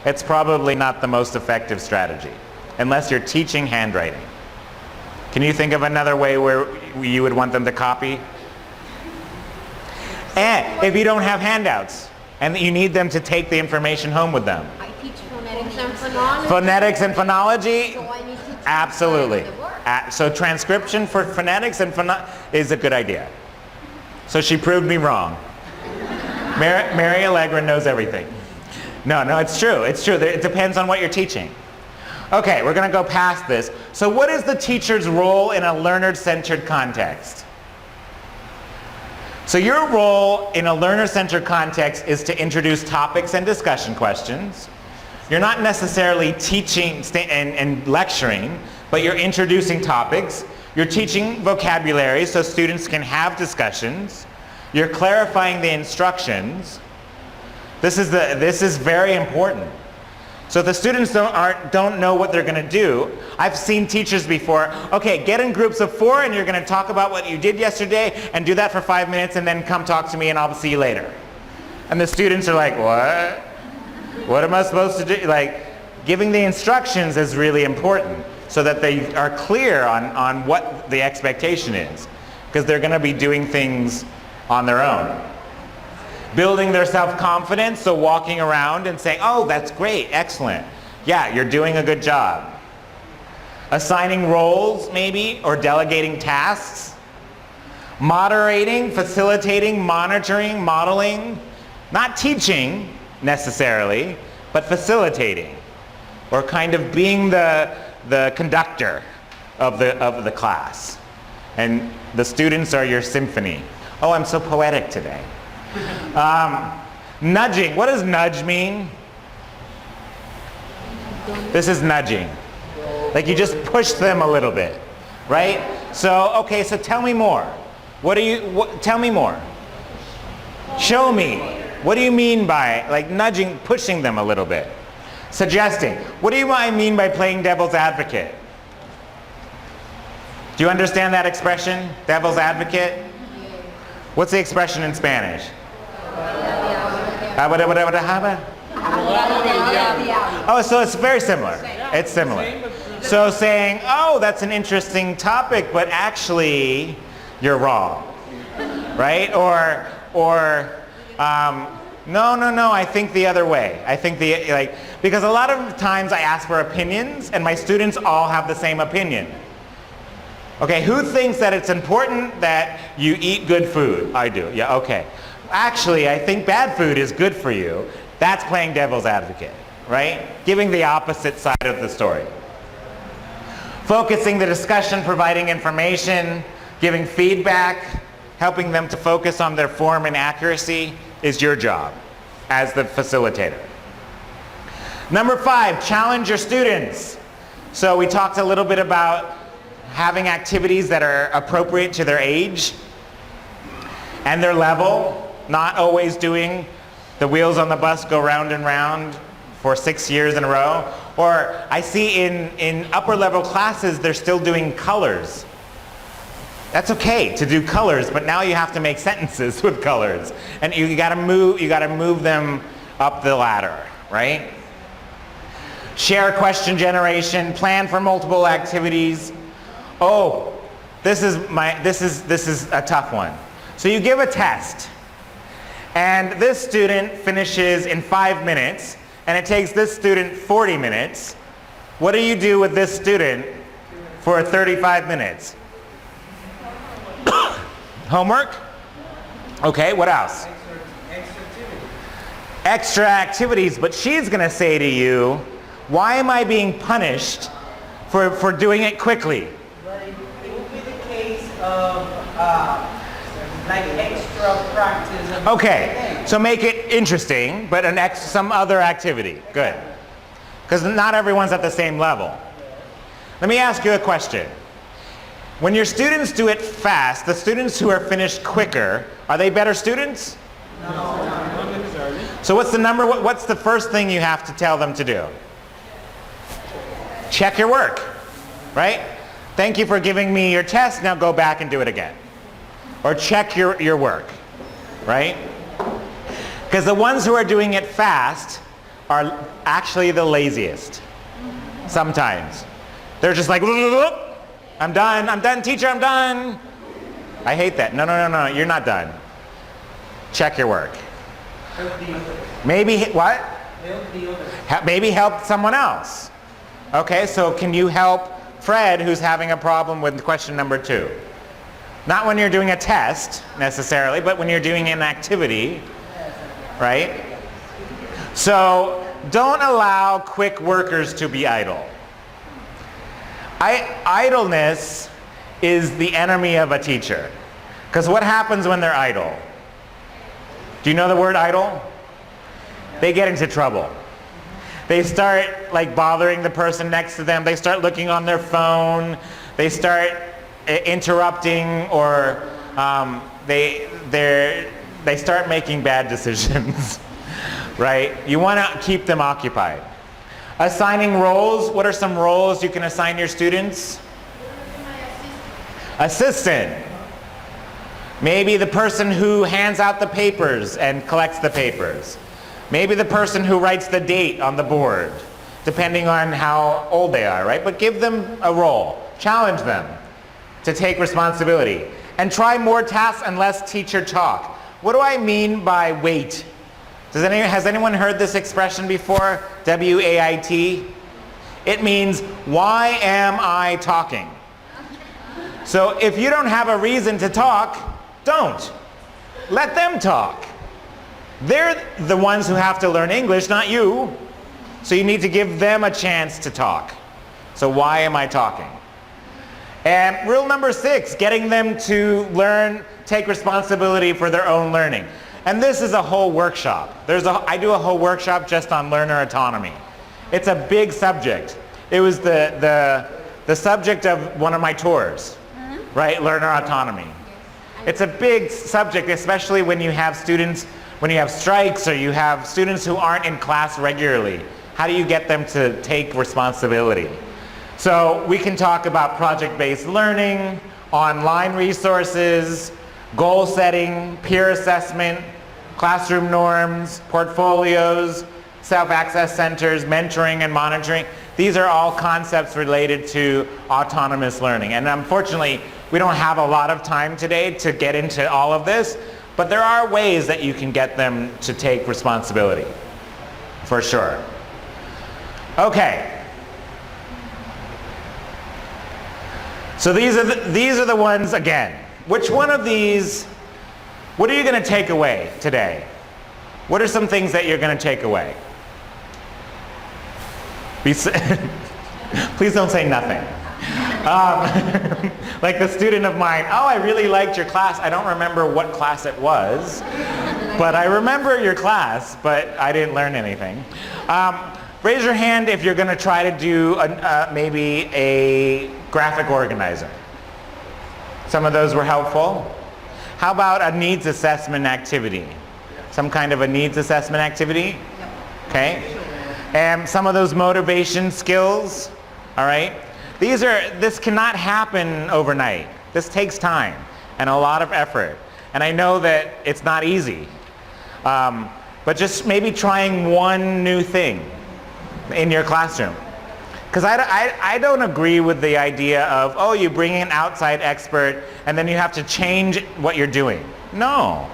it's probably not the most effective strategy, unless you're teaching handwriting. Can you think of another way where you would want them to copy? And if you don't have handouts, and you need them to take the information home with them. I teach phonetics and phonology. Phonetics and phonology? So I need to Absolutely. translate the word. So transcription for phonetics and is a good idea. So she proved me wrong. Mary Allegra knows everything. No, it's true. It's true. It depends on what you're teaching. Okay, we're going to go past this. So what is the teacher's role in a learner-centered context? So your role in a learner-centered context is to introduce topics and discussion questions. You're not necessarily teaching and lecturing, but you're introducing topics. You're teaching vocabulary so students can have discussions. You're clarifying the instructions. This is very important. So if the students don't know what they're going to do, I've seen teachers before, okay, get in groups of 4 and you're going to talk about what you did yesterday and do that for 5 minutes and then come talk to me and I'll see you later. And the students are like, what? What am I supposed to do? Like, giving the instructions is really important so that they are clear on what the expectation is, because they're going to be doing things on their own. Building their self-confidence, so walking around and saying, oh, that's great, excellent. Yeah, you're doing a good job. Assigning roles, maybe, or delegating tasks. Moderating, facilitating, monitoring, modeling. Not teaching, necessarily, but facilitating. Or kind of being the conductor of the class. And the students are your symphony. Oh, I'm so poetic today. Nudging. What does nudge mean? This is nudging. Like you just push them a little bit, right? So, okay, so tell me more. Tell me more. Show me. What do you mean by, like, nudging, pushing them a little bit? Suggesting. What do you mean by playing devil's advocate? Do you understand that expression, devil's advocate? What's the expression in Spanish? Oh, so it's very similar. It's similar. So saying, oh, that's an interesting topic, but actually, you're wrong, right? Or no, I think the other way. I think because a lot of times I ask for opinions, and my students all have the same opinion. Okay, who thinks that it's important that you eat good food? I do. Yeah, okay. Actually, I think bad food is good for you. That's playing devil's advocate, right? Giving the opposite side of the story. Focusing the discussion, providing information, giving feedback, helping them to focus on their form and accuracy is your job as the facilitator. Number 5, challenge your students. So we talked a little bit about having activities that are appropriate to their age and their level, not always doing the wheels on the bus go round and round for 6 years in a row. Or I see in upper level classes, they're still doing colors. That's okay to do colors, but now you have to make sentences with colors. And you gotta move them up the ladder, right? Share question generation, plan for multiple activities. Oh, this is a tough one. So you give a test, and this student finishes in 5 minutes, and it takes this student 40 minutes. What do you do with this student for 35 minutes? Homework? Okay, what else? Extra activities, but she's going to say to you, why am I being punished for doing it quickly? But it would be the case of like extra practice. Okay, so make it interesting, but some other activity. Good. Because not everyone's at the same level. Let me ask you a question. When your students do it fast, the students who are finished quicker, are they better students? No. Not necessarily. So what's the first thing you have to tell them to do? Check your work, right? Thank you for giving me your test, now go back and do it again. Or check your work, right? Because the ones who are doing it fast are actually the laziest, sometimes. They're just like, I'm done, teacher, I'm done. I hate that. No, you're not done. Check your work. Maybe, what? Help the others. Maybe help someone else. Okay, so can you help Fred who's having a problem with question number 2? Not when you're doing a test necessarily, but when you're doing an activity, right? So don't allow quick workers to be idle. Idleness is the enemy of a teacher. Because what happens when they're idle? Do you know the word idle? They get into trouble. They start like bothering the person next to them. They start looking on their phone. They start interrupting, or they start making bad decisions, right? You want to keep them occupied. Assigning roles. What are some roles you can assign your students? Assistant. Maybe the person who hands out the papers and collects the papers. Maybe the person who writes the date on the board, depending on how old they are, right? But give them a role. Challenge them to take responsibility. And try more tasks and less teacher talk. What do I mean by wait? Has anyone heard this expression before? W-A-I-T? It means, why am I talking? So if you don't have a reason to talk, don't. Let them talk. They're the ones who have to learn English, not you. So you need to give them a chance to talk. So why am I talking? And rule number 6, getting them to learn, take responsibility for their own learning. And this is a whole workshop. I do a whole workshop just on learner autonomy. It's a big subject. It was the subject of one of my tours, right? Learner autonomy. It's a big subject, especially when you have students, when you have strikes, or you have students who aren't in class regularly. How do you get them to take responsibility? So we can talk about project-based learning, online resources, goal setting, peer assessment, classroom norms, portfolios, self-access centers, mentoring and monitoring. These are all concepts related to autonomous learning. And unfortunately, we don't have a lot of time today to get into all of this, but there are ways that you can get them to take responsibility, for sure. Okay. So these are the ones, again. Which one of these, what are you going to take away today? What are some things that you're going to take away? Please don't say nothing. Like the student of mine, oh, I really liked your class. I don't remember what class it was, but I remember your class, but I didn't learn anything. Raise your hand if you're going to try to do maybe a graphic organizer. Some of those were helpful. How about a needs assessment activity? Some kind of a needs assessment activity? Okay. And some of those motivation skills, all right? This cannot happen overnight. This takes time and a lot of effort. And I know that it's not easy. But just maybe trying one new thing in your classroom. Because I don't agree with the idea of, oh, you bring in an outside expert and then you have to change what you're doing. No.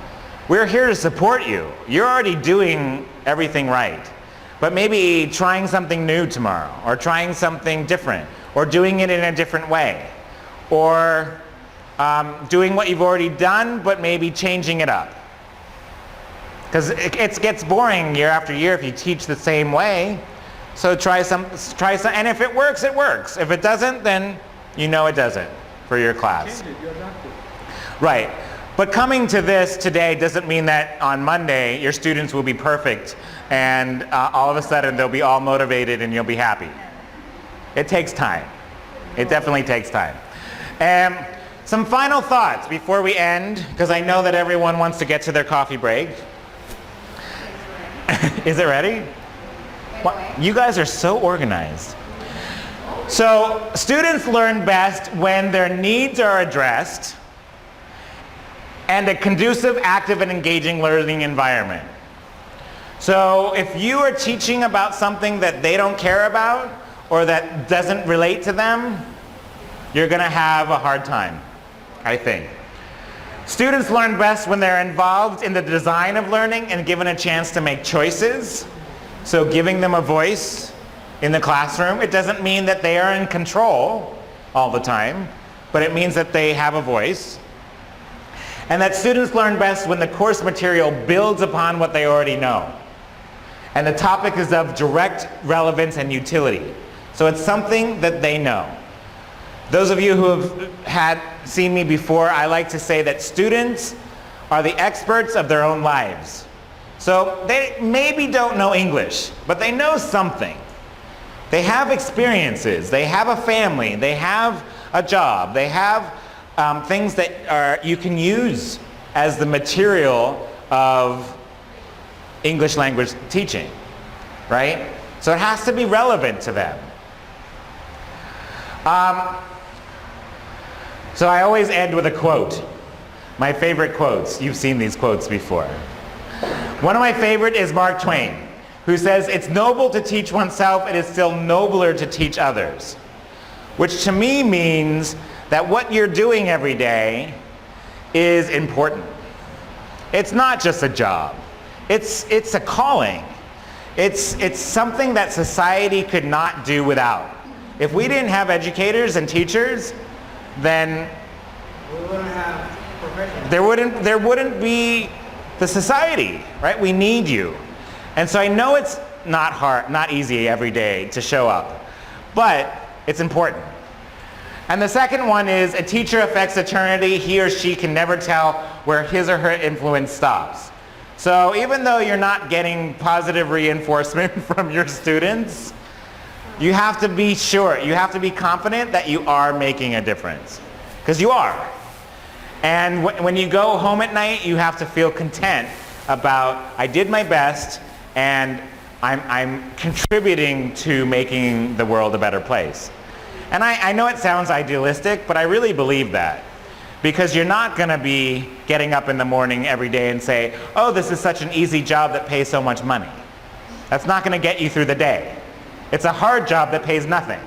We're here to support you. You're already doing everything right. But maybe trying something new tomorrow, or trying something different, or doing it in a different way, or doing what you've already done, but maybe changing it up. Because it gets boring year after year if you teach the same way. So try some, and if it works, it works. If it doesn't, then you know it doesn't for your class. Right. But coming to this today doesn't mean that on Monday your students will be perfect and all of a sudden they'll be all motivated and you'll be happy. It takes time. It definitely takes time. Some final thoughts before we end, because I know that everyone wants to get to their coffee break. Is it ready? You guys are so organized. So students learn best when their needs are addressed and a conducive, active, and engaging learning environment. So if you are teaching about something that they don't care about or that doesn't relate to them, you're going to have a hard time, I think. Students learn best when they're involved in the design of learning and given a chance to make choices. So giving them a voice in the classroom, it doesn't mean that they are in control all the time, but it means that they have a voice. And that students learn best when the course material builds upon what they already know. And the topic is of direct relevance and utility. So it's something that they know. Those of you who have seen me before, I like to say that students are the experts of their own lives. So they maybe don't know English, but they know something. They have experiences, they have a family, they have a job, they have things that you can use as the material of English language teaching, right? So it has to be relevant to them. So I always end with a quote. My favorite quotes. You've seen these quotes before. One of my favorite is Mark Twain, who says, "It's noble to teach oneself, it is still nobler to teach others." Which to me means that what you're doing every day is important. It's not just a job. It's a calling. It's something that society could not do without. If we didn't have educators and teachers, then We wouldn't have professionals. there wouldn't be the society, right? We need you. And so I know it's not hard, not easy every day to show up, but it's important. And the second one is, a teacher affects eternity. He or she can never tell where his or her influence stops. So even though you're not getting positive reinforcement from your students, you have to be sure, you have to be confident that you are making a difference. Because you are. And when you go home at night, you have to feel content about, I did my best and I'm contributing to making the world a better place. And I know it sounds idealistic, but I really believe that. Because you're not going to be getting up in the morning every day and say, oh, this is such an easy job that pays so much money. That's not going to get you through the day. It's a hard job that pays nothing.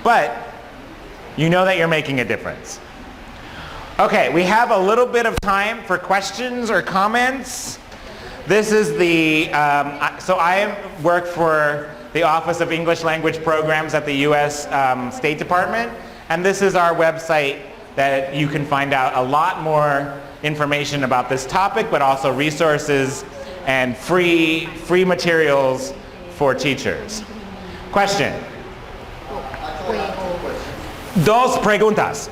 But you know that you're making a difference. Okay, we have a little bit of time for questions or comments. This is the, so I work for the Office of English Language Programs at the U.S. State Department, and this is our website that you can find out a lot more information about this topic, but also resources and free materials for teachers. Question? Dos preguntas.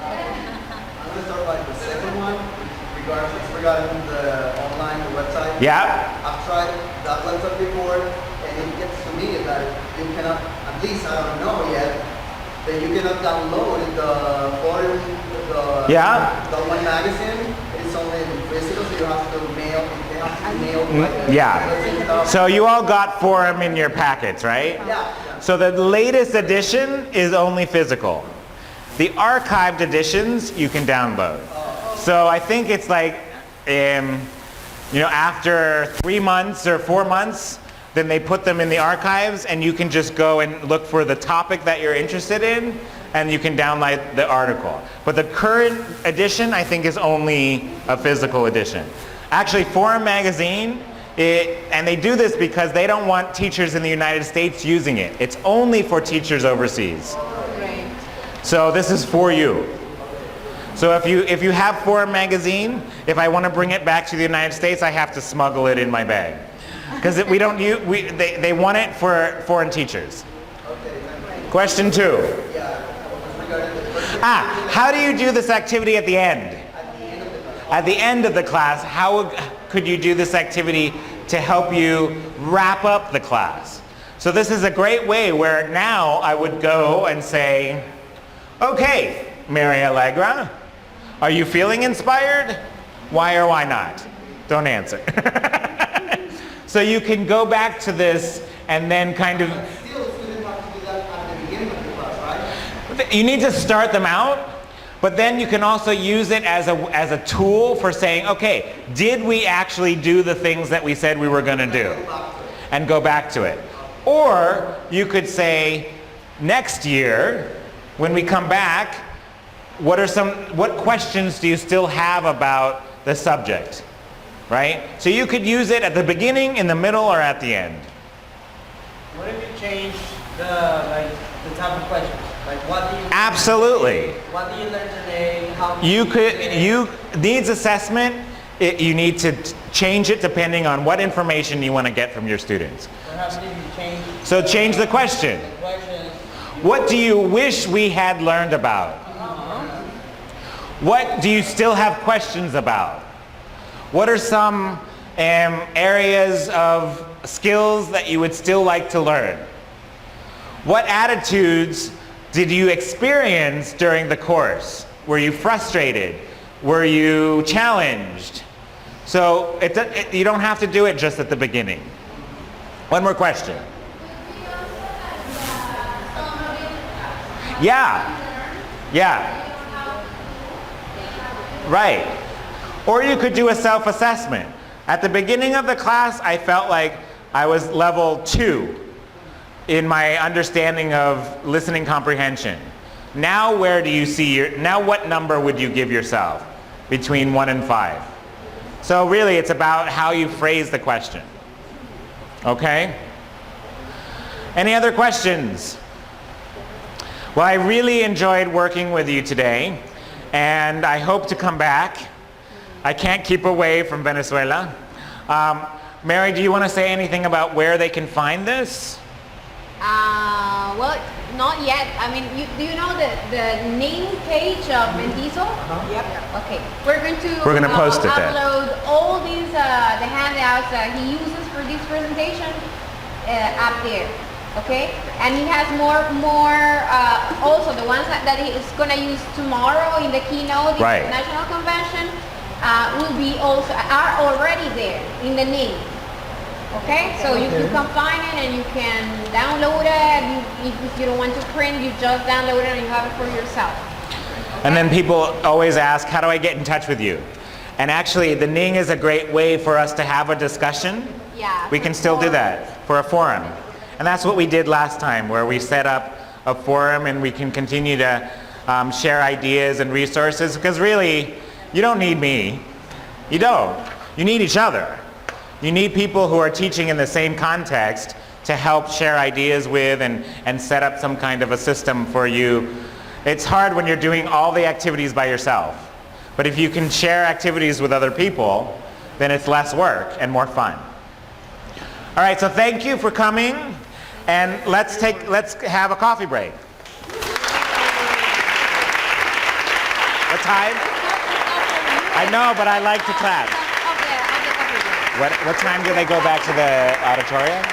I'm going to start by the second one, regarding the online website. Yeah. I've tried that website before, and it gets to me that you cannot, at least I don't know yet, that you cannot download the forum, the online magazine. It's only physical, so you have to mail. They have to mail. Yeah. So you all got forum in your packets, right? Yeah. So the latest edition is only physical. The archived editions you can download. So I think it's like, after 3 months or 4 months, then they put them in the archives, and you can just go and look for the topic that you're interested in, and you can download the article. But the current edition, I think, is only a physical edition. Actually, Forum Magazine, and they do this because they don't want teachers in the United States using it. It's only for teachers overseas. Great. So this is for you. So if you have Forum Magazine, if I want to bring it back to the United States, I have to smuggle it in my bag. Because they want it for foreign teachers. Question 2. How do you do this activity at the end? At the end of the class, how could you do this activity to help you wrap up the class? So this is a great way where now I would go and say, okay, Mary Allegra, are you feeling inspired? Why or why not? Don't answer. So you can go back to this and then kind of... Still, students have to do that at the beginning of the class, right? You need to start them out, but then you can also use it as a tool for saying, okay, did we actually do the things that we said we were going to do? And go back to it. Or you could say, next year, when we come back, what questions do you still have about the subject? right? So you could use it at the beginning, in the middle, or at the end. What if you change the type of questions? Like what do you Absolutely. What do you learn today? How Needs assessment, you need to change it depending on what information you want to get from your students. Perhaps if you change. So change the question. What do you wish we had learned about? What do you still have questions about? What are some areas of skills that you would still like to learn? What attitudes did you experience during the course? Were you frustrated? Were you challenged? So you don't have to do it just at the beginning. One more question. Yeah. Right. Or you could do a self-assessment. At the beginning of the class, I felt like I was level 2 in my understanding of listening comprehension. Now where do you see now what number would you give yourself between 1 and 5? So really it's about how you phrase the question. Okay? Any other questions? Well, I really enjoyed working with you today, and I hope to come back. I can't keep away from Venezuela. Mary, do you want to say anything about where they can find this? Well, not yet. I mean, do you know the name page of TESOL? Yep. Okay. We're going to post it there. Upload all these the handouts that he uses for this presentation up there. Okay. And he has more also the ones that he is going to use tomorrow in the keynote in Right. the National Convention are already there in the name. Okay, so you can find it and you can download it. If you don't want to print, you just download it and you have it for yourself. And then people always ask, how do I get in touch with you? And actually, the Ning is a great way for us to have a discussion. Yeah. We can still do that for a forum. And that's what we did last time, where we set up a forum and we can continue to share ideas and resources, because really, you don't need me. You don't. You need each other. You need people who are teaching in the same context to help share ideas with and set up some kind of a system for you. It's hard when you're doing all the activities by yourself. But if you can share activities with other people, then it's less work and more fun. All right, so thank you for coming, and let's have a coffee break. What time? I know, but I like to clap. What time do they go back to the auditorium?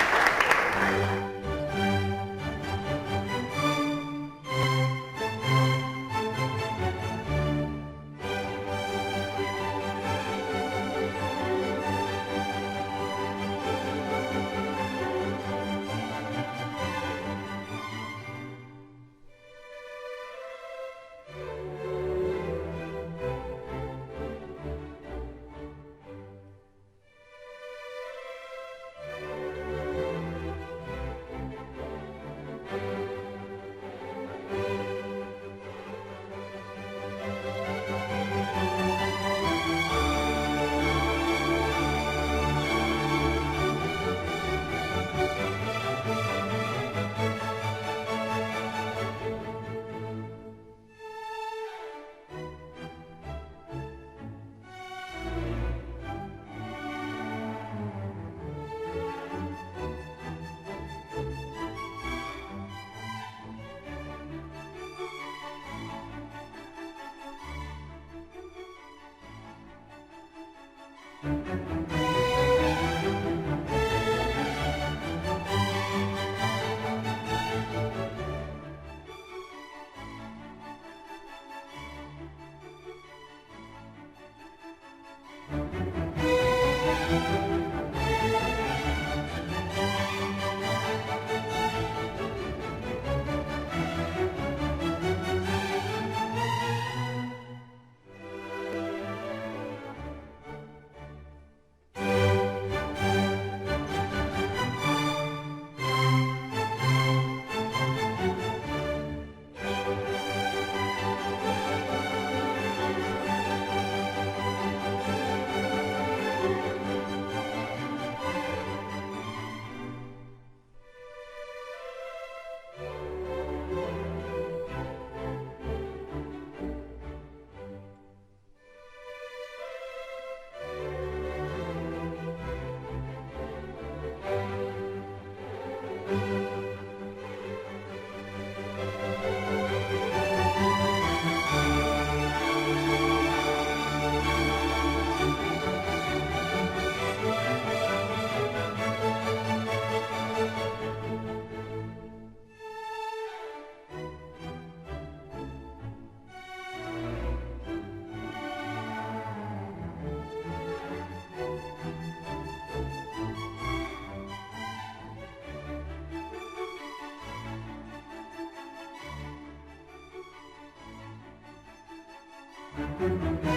Bye.